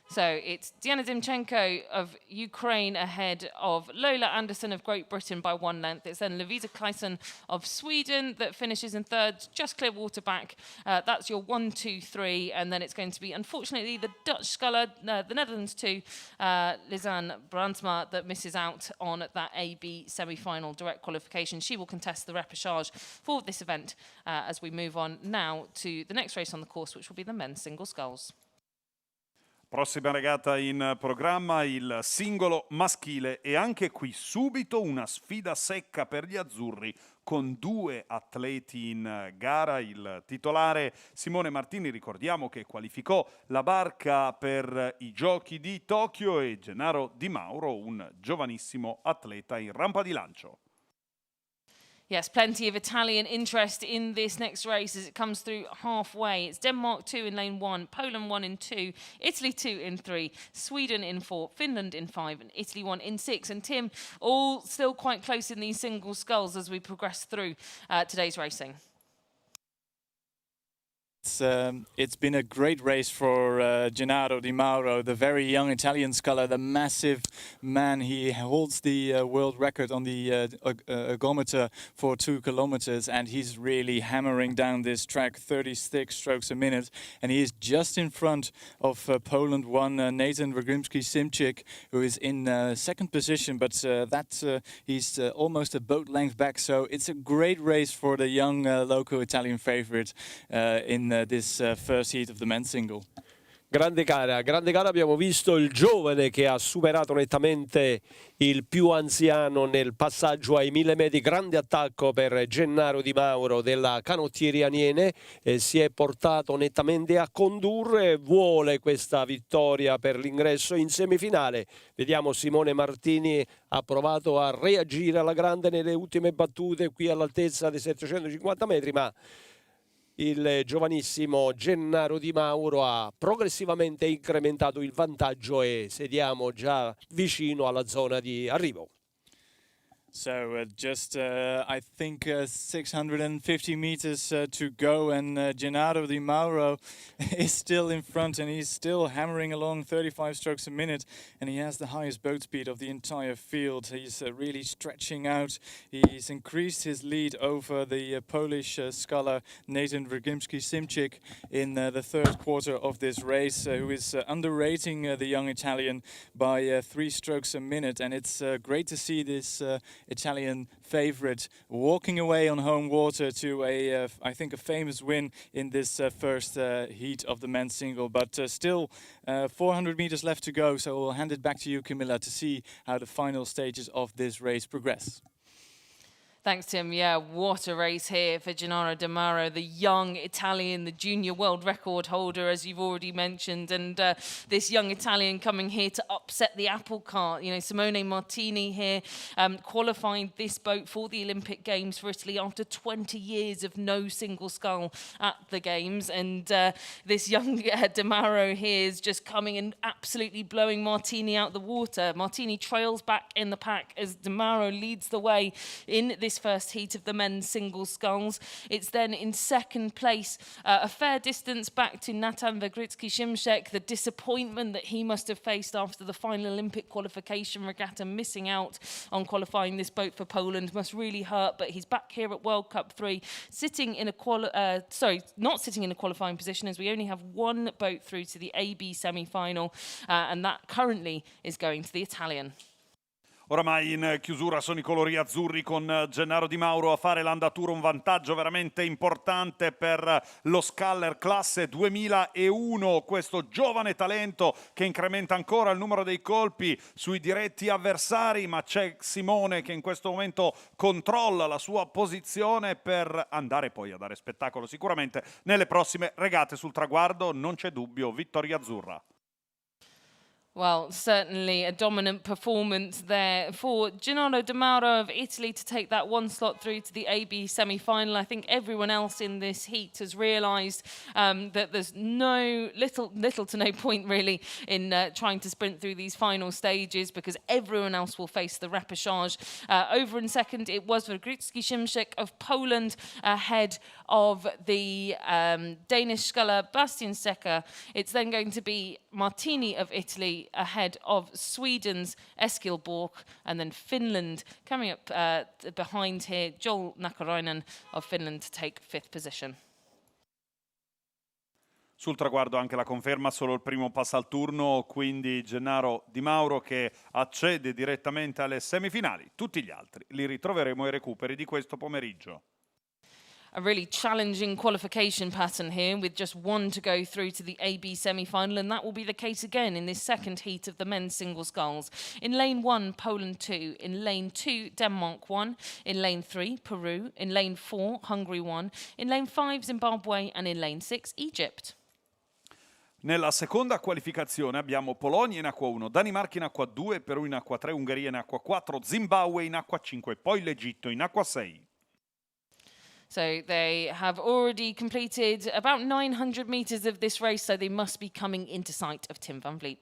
Speaker 1: So it's Diana Dimchenko of Ukraine ahead of Lola Anderson of Great Britain by 1 length. It's then Louisa Claesson of Sweden that finishes in third, just clear water back. That's your 1, 2, 3. And then it's going to be, unfortunately, the Dutch sculler, the Netherlands too, Lisanne Brandsma, that misses out on that AB semi-final direct qualification. She will contest the repechage for this event as we move on now to the next race on the course, which will be the men's single sculls.
Speaker 2: Prossima regata in programma, il singolo maschile, e anche qui subito una sfida secca per gli azzurri con due atleti in gara. Il titolare Simone Martini, ricordiamo che qualificò la barca per i giochi di Tokyo, e Gennaro Di Mauro, un giovanissimo atleta in rampa di lancio.
Speaker 1: Yes, plenty of Italian interest in this next race as it comes through halfway. It's Denmark 2 in lane 1, Poland 1 in 2, Italy 2 in 3, Sweden in 4, Finland in 5, and Italy 1 in 6. And Tim, all still quite close in these single sculls as we progress through today's racing.
Speaker 3: It's been a great race for Gennaro Di Mauro, the very young Italian sculler, the massive man. He holds the world record on the ergometer for 2 kilometers, and he's really hammering down this track, 36 strokes a minute. And he is just in front of Poland one Nathan Wygrimski-Simczyk, who is in second position, but he's almost a boat length back. So it's a great race for the young local Italian favorite in this first heat of the men's single.
Speaker 4: Grande gara, abbiamo visto il giovane che ha superato nettamente il più anziano nel passaggio ai 1000 metri, grande attacco per Gennaro Di Mauro della Canottieri Aniene, si è portato nettamente a condurre, vuole questa vittoria per l'ingresso in semifinale. Vediamo Simone Martini ha provato a reagire alla grande nelle ultime battute qui all'altezza dei 750 metri, ma il giovanissimo Gennaro Di Mauro ha progressivamente incrementato il vantaggio e sediamo già vicino alla zona di arrivo.
Speaker 3: So I think 650 meters to go, and Gennaro Di Mauro is still in front, and he's still hammering along 35 strokes a minute, and he has the highest boat speed of the entire field. He's really stretching out. He's increased his lead over the Polish sculler Nathan Wygrimski-Simczyk in the third quarter of this race, who is underrating the young Italian by 3 strokes a minute, and it's great to see this Italian favorite walking away on home water to I think a famous win in this first heat of the men's single, but still 400 meters left to go, so we'll hand it back to you, Camilla, to see how the final stages of this race progress.
Speaker 1: Thanks, Tim. Yeah, what a race here for Gennaro Di Mauro, the young Italian, the junior world record holder, as you've already mentioned. And this young Italian coming here to upset the apple cart. You know, Simone Martini here qualifying this boat for the Olympic Games for Italy after 20 years of no single scull at the Games. And this young Di Mauro here is just coming and absolutely blowing Martini out the water. Martini trails back in the pack as Di Mauro leads the way in this first heat of the men's single sculls. It's then in second place, a fair distance back to Nathan Wygrimski-Simczyk, the disappointment that he must have faced after the final Olympic qualification regatta, missing out on qualifying this boat for Poland must really hurt, but he's back here at World Cup 3, sitting in a not sitting in a qualifying position, as we only have one boat through to the AB semi-final, and that currently is going to the Italian.
Speaker 2: Oramai in chiusura sono i colori azzurri con Gennaro Di Mauro a fare l'andatura, un vantaggio veramente importante per lo sculler classe 2001, questo giovane talento che incrementa ancora il numero dei colpi sui diretti avversari, ma c'è Simone che in questo momento controlla la sua posizione per andare poi a dare spettacolo sicuramente nelle prossime regate. Sul traguardo non c'è dubbio, vittoria azzurra.
Speaker 1: Well, certainly a dominant performance there for Gennaro Di Mauro of Italy to take that one slot through to the AB semi-final. I think everyone else in this heat has realised that there's little to no point really in trying to sprint through these final stages, because everyone else will face the repechage. Over in second, it was Wygrimski-Simczyk of Poland ahead of the Danish sculler Bastian Secker. It's then going to be Martini of Italy ahead of Sweden's Eskil Bork, and then Finland coming up behind here, Joel Nakarainen of Finland to take 5th position.
Speaker 2: Sul traguardo anche la conferma, solo il primo passa al turno, quindi Gennaro Di Mauro che accede direttamente alle semifinali. Tutti gli altri li ritroveremo ai recuperi di questo pomeriggio.
Speaker 1: A really challenging qualification pattern here, with just one to go through to the AB semi-final, and that will be the case again in this second heat of the men's single sculls. In lane 1, Poland 2. In lane 2, Denmark 1. In lane 3, Peru. In lane 4, Hungary 1. In lane 5, Zimbabwe. And in lane 6, Egypt.
Speaker 2: Nella seconda qualificazione abbiamo Polonia in acqua 1, Danimarca in acqua 2, Perù in acqua 3, Ungheria in acqua 4, Zimbabwe in acqua 5, poi l'Egitto in acqua 6.
Speaker 1: So they have already completed about 900 metres of this race, so they must be coming into sight of Tim van Vliet.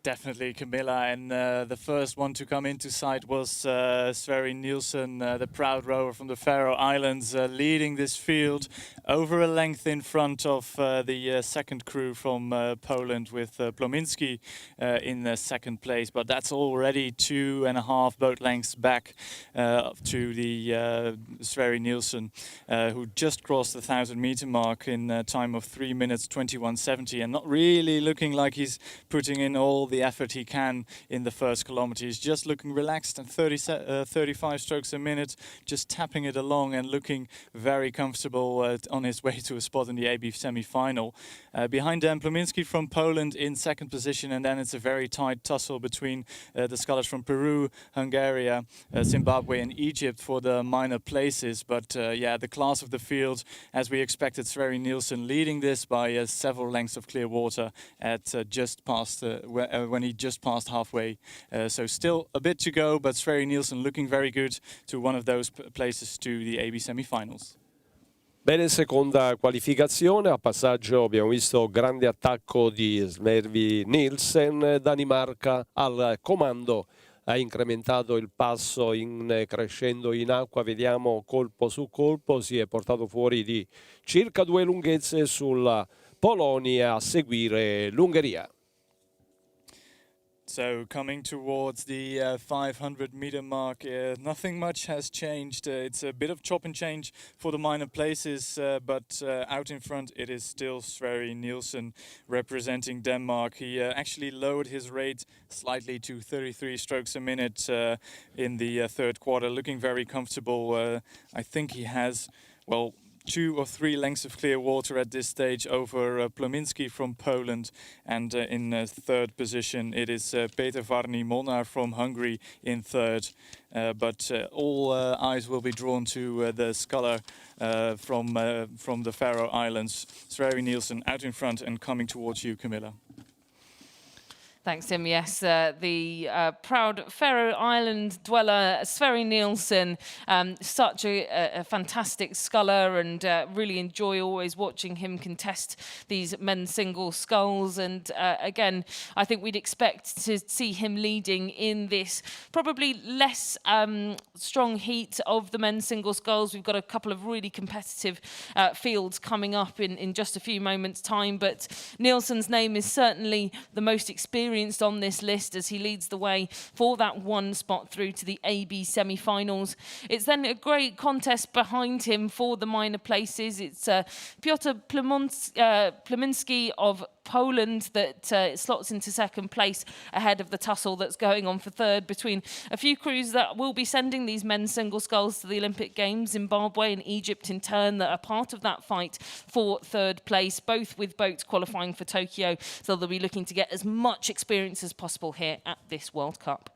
Speaker 3: Definitely, Camilla, and the first one to come into sight was Sverre Nielsen, the proud rower from the Faroe Islands, leading this field over a length in front of the second crew from Poland with Plominski in second place. But that's already 2.5 boat lengths back to the Sverre Nielsen, who just crossed the 1,000-meter mark in a time of 3 minutes 21.70, and not really looking like he's putting in all the effort he can in the first kilometer. He's just looking relaxed and 35 strokes a minute, just tapping it along and looking very comfortable on his way to a spot in the AB semi-final. Behind them, Plominski from Poland in second position, and then it's a very tight tussle between the scullers from Peru, Hungary, Zimbabwe and Egypt for the minor places. But yeah, the class of the field, as we expected, Sverre Nielsen leading this by several lengths of clear water at just past when he just passed halfway. So still a bit to go, but Sverre Nielsen looking very good to one of those places to the AB semi-finals.
Speaker 4: Bene, seconda qualificazione, a passaggio abbiamo visto grande attacco di Sverre Nielsen, Danimarca al comando, ha incrementato il passo crescendo in acqua, vediamo colpo su colpo, si è portato fuori di circa 2 lunghezze sulla Polonia, a seguire l'Ungheria.
Speaker 3: So coming towards the 500-meter mark, nothing much has changed. It's a bit of chop and change for the minor places, but out in front it is still Sverre Nielsen representing Denmark. He actually lowered his rate slightly to 33 strokes a minute in the third quarter, looking very comfortable. I think he has, well, 2 or 3 lengths of clear water at this stage over Plominski from Poland, and in third position it is Peter Varni Molnar from Hungary in third. But all eyes will be drawn to the sculler from the Faroe Islands, Sverre Nielsen, out in front and coming towards you, Camilla.
Speaker 1: Thanks, Tim. Yes, the proud Faroe Island dweller, Sverre Nielsen, such a fantastic sculler, and really enjoy always watching him contest these men's single sculls. And again, I think we'd expect to see him leading in this probably less strong heat of the men's single sculls. We've got a couple of really competitive fields coming up in just a few moments' time, but Nielsen's name is certainly the most experienced on this list as he leads the way for that one spot through to the AB semi-finals. It's then a great contest behind him for the minor places. It's Piotr Plominski of Poland that slots into second place ahead of the tussle that's going on for third between a few crews that will be sending these men's single sculls to the Olympic Games, Zimbabwe and Egypt in turn, that are part of that fight for third place, both with boats qualifying for Tokyo, so they'll be looking to get as much experience as possible here at this World Cup.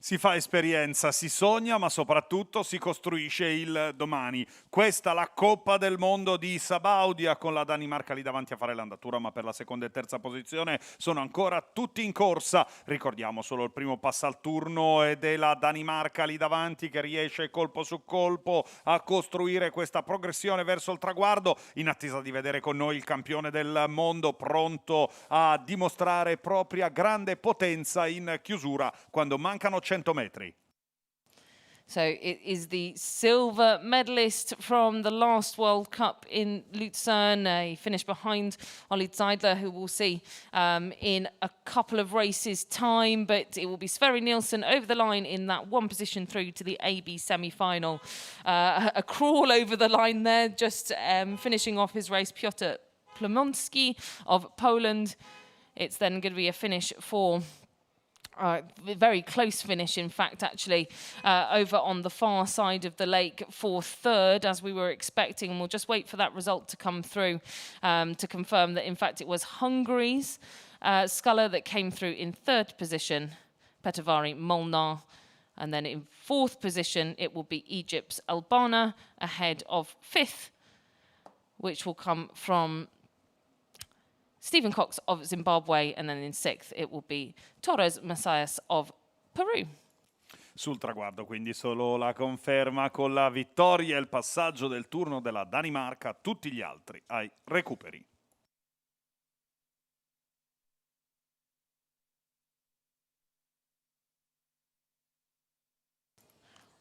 Speaker 2: Si fa esperienza, si sogna, ma soprattutto si costruisce il domani. Questa la Coppa del Mondo di Sabaudia, con la Danimarca lì davanti a fare l'andatura, ma per la seconda e terza posizione sono ancora tutti in corsa. Ricordiamo solo il primo passo al turno ed è la Danimarca lì davanti che riesce colpo su colpo a costruire questa progressione verso il traguardo, in attesa di vedere con noi il campione del mondo pronto a dimostrare propria grande potenza in chiusura quando mancano 100 metri.
Speaker 1: So it is the silver medalist from the last World Cup in Lucerne. He finished behind Olli Zeidler, who we'll see in a couple of races' time. But it will be Sverre Nielsen over the line in that one position through to the AB semi-final. A crawl over the line there, just finishing off his race, Piotr Plominski of Poland. It's then going to be a finish for... very close finish, in fact, actually, over on the far side of the lake for third, as we were expecting. And we'll just wait for that result to come through to confirm that, in fact, it was Hungary's sculler that came through in third position, Peter Varni Molnar. And then in fourth position, it will be Egypt's Albana, ahead of fifth, which will come from Stephen Cox of Zimbabwe, and then in sixth it will be Torres Messias of Peru.
Speaker 2: Sul traguardo quindi solo la conferma con la vittoria e il passaggio del turno della Danimarca, tutti gli altri ai recuperi.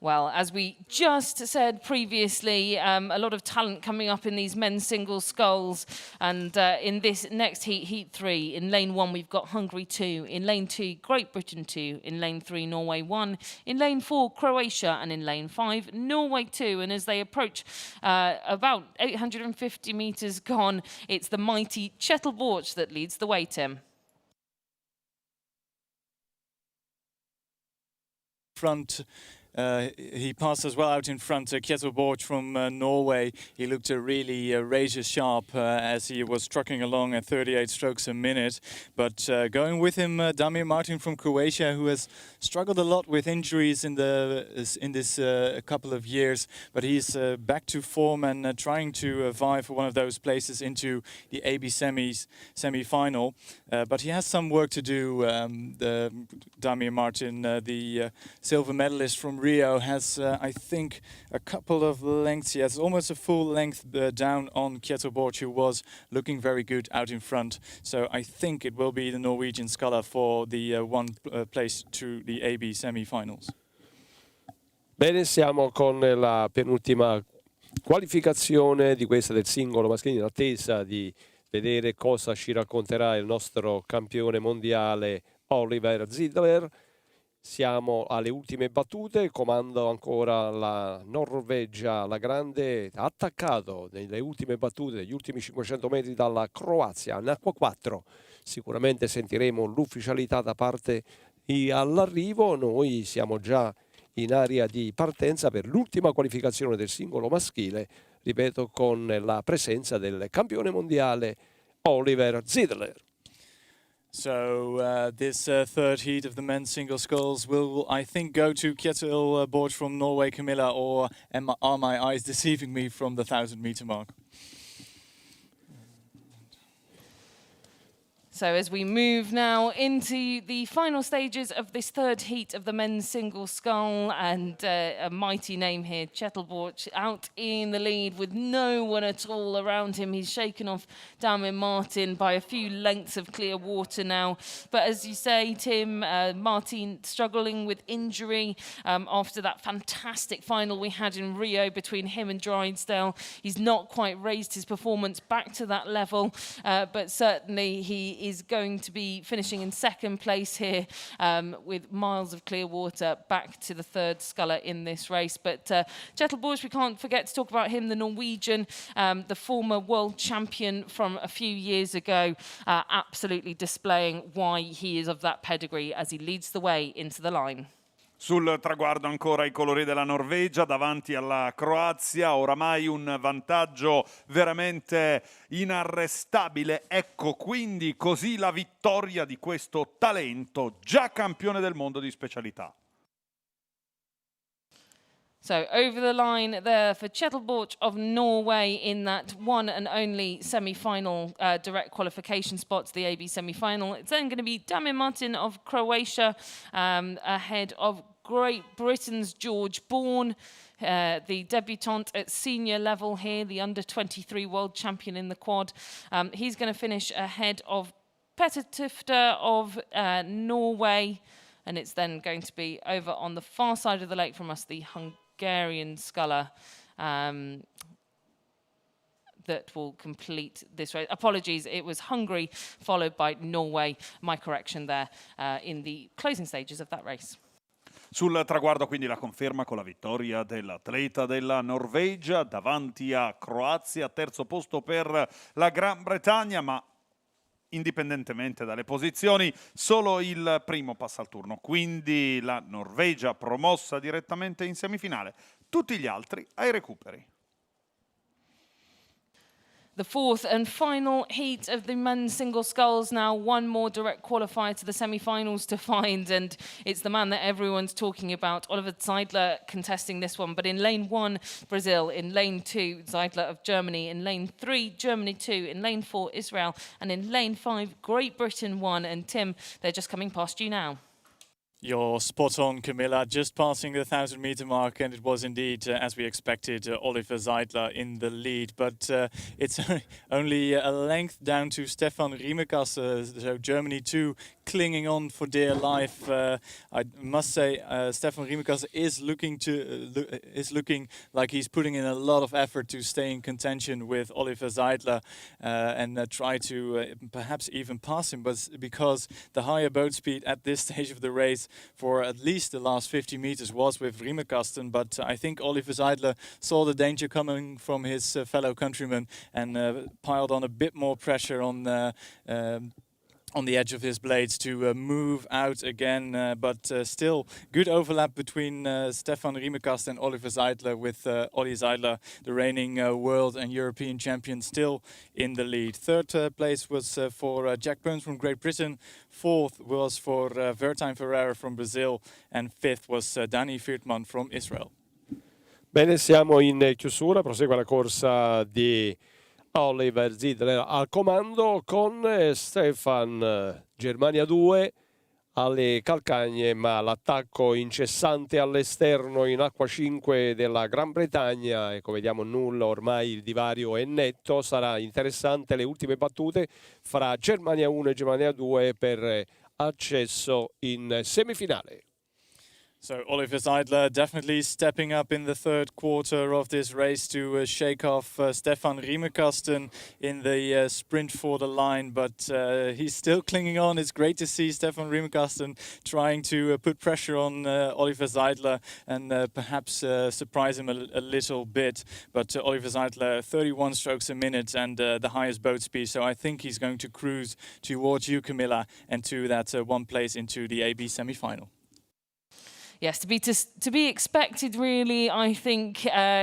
Speaker 1: Well, as we just said previously, a lot of talent coming up in these men's single sculls. And in this next heat, Heat 3, in lane 1, we've got Hungary 2. In lane 2, Great Britain 2. In lane 3, Norway 1. In lane 4, Croatia. And in lane 5, Norway 2. And as they approach about 850 metres gone, it's the mighty Chetelborch that leads the way, Tim.
Speaker 3: Front. He passed as well out in front, Kjetil from Norway. He looked really razor sharp as he was trucking along at 38 strokes a minute. But going with him, Damir Martin from Croatia, who has struggled a lot with injuries in this couple of years. But he's back to form and trying to vie for one of those places into the AB semi-final. But he has some work to do. Damir Martin, the silver medalist from Rio, has, I think, a couple of lengths. He has almost a full length down on Kjetil, who was looking very good out in front. So I think it will be the Norwegian sculler for the one place to the AB semi-finals.
Speaker 4: Bene, siamo con la penultima qualificazione di questa del singolo maschile, in attesa di vedere cosa ci racconterà il nostro campione mondiale Oliver Zidler. Siamo alle ultime battute, comando ancora la Norvegia, la grande, ha attaccato nelle ultime battute, negli ultimi 500 metri dalla Croazia, in acqua 4. Sicuramente sentiremo l'ufficialità da parte all'arrivo, noi siamo già in area di partenza per l'ultima qualificazione del singolo maschile, ripeto, con la presenza del campione mondiale Oliver Zidler.
Speaker 3: So this third heat of the men's single sculls will, I think, go to Kjetil Borch from Norway, Camilla, or are my eyes deceiving me from the 1,000-meter mark?
Speaker 1: So as we move now into the final stages of this third heat of the men's single scull, and a mighty name here, Chetelborch, out in the lead with no one at all around him. He's shaken off Damir Martin by a few lengths of clear water now. But as you say, Tim, Martin struggling with injury after that fantastic final we had in Rio between him and Drysdale. He's not quite raised his performance back to that level, but certainly he is going to be finishing in second place here with miles of clear water, back to the third sculler in this race. But Chetelborch, we can't forget to talk about him, the Norwegian, the former world champion from a few years ago, absolutely displaying why he is of that pedigree as he leads the way into the line.
Speaker 2: Sul traguardo ancora i colori della Norvegia davanti alla Croazia, oramai un vantaggio veramente inarrestabile. Ecco quindi così la vittoria di questo talento, già campione del mondo di specialità.
Speaker 1: So over the line there for Chetelborch of Norway in that one and only semi-final direct qualification spot to the AB semi-final. It's then going to be Damir Martin of Croatia ahead of Great Britain's George Bourne, the debutant at senior level here, the under-23 world champion in the quad. He's going to finish ahead of Petter Tufte of Norway, and it's then going to be over on the far side of the lake from us, the Hungarian sculler that will complete this race. Apologies, it was Hungary followed by Norway. My correction there in the closing stages of that race.
Speaker 2: Sul traguardo quindi la conferma con la vittoria dell'atleta della Norvegia davanti a Croazia, terzo posto per la Gran Bretagna, ma indipendentemente dalle posizioni solo il primo passa al turno, quindi la Norvegia promossa direttamente in semifinale, tutti gli altri ai recuperi.
Speaker 1: The fourth and final heat of the men's single sculls now. One more direct qualifier to the semi-finals to find, and it's the man that everyone's talking about, Oliver Zeidler, contesting this one. But in lane 1, Brazil. In lane 2, Zeidler of Germany. In lane 3, Germany 2. In lane 4, Israel. And in lane 5, Great Britain 1. And Tim, they're just coming past you now.
Speaker 3: You're spot on, Camilla. Just passing the 1,000-meter mark, and it was indeed, as we expected, Oliver Seidler in the lead. But it's only a length down to Stefan Riemekasse, so Germany too, clinging on for dear life. I must say, Stefan Riemekasse is looking like he's putting in a lot of effort to stay in contention with Oliver Seidler and try to perhaps even pass him. But because the higher boat speed at this stage of the race for at least the last 50 meters was with Riemekasten, but I think Oliver Seidler saw the danger coming from his fellow countryman and piled on a bit more pressure on the edge of his blades to move out again, but still good overlap between Stefan Riemekasten and Oliver Seidler, with Olli Seidler, the reigning world and European champion, still in the lead. Third place was for Jack Burns from Great Britain, fourth was for Vertine Ferreira from Brazil, and fifth was Dani Viertman from Israel.
Speaker 4: Bene, siamo in chiusura, prosegue la corsa di Oliver Seidler al comando con Stefan, Germania 2 alle calcagne, ma l'attacco incessante all'esterno in acqua 5 della Gran Bretagna, ecco, vediamo nulla, ormai il divario è netto. Sarà interessante le ultime battute fra Germania 1 e Germania 2 per accesso in semifinale.
Speaker 3: So Oliver Seidler definitely stepping up in the third quarter of this race to shake off Stefan Riemekasten in the sprint for the line, but he's still clinging on. It's great to see Stefan Riemekasten trying to put pressure on Oliver Seidler and perhaps surprise him a little bit. But Oliver Seidler, 31 strokes a minute and the highest boat speed, so I think he's going to cruise towards you, Camilla, and to that one place into the AB semi-final.
Speaker 1: Yes, to be expected, really. I think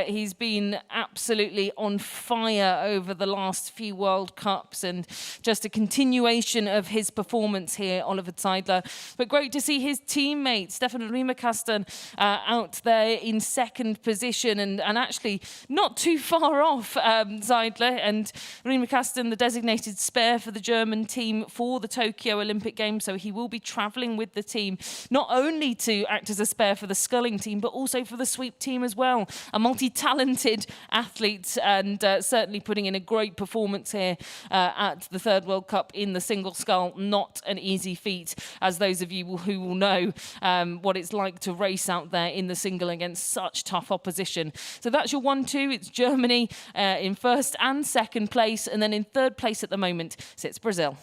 Speaker 1: he's been absolutely on fire over the last few World Cups, and just a continuation of his performance here, Oliver Seidler. But great to see his teammate, Stefan Riemekasten, out there in second position, and actually not too far off Seidler. And Riemekasten, the designated spare for the German team for the Tokyo Olympic Games, so he will be travelling with the team, not only to act as a spare for the sculling team, but also for the sweep team as well. A multi-talented athlete, and certainly putting in a great performance here at the third World Cup in the single scull. Not an easy feat, as those of you who will know what it's like to race out there in the single against such tough opposition. So that's your 1-2. It's Germany in first and second place, and then in third place at the moment sits Brazil.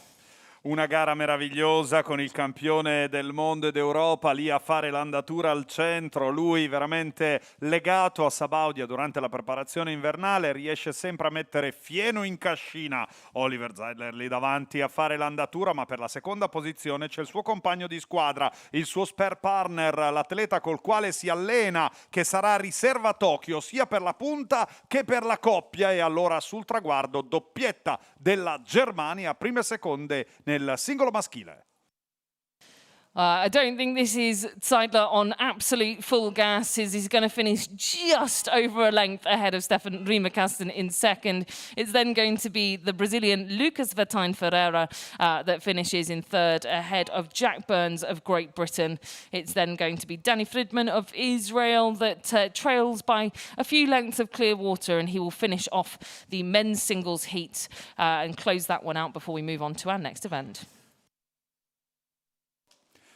Speaker 2: Una gara meravigliosa con il campione del mondo ed Europa lì a fare l'andatura al centro, lui veramente legato a Sabaudia durante la preparazione invernale, riesce sempre a mettere fieno in cascina Oliver Seidler lì davanti a fare l'andatura, ma per la seconda posizione c'è il suo compagno di squadra, il suo spare partner, l'atleta col quale si allena, che sarà riserva a Tokyo sia per la punta che per la coppia, e allora sul traguardo doppietta della Germania, prime e seconde nel singolo maschile.
Speaker 1: I don't think this is Seidler on absolute full gas. He's going to finish just over a length ahead of Stefan Riemekasten in second. It's then going to be the Brazilian Lucas Vertine Ferreira that finishes in third, ahead of Jack Burns of Great Britain. It's then going to be Dani Viertman of Israel that trails by a few lengths of clear water, and he will finish off the men's singles heat and close that one out before we move on to our next event.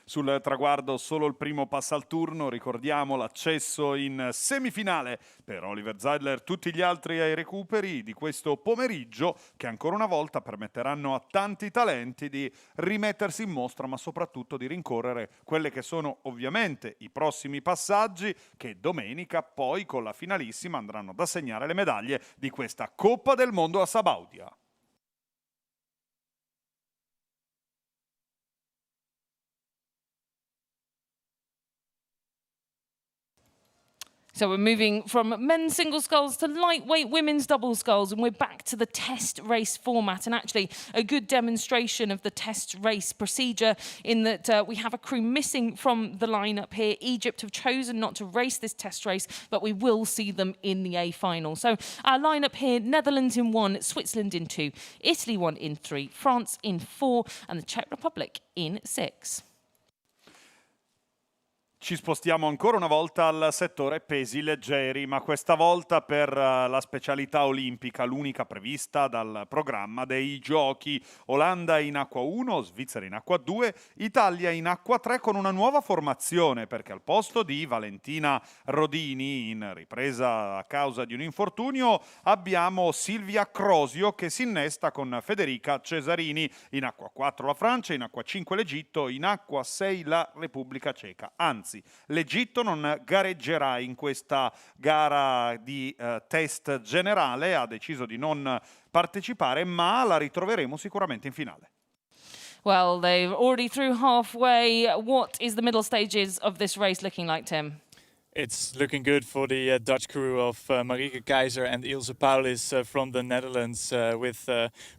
Speaker 2: Sul traguardo solo il primo passa al turno, ricordiamo l'accesso in semifinale per Oliver Seidler, tutti gli altri ai recuperi di questo pomeriggio che ancora una volta permetteranno a tanti talenti di rimettersi in mostra, ma soprattutto di rincorrere quelle che sono ovviamente i prossimi passaggi che domenica poi con la finalissima andranno ad assegnare le medaglie di questa Coppa del Mondo a Sabaudia.
Speaker 1: So we're moving from men's single sculls to lightweight women's double sculls, and we're back to the test race format, and actually a good demonstration of the test race procedure in that we have a crew missing from the lineup here. Egypt have chosen not to race this test race, but we will see them in the A final. So our lineup here: Netherlands in 1, Switzerland in 2, Italy 1 in 3, 3, France in 4, and the Czech Republic in 6.
Speaker 2: Netherlands in 1, Switzerland in 2, Italy in 4, France in 4, and the Czech Republic in 6. Ci spostiamo ancora una volta al settore pesi leggeri, ma questa volta per la specialità olimpica, l'unica prevista dal programma dei giochi. Olanda in acqua 1, Svizzera in acqua 2, Italia in acqua 3 con una nuova formazione, perché al posto di Valentina Rodini, in ripresa a causa di un infortunio, abbiamo Silvia Crosio che si innesta con Federica Cesarini. In acqua 4 la Francia, in acqua 5 l'Egitto, in acqua 6 la Repubblica Ceca. Anzi, l'Egitto non gareggerà in questa gara di test generale, ha deciso di non partecipare, ma la ritroveremo sicuramente in finale.
Speaker 1: Well, they're already through halfway. What is the middle stages of this race looking like, Tim?
Speaker 3: It's looking good for the Dutch crew of Marieke Keizer and Ilse Paulis from the Netherlands, with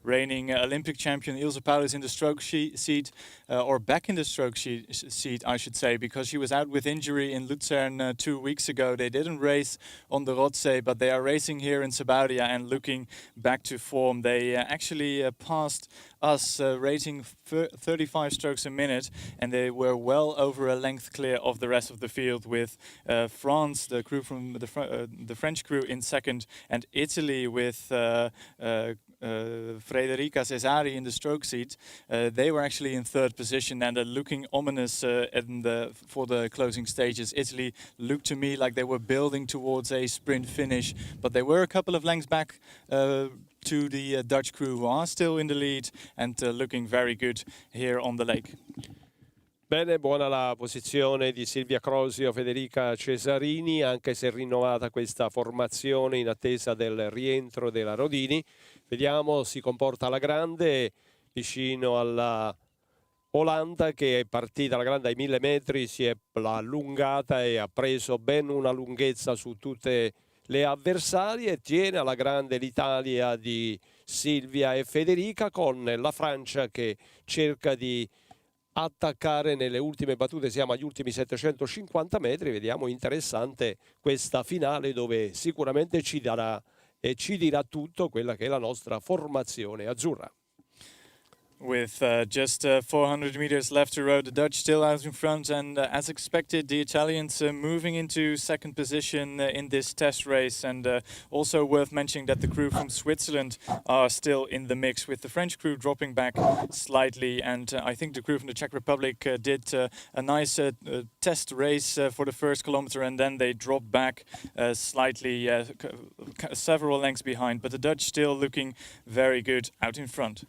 Speaker 3: reigning Olympic champion Ilse Paulis in the stroke seat, or back in the stroke seat, I should say, because she was out with injury in Luzern 2 weeks ago. They didn't race on the Rotsee, but they are racing here in Sabaudia and looking back to form. They actually passed us, rating 35 strokes a minute, and they were well over a length clear of the rest of the field, with France, the crew from the French crew in second, and Italy with Frederica Cesari in the stroke seat. They were actually in third position and are looking ominous for the closing stages. Italy looked to me like they were building towards a sprint finish, but they were a couple of lengths back to the Dutch crew, who are still in the lead and looking very good here on the lake.
Speaker 4: Bene, buona la posizione di Silvia Crosio, Federica Cesarini, anche se rinnovata questa formazione in attesa del rientro della Rodini. Vediamo, si comporta alla grande vicino alla Olanda, che è partita alla grande ai 1000 metri, si è allungata e ha preso ben una lunghezza su tutte le avversarie. Tiene alla grande l'Italia di Silvia e Federica, con la Francia che cerca di attaccare nelle ultime battute. Siamo agli ultimi 750 metri. Vediamo, interessante questa finale, dove sicuramente ci darà e ci dirà tutto quella che è la nostra formazione azzurra.
Speaker 3: With just 400 meters left to row, the Dutch still out in front, and as expected, the Italians moving into second position in this test race. And also worth mentioning that the crew from Switzerland are still in the mix, with the French crew dropping back slightly. And I think the crew from the Czech Republic did a nice test race for the first kilometer, and then they dropped back slightly, several lengths behind. But the Dutch still looking very good out in front.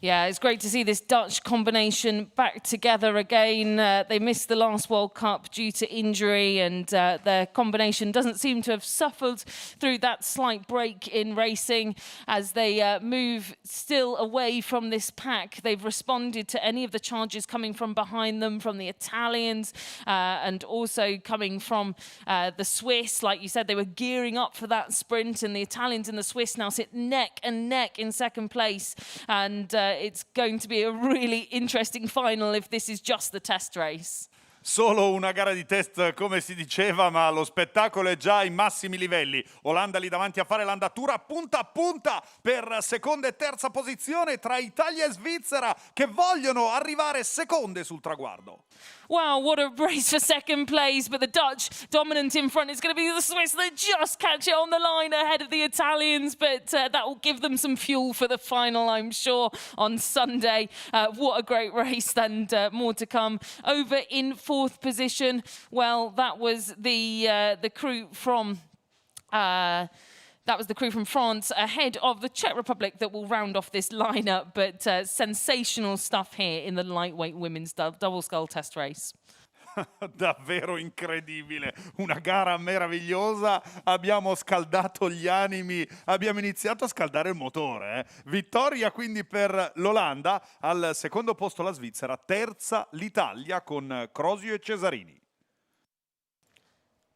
Speaker 1: Yeah, it's great to see this Dutch combination back together again. They missed the last World Cup due to injury, and their combination doesn't seem to have suffered through that slight break in racing as they move still away from this pack. They've responded to any of the charges coming from behind them, from the Italians, and also coming from the Swiss. Like you said, they were gearing up for that sprint, and the Italians and the Swiss now sit neck and neck in second place. And it's going to be a really interesting final if this is just the test race.
Speaker 2: Solo una gara di test, come si diceva, ma lo spettacolo è già ai massimi livelli. Olanda lì davanti a fare l'andatura punta a punta per seconda e terza posizione tra Italia e Svizzera, che vogliono arrivare seconde sul traguardo.
Speaker 1: Wow, what a race for second place, but the Dutch dominant in front. It's going to be the Swiss that just catch it on the line ahead of the Italians, but that will give them some fuel for the final, I'm sure, on Sunday. What a great race, and more to come. Over in fourth position, well, that was the crew from... That was the crew from France ahead of the Czech Republic that will round off this lineup. But sensational stuff here in the lightweight women's double scull test race.
Speaker 2: Davvero incredibile, una gara meravigliosa. Abbiamo scaldato gli animi, abbiamo iniziato a scaldare il motore. Vittoria quindi per l'Olanda, al secondo posto la Svizzera, terza l'Italia con Crosio e Cesarini.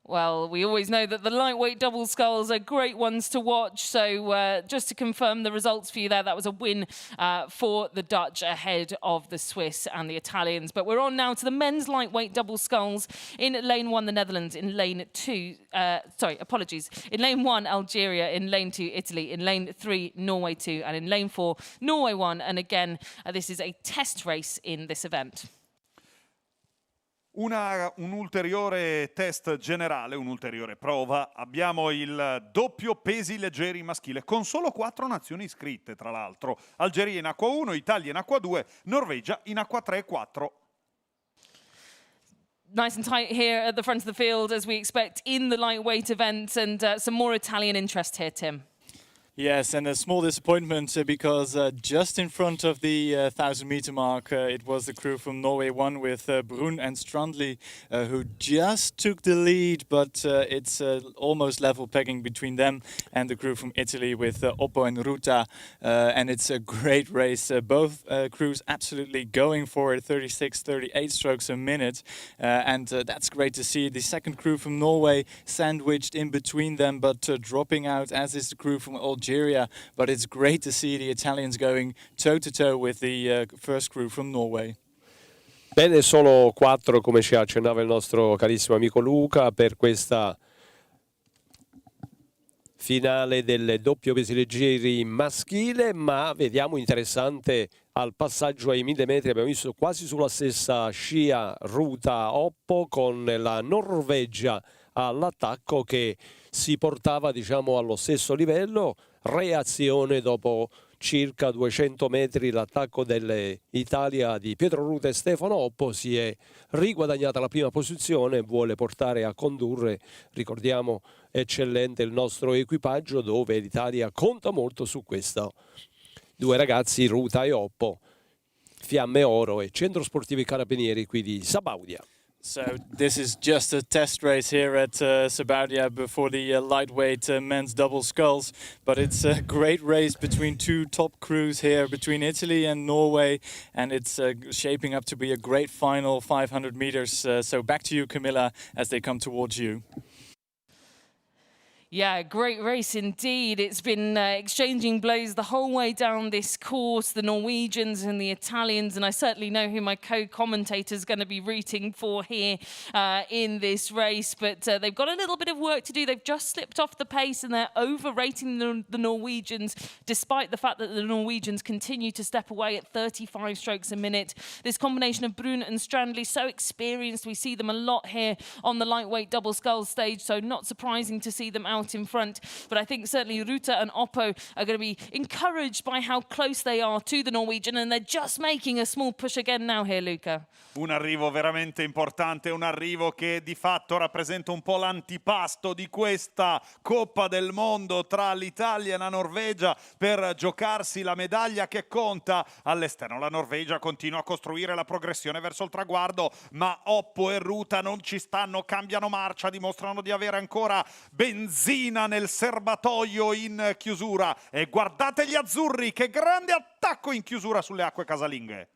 Speaker 1: Well, we always know that the lightweight double sculls are great ones to watch. So just to confirm the results for you there, that was a win for the Dutch ahead of the Swiss and the Italians. But we're on now to the men's lightweight double sculls. In lane 1, the Netherlands. In lane 2, in lane 1, Algeria. In lane 2, Italy. In lane 3, Norway 2. And in lane 4, Norway 1. And again, this is a test race in this event.
Speaker 2: Un ulteriore test generale, un'ulteriore prova. Abbiamo il doppio pesi leggeri maschile con solo 4 nazioni iscritte, tra l'altro. Algeria in acqua 1, Italia in acqua 2, Norvegia in acqua 3 e 4.
Speaker 1: Nice and tight here at the front of the field as we expect in the lightweight event, and some more Italian interest here, Tim.
Speaker 3: Yes, and a small disappointment because just in front of the 1,000-meter mark, it was the crew from Norway won with Brun and Strandli who just took the lead, but it's almost level pegging between them and the crew from Italy with Oppo and Ruta, and it's a great race. Both crews absolutely going for it, 36, 38 strokes a minute, and that's great to see. The second crew from Norway sandwiched in between them, but dropping out, as is the crew from Algeria, but it's great to see the Italians going toe-to-toe with the first crew from Norway.
Speaker 4: Bene, sono 4, come ci accennava il nostro carissimo amico Luca, per questa finale del doppio pesi leggeri maschile, ma vediamo interessante al passaggio ai 1000 metri, abbiamo visto quasi sulla stessa scia Ruta Oppo con la Norvegia all'attacco che si portava, diciamo, allo stesso livello. Reazione dopo circa 200 metri, l'attacco dell'Italia di Pietro Ruta e Stefano Oppo si è riguadagnata la prima posizione, vuole portare a condurre, ricordiamo, eccellente il nostro equipaggio, dove l'Italia conta molto su questo. 2 ragazzi, Ruta e Oppo, Fiamme Oro e Centro Sportivi Carabinieri qui di Sabaudia.
Speaker 3: So this is just a test race here at Sabaudia before the lightweight men's double sculls, but it's a great race between 2 top crews here, between Italy and Norway, and it's shaping up to be a great final 500 meters. So back to you, Camilla, as they come towards you.
Speaker 1: Yeah, great race indeed. It's been exchanging blows the whole way down this course, the Norwegians and the Italians, and I certainly know who my co-commentator is going to be rooting for here in this race, but they've got a little bit of work to do. They've just slipped off the pace and they're overrating the Norwegians, despite the fact that the Norwegians continue to step away at 35 strokes a minute. This combination of Brun and Strandli, so experienced. We see them a lot here on the lightweight double sculls stage, so not surprising to see them out in front, but I think certainly Ruta and Oppo are going to be encouraged by how close they are to the Norwegian, and they're just making a small push again now here, Luca.
Speaker 2: Un arrivo veramente importante, un arrivo che di fatto rappresenta un po' l'antipasto di questa Coppa del Mondo tra l'Italia e la Norvegia per giocarsi la medaglia che conta all'esterno. La Norvegia continua a costruire la progressione verso il traguardo, ma Oppo e Ruta non ci stanno, cambiano marcia, dimostrano di avere ancora benzina nel serbatoio in chiusura. E guardate gli azzurri, che grande attacco in chiusura sulle acque casalinghe.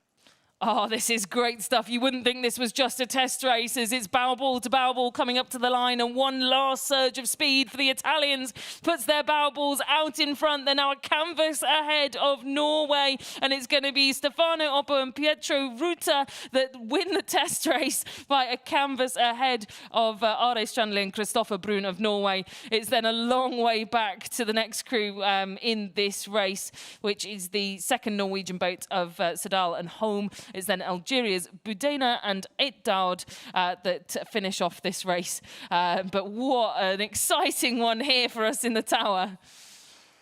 Speaker 1: Oh, this is great stuff. You wouldn't think this was just a test race, as it's bow ball to bow ball coming up to the line, and one last surge of speed for the Italians puts their bow balls out in front. They're now a canvas ahead of Norway, and it's going to be Stefano Oppo and Pietro Ruta that win the test race by a canvas ahead of Are Strandli and Kristoffer Brun of Norway. It's then a long way back to the next crew in this race, which is the second Norwegian boat of Sadal and Holm. It's then Algeria's Boudena and Eitdaud that finish off this race. But what an exciting one here for us in the tower.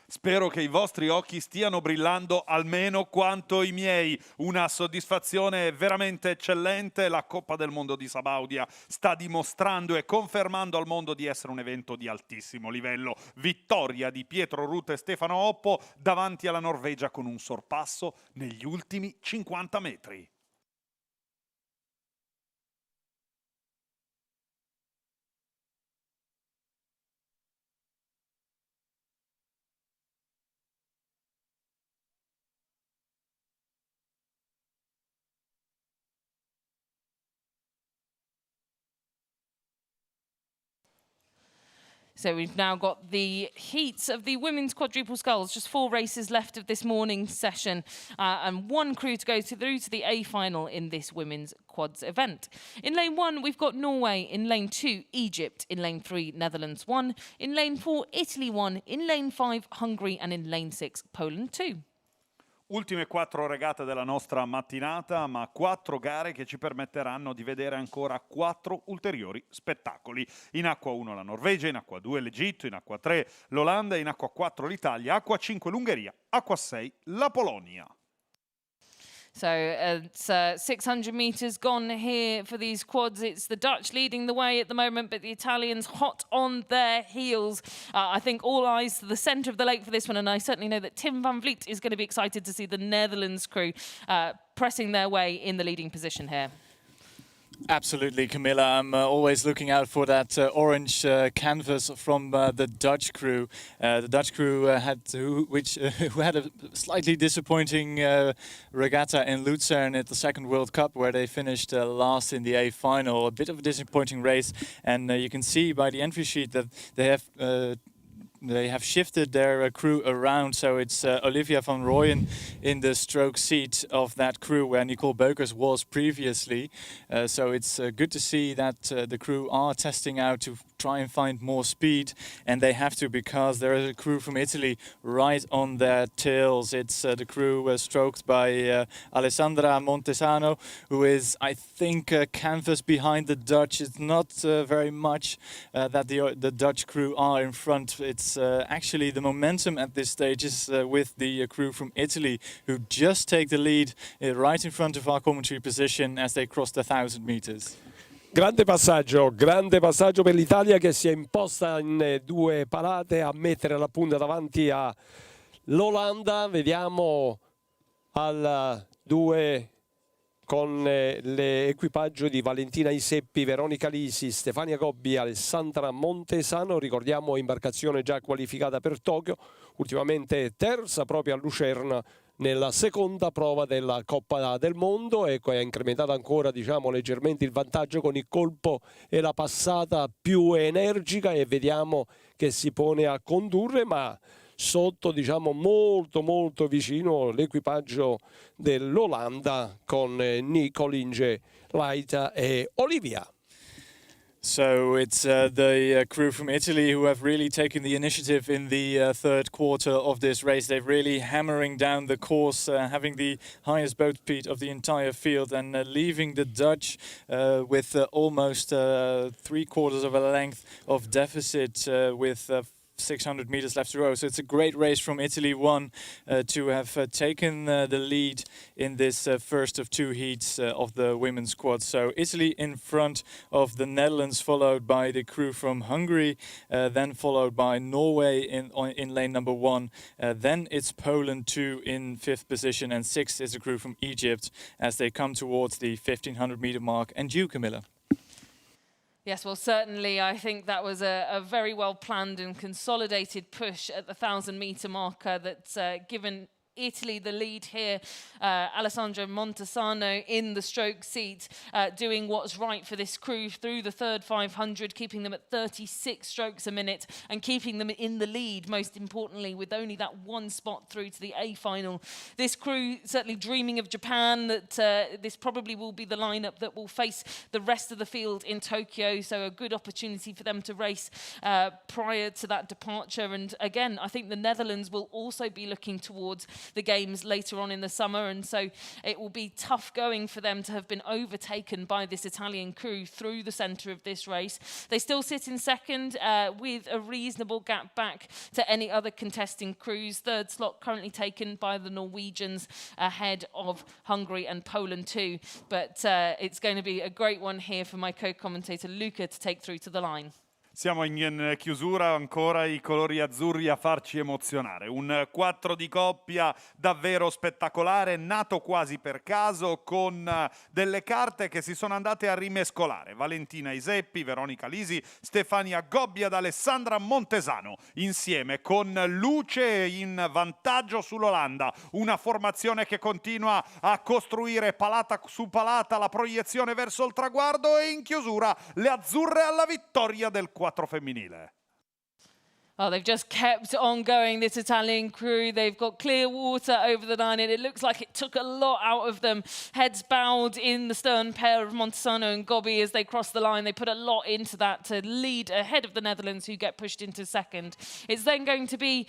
Speaker 2: Spero che i vostri occhi stiano brillando almeno quanto i miei. Una soddisfazione veramente eccellente. La Coppa del Mondo di Sabaudia sta dimostrando e confermando al mondo di essere un evento di altissimo livello. Vittoria di Pietro Ruta e Stefano Oppo davanti alla Norvegia con un sorpasso negli ultimi 50 metri.
Speaker 1: So we've now got the heats of the women's quadruple sculls, just 4 races left of this morning's session, and 1 crew to go through to the A final in this women's quads event. In lane 1, we've got Norway. In lane 2, Egypt. In lane 3, Netherlands 1. In lane 4, Italy 1. In lane 5, Hungary. And in lane 6, Poland 2.
Speaker 2: Ultime 4 regate della nostra mattinata, ma 4 gare che ci permetteranno di vedere ancora 4 ulteriori spettacoli. In acqua 1 la Norvegia, in acqua 2 l'Egitto, in acqua 3 l'Olanda, in acqua 4 l'Italia, acqua 5 l'Ungheria, acqua 6 la Polonia.
Speaker 1: So it's 600 metres gone here for these quads. It's the Dutch leading the way at the moment, but the Italians hot on their heels. I think all eyes to the centre of the lake for this one, and I certainly know that Tim van Vliet is going to be excited to see the Netherlands crew pressing their way in the leading position here.
Speaker 3: Absolutely, Camilla. I'm always looking out for that orange canvas from the Dutch crew. The Dutch crew who had a slightly disappointing regatta in Luzern at the second World Cup, where they finished last in the A final. A bit of a disappointing race, and you can see by the entry sheet that they have shifted their crew around, so it's Olivia van Rooyen in the stroke seat of that crew where Nicole Beukers was previously. So it's good to see that the crew are testing out to try and find more speed, and they have to, because there is a crew from Italy right on their tails. It's the crew stroked by Alessandra Montesano, who is, I think, canvas behind the Dutch. It's not very much that the Dutch crew are in front. It's actually the momentum at this stage is with the crew from Italy, who just take the lead right in front of our commentary position as they cross the 1,000 meters.
Speaker 4: Grande passaggio per l'Italia, che si è imposta in 2 parate a mettere la punta davanti all'Olanda. Vediamo al 2 con l'equipaggio di Valentina Iseppi, Veronica Lisi, Stefania Gobbi, Alessandra Montesano. Ricordiamo, imbarcazione già qualificata per Tokyo, ultimamente terza proprio a Lucerna nella seconda prova della Coppa del Mondo. Ecco, è incrementato ancora, diciamo, leggermente il vantaggio con il colpo e la passata più energica, e vediamo che si pone a condurre, ma sotto, diciamo, molto vicino l'equipaggio dell'Olanda con Nicole Inge, Laita e Olivia.
Speaker 3: So it's the crew from Italy who have really taken the initiative in the third quarter of this race. They're really hammering down the course, having the highest boat speed of the entire field, and leaving the Dutch with almost 3/4 of a length of deficit with 600 meters left to row. So it's a great race from Italy, to have taken the lead in this first of 2 heats of the women's quad. So Italy in front of the Netherlands, followed by the crew from Hungary, then followed by Norway in lane number 1. Then it's Poland 2 in 5th position, and 6th is a crew from Egypt as they come towards the 1,500 meter mark. And you, Camilla?
Speaker 1: Yes, well, certainly I think that was a very well planned and consolidated push at the 1,000 metre marker that's given Italy the lead here. Alessandro Montesano in the stroke seat, doing what's right for this crew through the third 500, keeping them at 36 strokes a minute and keeping them in the lead, most importantly, with only that 1 spot through to the A final. This crew certainly dreaming of Japan, that this probably will be the lineup that will face the rest of the field in Tokyo, so a good opportunity for them to race prior to that departure. And again, I think the Netherlands will also be looking towards the games later on in the summer, and so it will be tough going for them to have been overtaken by this Italian crew through the centre of this race. They still sit in second with a reasonable gap back to any other contesting crews. Third slot currently taken by the Norwegians, ahead of Hungary and Poland too. But it's going to be a great one here for my co-commentator Luca to take through to the line.
Speaker 2: Siamo in chiusura, ancora i colori azzurri a farci emozionare. Un 4 di coppia davvero spettacolare, nato quasi per caso, con delle carte che si sono andate a rimescolare. Valentina Iseppi, Veronica Lisi, Stefania Gobbi ed Alessandra Montesano, insieme con luce in vantaggio sull'Olanda. Una formazione che continua a costruire palata su palata la proiezione verso il traguardo, e in chiusura le azzurre alla vittoria del 4 femminile.
Speaker 1: Oh, they've just kept on going, this Italian crew. They've got clear water over the line, and it looks like it took a lot out of them. Heads bowed in the stern pair of Montesano and Gobbi as they cross the line. They put a lot into that to lead ahead of the Netherlands, who get pushed into second. It's then going to be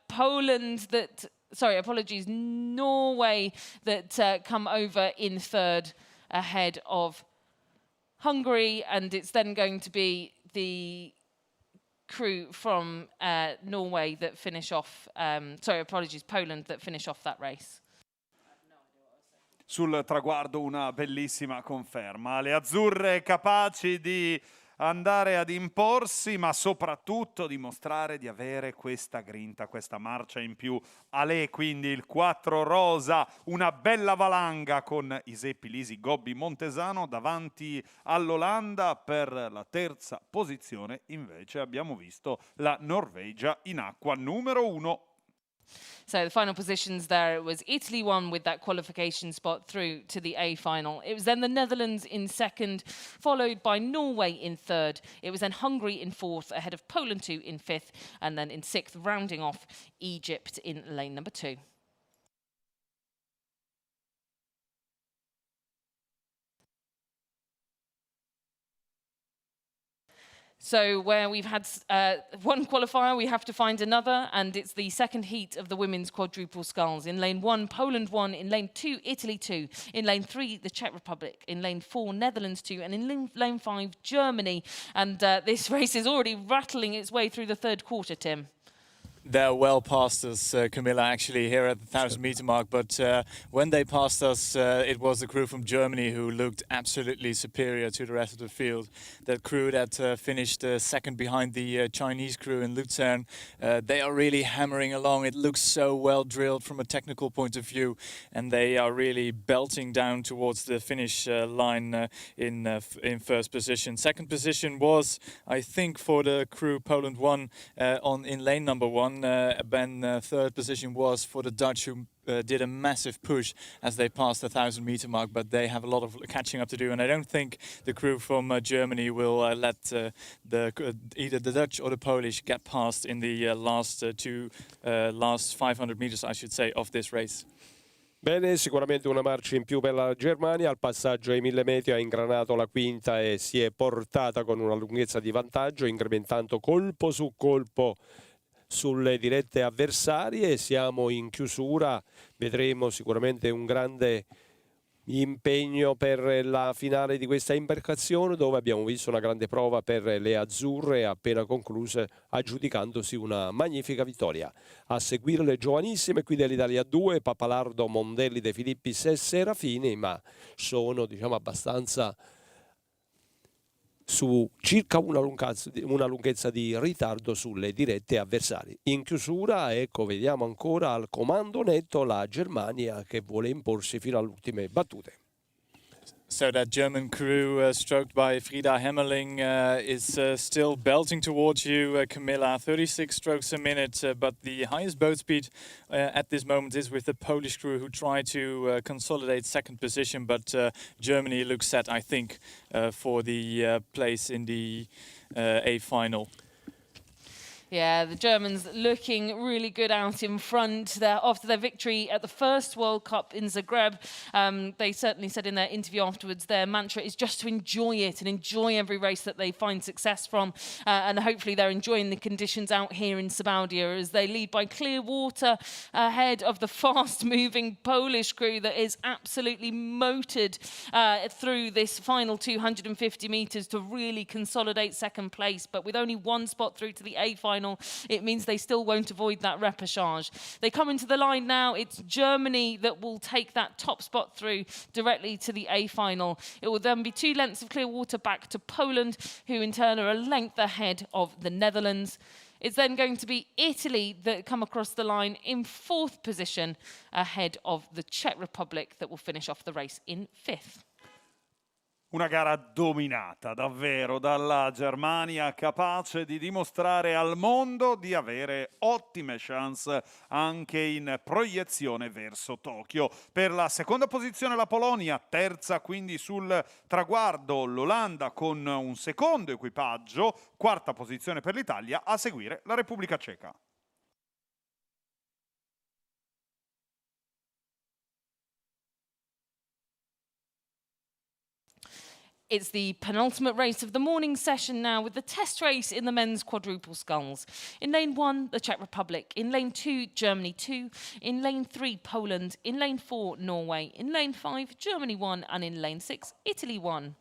Speaker 1: Poland that sorry, apologies, Norway that come over in third ahead of Hungary, and it's then going to be the crew from Norway that finish off, sorry, apologies, Poland that finish off that race.
Speaker 2: Sul traguardo una bellissima conferma, le azzurre capaci di andare ad imporsi, ma soprattutto dimostrare di avere questa grinta, questa marcia in più. Alè, quindi il 4 rosa, una bella valanga con Iseppi Lisi, Gobbi Montesano davanti all'Olanda. Per la terza posizione invece abbiamo visto la Norvegia in acqua numero 1.
Speaker 1: So the final positions there, it was Italy won with that qualification spot through to the A final. It was then the Netherlands in second, followed by Norway in third. It was then Hungary in fourth, ahead of Poland 2 in fifth, and then in sixth, rounding off Egypt in lane number 2. So where we've had one qualifier, we have to find another, and it's the second heat of the women's quadruple sculls. In lane 1, Poland 1. In lane 2, Italy 2. In lane 3, the Czech Republic. In lane 4, Netherlands 2. And in lane 5, Germany. And this race is already rattling its way through the third quarter, Tim.
Speaker 3: They're well past us, Camilla, actually, here at the 1,000-meter mark. But when they passed us, it was the crew from Germany who looked absolutely superior to the rest of the field. That crew that finished second behind the Chinese crew in Lucerne, they are really hammering along. It looks so well drilled from a technical point of view. And they are really belting down towards the finish line in first position. Second position was, I think, for the crew Poland 1 in lane number 1. Then third position was for the Dutch, who did a massive push as they passed the 1,000-meter mark, but they have a lot of catching up to do, and I don't think the crew from Germany will let either the Dutch or the Polish get past in the last 500 meters, I should say, of this race.
Speaker 4: Bene, sicuramente una marcia in più per la Germania. Al passaggio ai 1.000 metri ha ingranato la quinta e si è portata con una lunghezza di vantaggio, incrementando colpo su colpo sulle dirette avversarie. Siamo in chiusura, vedremo sicuramente un grande impegno per la finale di questa imbarcazione, dove abbiamo visto una grande prova per le azzurre appena concluse, aggiudicandosi una magnifica vittoria. A seguire le giovanissime qui dell'Italia 2, Papalardo, Mondelli, De Filippis e Serafini, ma sono abbastanza su circa una lunghezza di ritardo sulle dirette avversarie. In chiusura, ecco, vediamo ancora al comando netto la Germania che vuole imporsi fino alle ultime battute.
Speaker 3: So that German crew, stroked by Frida Hemmerling, is still belting towards you, Camilla. 36 strokes a minute, but the highest boat speed at this moment is with the Polish crew, who try to consolidate second position. But Germany looks set, I think, for the place in the A final.
Speaker 1: Yeah, the Germans looking really good out in front. After their victory at the first World Cup in Zagreb, they certainly said in their interview afterwards their mantra is just to enjoy it and enjoy every race that they find success from. And hopefully they're enjoying the conditions out here in Sabaudia as they lead by clear water ahead of the fast-moving Polish crew that is absolutely motored through this final 250 metres to really consolidate second place. But with only one spot through to the A final, it means they still won't avoid that repechage. They come into the line now. It's Germany that will take that top spot through directly to the A final. It will then be 2 lengths of clear water back to Poland, who in turn are a length ahead of the Netherlands. It's then going to be Italy that come across the line in fourth position ahead of the Czech Republic that will finish off the race in fifth.
Speaker 2: Una gara dominata davvero dalla Germania, capace di dimostrare al mondo di avere ottime chance anche in proiezione verso Tokyo. Per la seconda posizione la Polonia, terza quindi sul traguardo l'Olanda con un secondo equipaggio, quarta posizione per l'Italia, a seguire la Repubblica Ceca.
Speaker 1: It's the penultimate race of the morning session now, with the test race in the men's quadruple sculls. In lane 1, the Czech Republic. In lane 2, Germany 2. In lane 3, Poland. In lane 4, Norway. In lane 5, Germany 1. And in lane 6, Italy 1.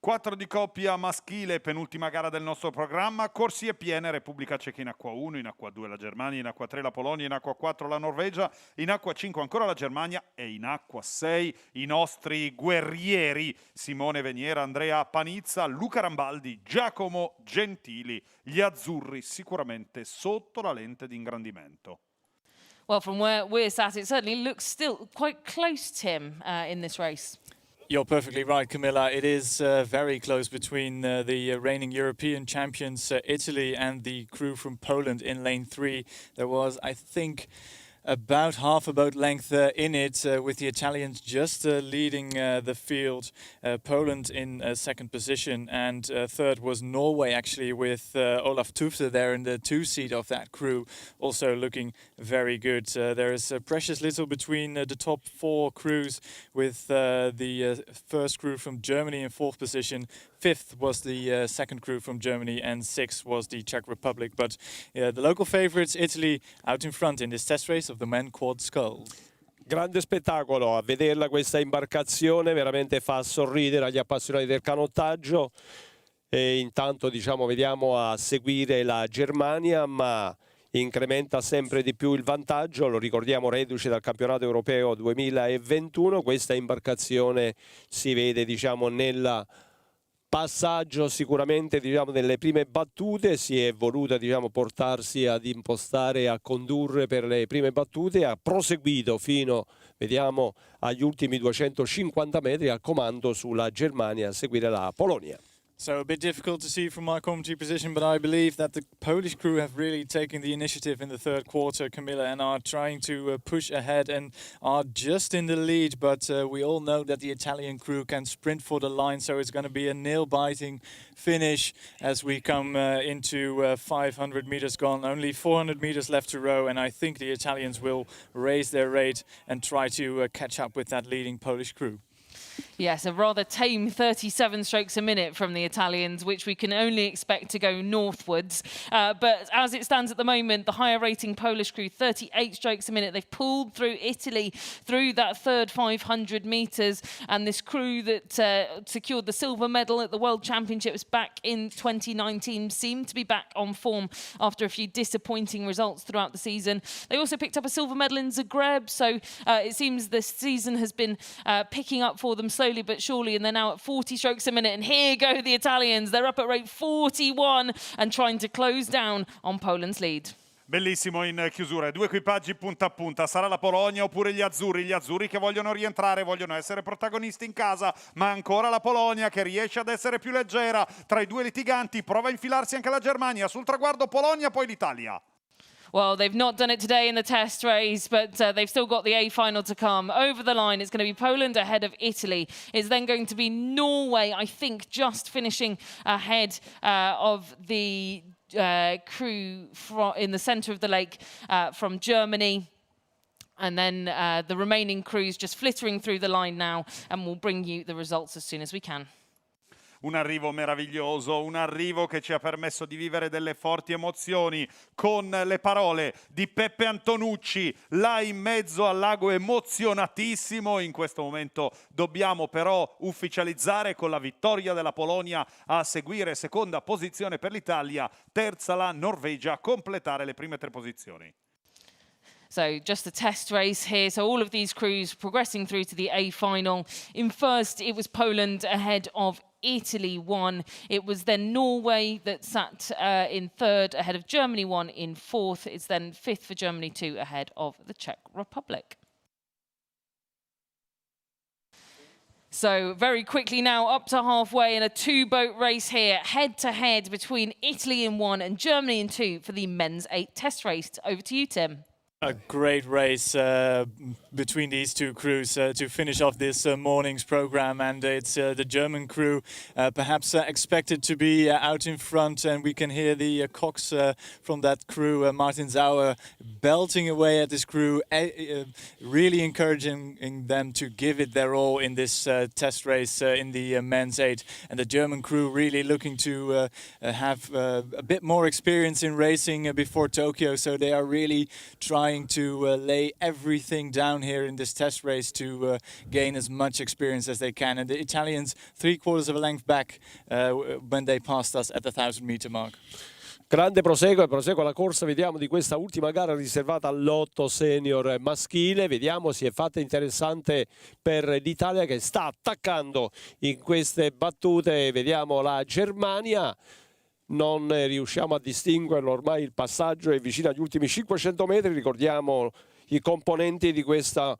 Speaker 2: 4 di coppia maschile, penultima gara del nostro programma, corsie piene, Repubblica Ceca in acqua 1, in acqua 2 la Germania, in acqua 3 la Polonia, in acqua 4 la Norvegia, in acqua 5 ancora la Germania e in acqua 6 i nostri guerrieri Simone Veniera, Andrea Panizza, Luca Rambaldi, Giacomo Gentili, gli azzurri sicuramente sotto la lente di ingrandimento.
Speaker 1: Well, from where we're sat, it certainly looks still quite close, Tim, in this race.
Speaker 3: You're perfectly right, Camilla. It is very close between the reigning European champions, Italy, and the crew from Poland in lane 3. There was, I think, about half a boat length in it, with the Italians just leading the field. Poland in second position, and third was Norway, actually, with Olaf Tufte there in the 2 seat of that crew, also looking very good. There is a precious little between the top 4 crews, with the first crew from Germany in 4th position. 5th was the second crew from Germany, and 6th was the Czech Republic. But the local favourites, Italy, out in front in this test race of the men quad sculls.
Speaker 4: Grande spettacolo, a vederla questa imbarcazione veramente fa sorridere agli appassionati del canottaggio. E intanto diciamo vediamo a seguire la Germania, ma incrementa sempre di più il vantaggio, lo ricordiamo reduce dal campionato europeo 2021. Questa imbarcazione si vede diciamo nel passaggio sicuramente diciamo nelle prime battute, si è voluta diciamo portarsi ad impostare, a condurre per le prime battute, ha proseguito fino vediamo agli ultimi 250 metri al comando sulla Germania a seguire la Polonia.
Speaker 3: So a bit difficult to see from my commentary position, but I believe that the Polish crew have really taken the initiative in the third quarter, Camilla, and are trying to push ahead and are just in the lead. But we all know that the Italian crew can sprint for the line, so it's going to be a nail-biting finish as we come into 500 meters gone. Only 400 meters left to row, and I think the Italians will raise their rate and try to catch up with that leading Polish crew.
Speaker 1: Yes, a rather tame 37 strokes a minute from the Italians, which we can only expect to go northwards. But as it stands at the moment, the higher rating Polish crew, 38 strokes a minute. They've pulled through Italy through that third 500 metres. And this crew that secured the silver medal at the World Championships back in 2019 seemed to be back on form after a few disappointing results throughout the season. They also picked up a silver medal in Zagreb, so it seems this season has been picking up for them slowly but surely, and they're now at 40 strokes a minute. And here go the Italians. They're up at rate 41 and trying to close down on Poland's lead.
Speaker 2: Bellissimo in chiusura, 2 equipaggi punta a punta, sarà la Polonia oppure gli azzurri che vogliono rientrare, vogliono essere protagonisti in casa, ma ancora la Polonia che riesce ad essere più leggera. Tra i 2 litiganti prova a infilarsi anche la Germania, sul traguardo Polonia, poi l'Italia.
Speaker 1: Well, they've not done it today in the test race, but they've still got the A final to come. Over the line, it's going to be Poland ahead of Italy. It's then going to be Norway, I think, just finishing ahead of the crew in the centre of the lake from Germany. And then the remaining crews just flittering through the line now, and we'll bring you the results as soon as we can.
Speaker 2: Un arrivo meraviglioso, un arrivo che ci ha permesso di vivere delle forti emozioni con le parole di Peppe Antonucci, là in mezzo al lago emozionatissimo. In questo momento dobbiamo però ufficializzare con la vittoria della Polonia a seguire, seconda posizione per l'Italia, terza la Norvegia, completare le prime 3 posizioni.
Speaker 1: So just a test race here. So all of these crews progressing through to the A final. In first, it was Poland ahead of Italy 1. It was then Norway that sat in third ahead of Germany 1 in fourth. It's then 5th for Germany 2 ahead of the Czech Republic. So very quickly now up to halfway in a 2-boat race here, head-to-head between Italy in 1 and Germany in 2 for the men's 8 test race. Over to you, Tim.
Speaker 3: A great race between these two crews to finish off this morning's program, and it's the German crew perhaps expected to be out in front, and we can hear the cocks from that crew, Martin Sauer, belting away at this crew, really encouraging them to give it their all in this test race in the men's 8, and the German crew really looking to have a bit more experience in racing before Tokyo, so they are really trying to lay everything down here in this test race to gain as much experience as they can. And the Italians 3/4 of a length back when they passed us at the 1,000-meter mark.
Speaker 4: Grande proseguo la corsa, vediamo, di questa ultima gara riservata all'8 senior maschile. Vediamo, si è fatta interessante per l'Italia che sta attaccando in queste battute. Vediamo la Germania. Non riusciamo a distinguerlo, ormai il passaggio è vicino agli ultimi 500 metri, ricordiamo i componenti di questa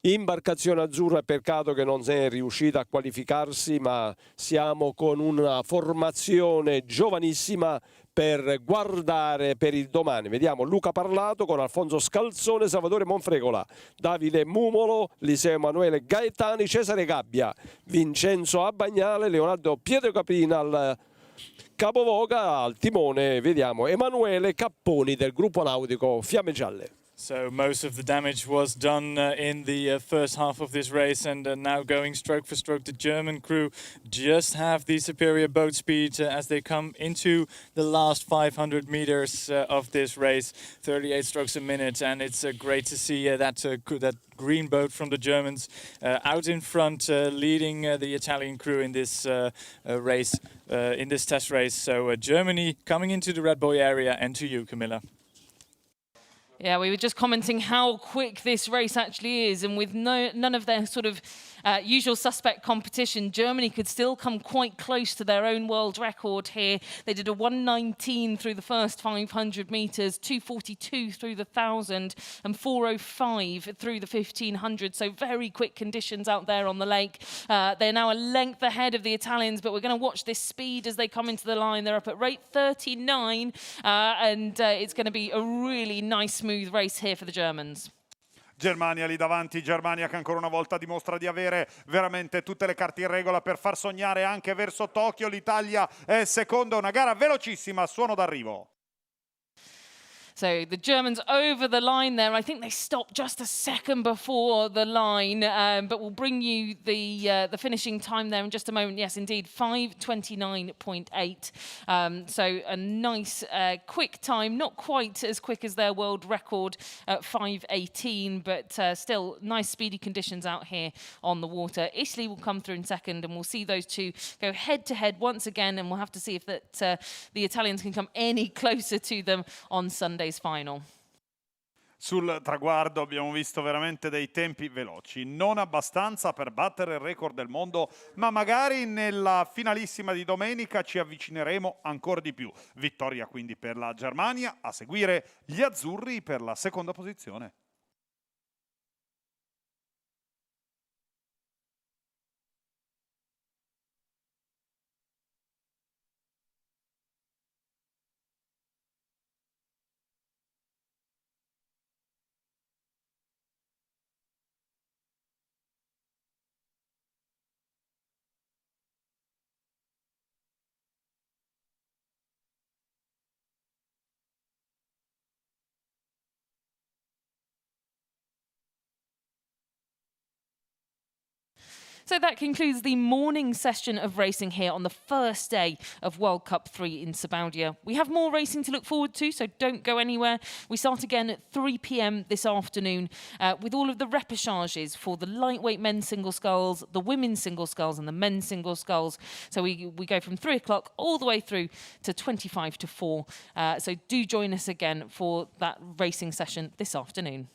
Speaker 4: imbarcazione azzurra, peccato che non è riuscita a qualificarsi, ma siamo con una formazione giovanissima per guardare per il domani. Vediamo Luca Parlato con Alfonso Scalzone, Salvatore Monfregola, Davide Mumolo, Liceo Emanuele Gaetani, Cesare Gabbia, Vincenzo Abbagnale, Leonardo Pietro Caprina al capovoga, al timone vediamo Emanuele Capponi del gruppo nautico Fiamme Gialle.
Speaker 3: So most of the damage was done in the first half of this race, and now going stroke for stroke, the German crew just have the superior boat speed as they come into the last 500 meters of this race, 38 strokes a minute, and it's great to see that green boat from the Germans out in front, leading the Italian crew in this race, in this test race. So Germany coming into the Red Bull area, and to you, Camilla.
Speaker 1: Yeah, we were just commenting how quick this race actually is, and with none of their sort of usual suspect competition, Germany could still come quite close to their own world record here. They did a 1:19 through the first 500 metres, 2:42 through the 1,000 and 4:05 through the 1,500. So very quick conditions out there on the lake. They're now a length ahead of the Italians, but we're going to watch this speed as they come into the line. They're up at rate 39, and it's going to be a really nice, smooth race here for the Germans.
Speaker 2: Germania lì davanti, Germania che ancora una volta dimostra di avere veramente tutte le carte in regola per far sognare anche verso Tokyo. L'Italia è seconda, una gara velocissima, suono d'arrivo.
Speaker 1: So the Germans over the line there. I think they stopped just a second before the line, but we'll bring you the finishing time there in just a moment. Yes, indeed, 5:29.8. So a nice quick time, not quite as quick as their world record at 5:18, but still nice speedy conditions out here on the water. Italy will come through in second, and we'll see those two go head to head once again, and we'll have to see if the Italians can come any closer to them on Sunday. Final.
Speaker 2: Sul traguardo abbiamo visto veramente dei tempi veloci, non abbastanza per battere il record del mondo, ma magari nella finalissima di domenica ci avvicineremo ancora di più. Vittoria quindi per la Germania, a seguire gli azzurri per la seconda posizione.
Speaker 1: So that concludes the morning session of racing here on the first day of World Cup 3 in Sabaudia. We have more racing to look forward to, so don't go anywhere. We start again at 3 p.m. this afternoon with all of the repêchages for the lightweight men's single sculls, the women's single sculls and the men's single sculls. So we go from 3 o'clock all the way through to 25 to 4. So do join us again for that racing session this afternoon.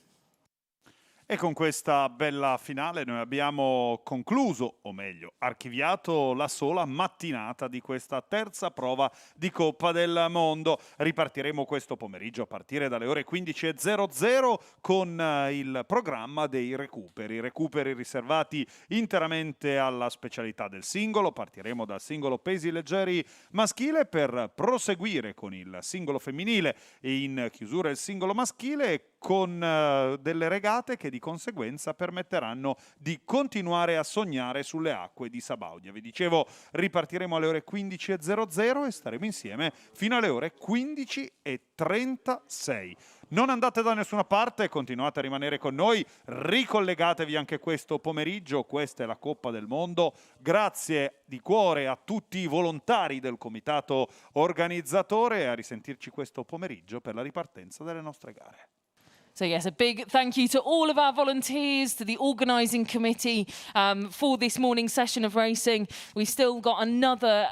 Speaker 2: E con questa bella finale noi abbiamo concluso, o meglio, archiviato la sola mattinata di questa terza prova di Coppa del Mondo. Ripartiremo questo pomeriggio a partire dalle ore 15:00 con il programma dei recuperi riservati interamente alla specialità del singolo. Partiremo dal singolo pesi leggeri maschile per proseguire con il singolo femminile e in chiusura il singolo maschile, con delle regate che di conseguenza permetteranno di continuare a sognare sulle acque di Sabaudia. Vi dicevo, ripartiremo alle ore 15.00 e staremo insieme fino alle ore 15.36. Non andate da nessuna parte, continuate a rimanere con noi, ricollegatevi anche questo pomeriggio, questa è la Coppa del Mondo. Grazie di cuore a tutti i volontari del comitato organizzatore e a risentirci questo pomeriggio per la ripartenza delle nostre gare.
Speaker 1: So yes, a big thank you to all of our volunteers, to the organising committee for this morning's session of racing. We've still got another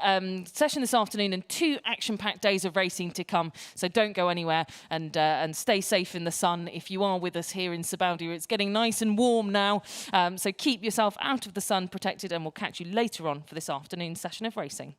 Speaker 1: session this afternoon and 2 action-packed days of racing to come. So don't go anywhere and stay safe in the sun if you are with us here in Sabaudia. It's getting nice and warm now, so keep yourself out of the sun, protected, and we'll catch you later on for this afternoon's session of racing.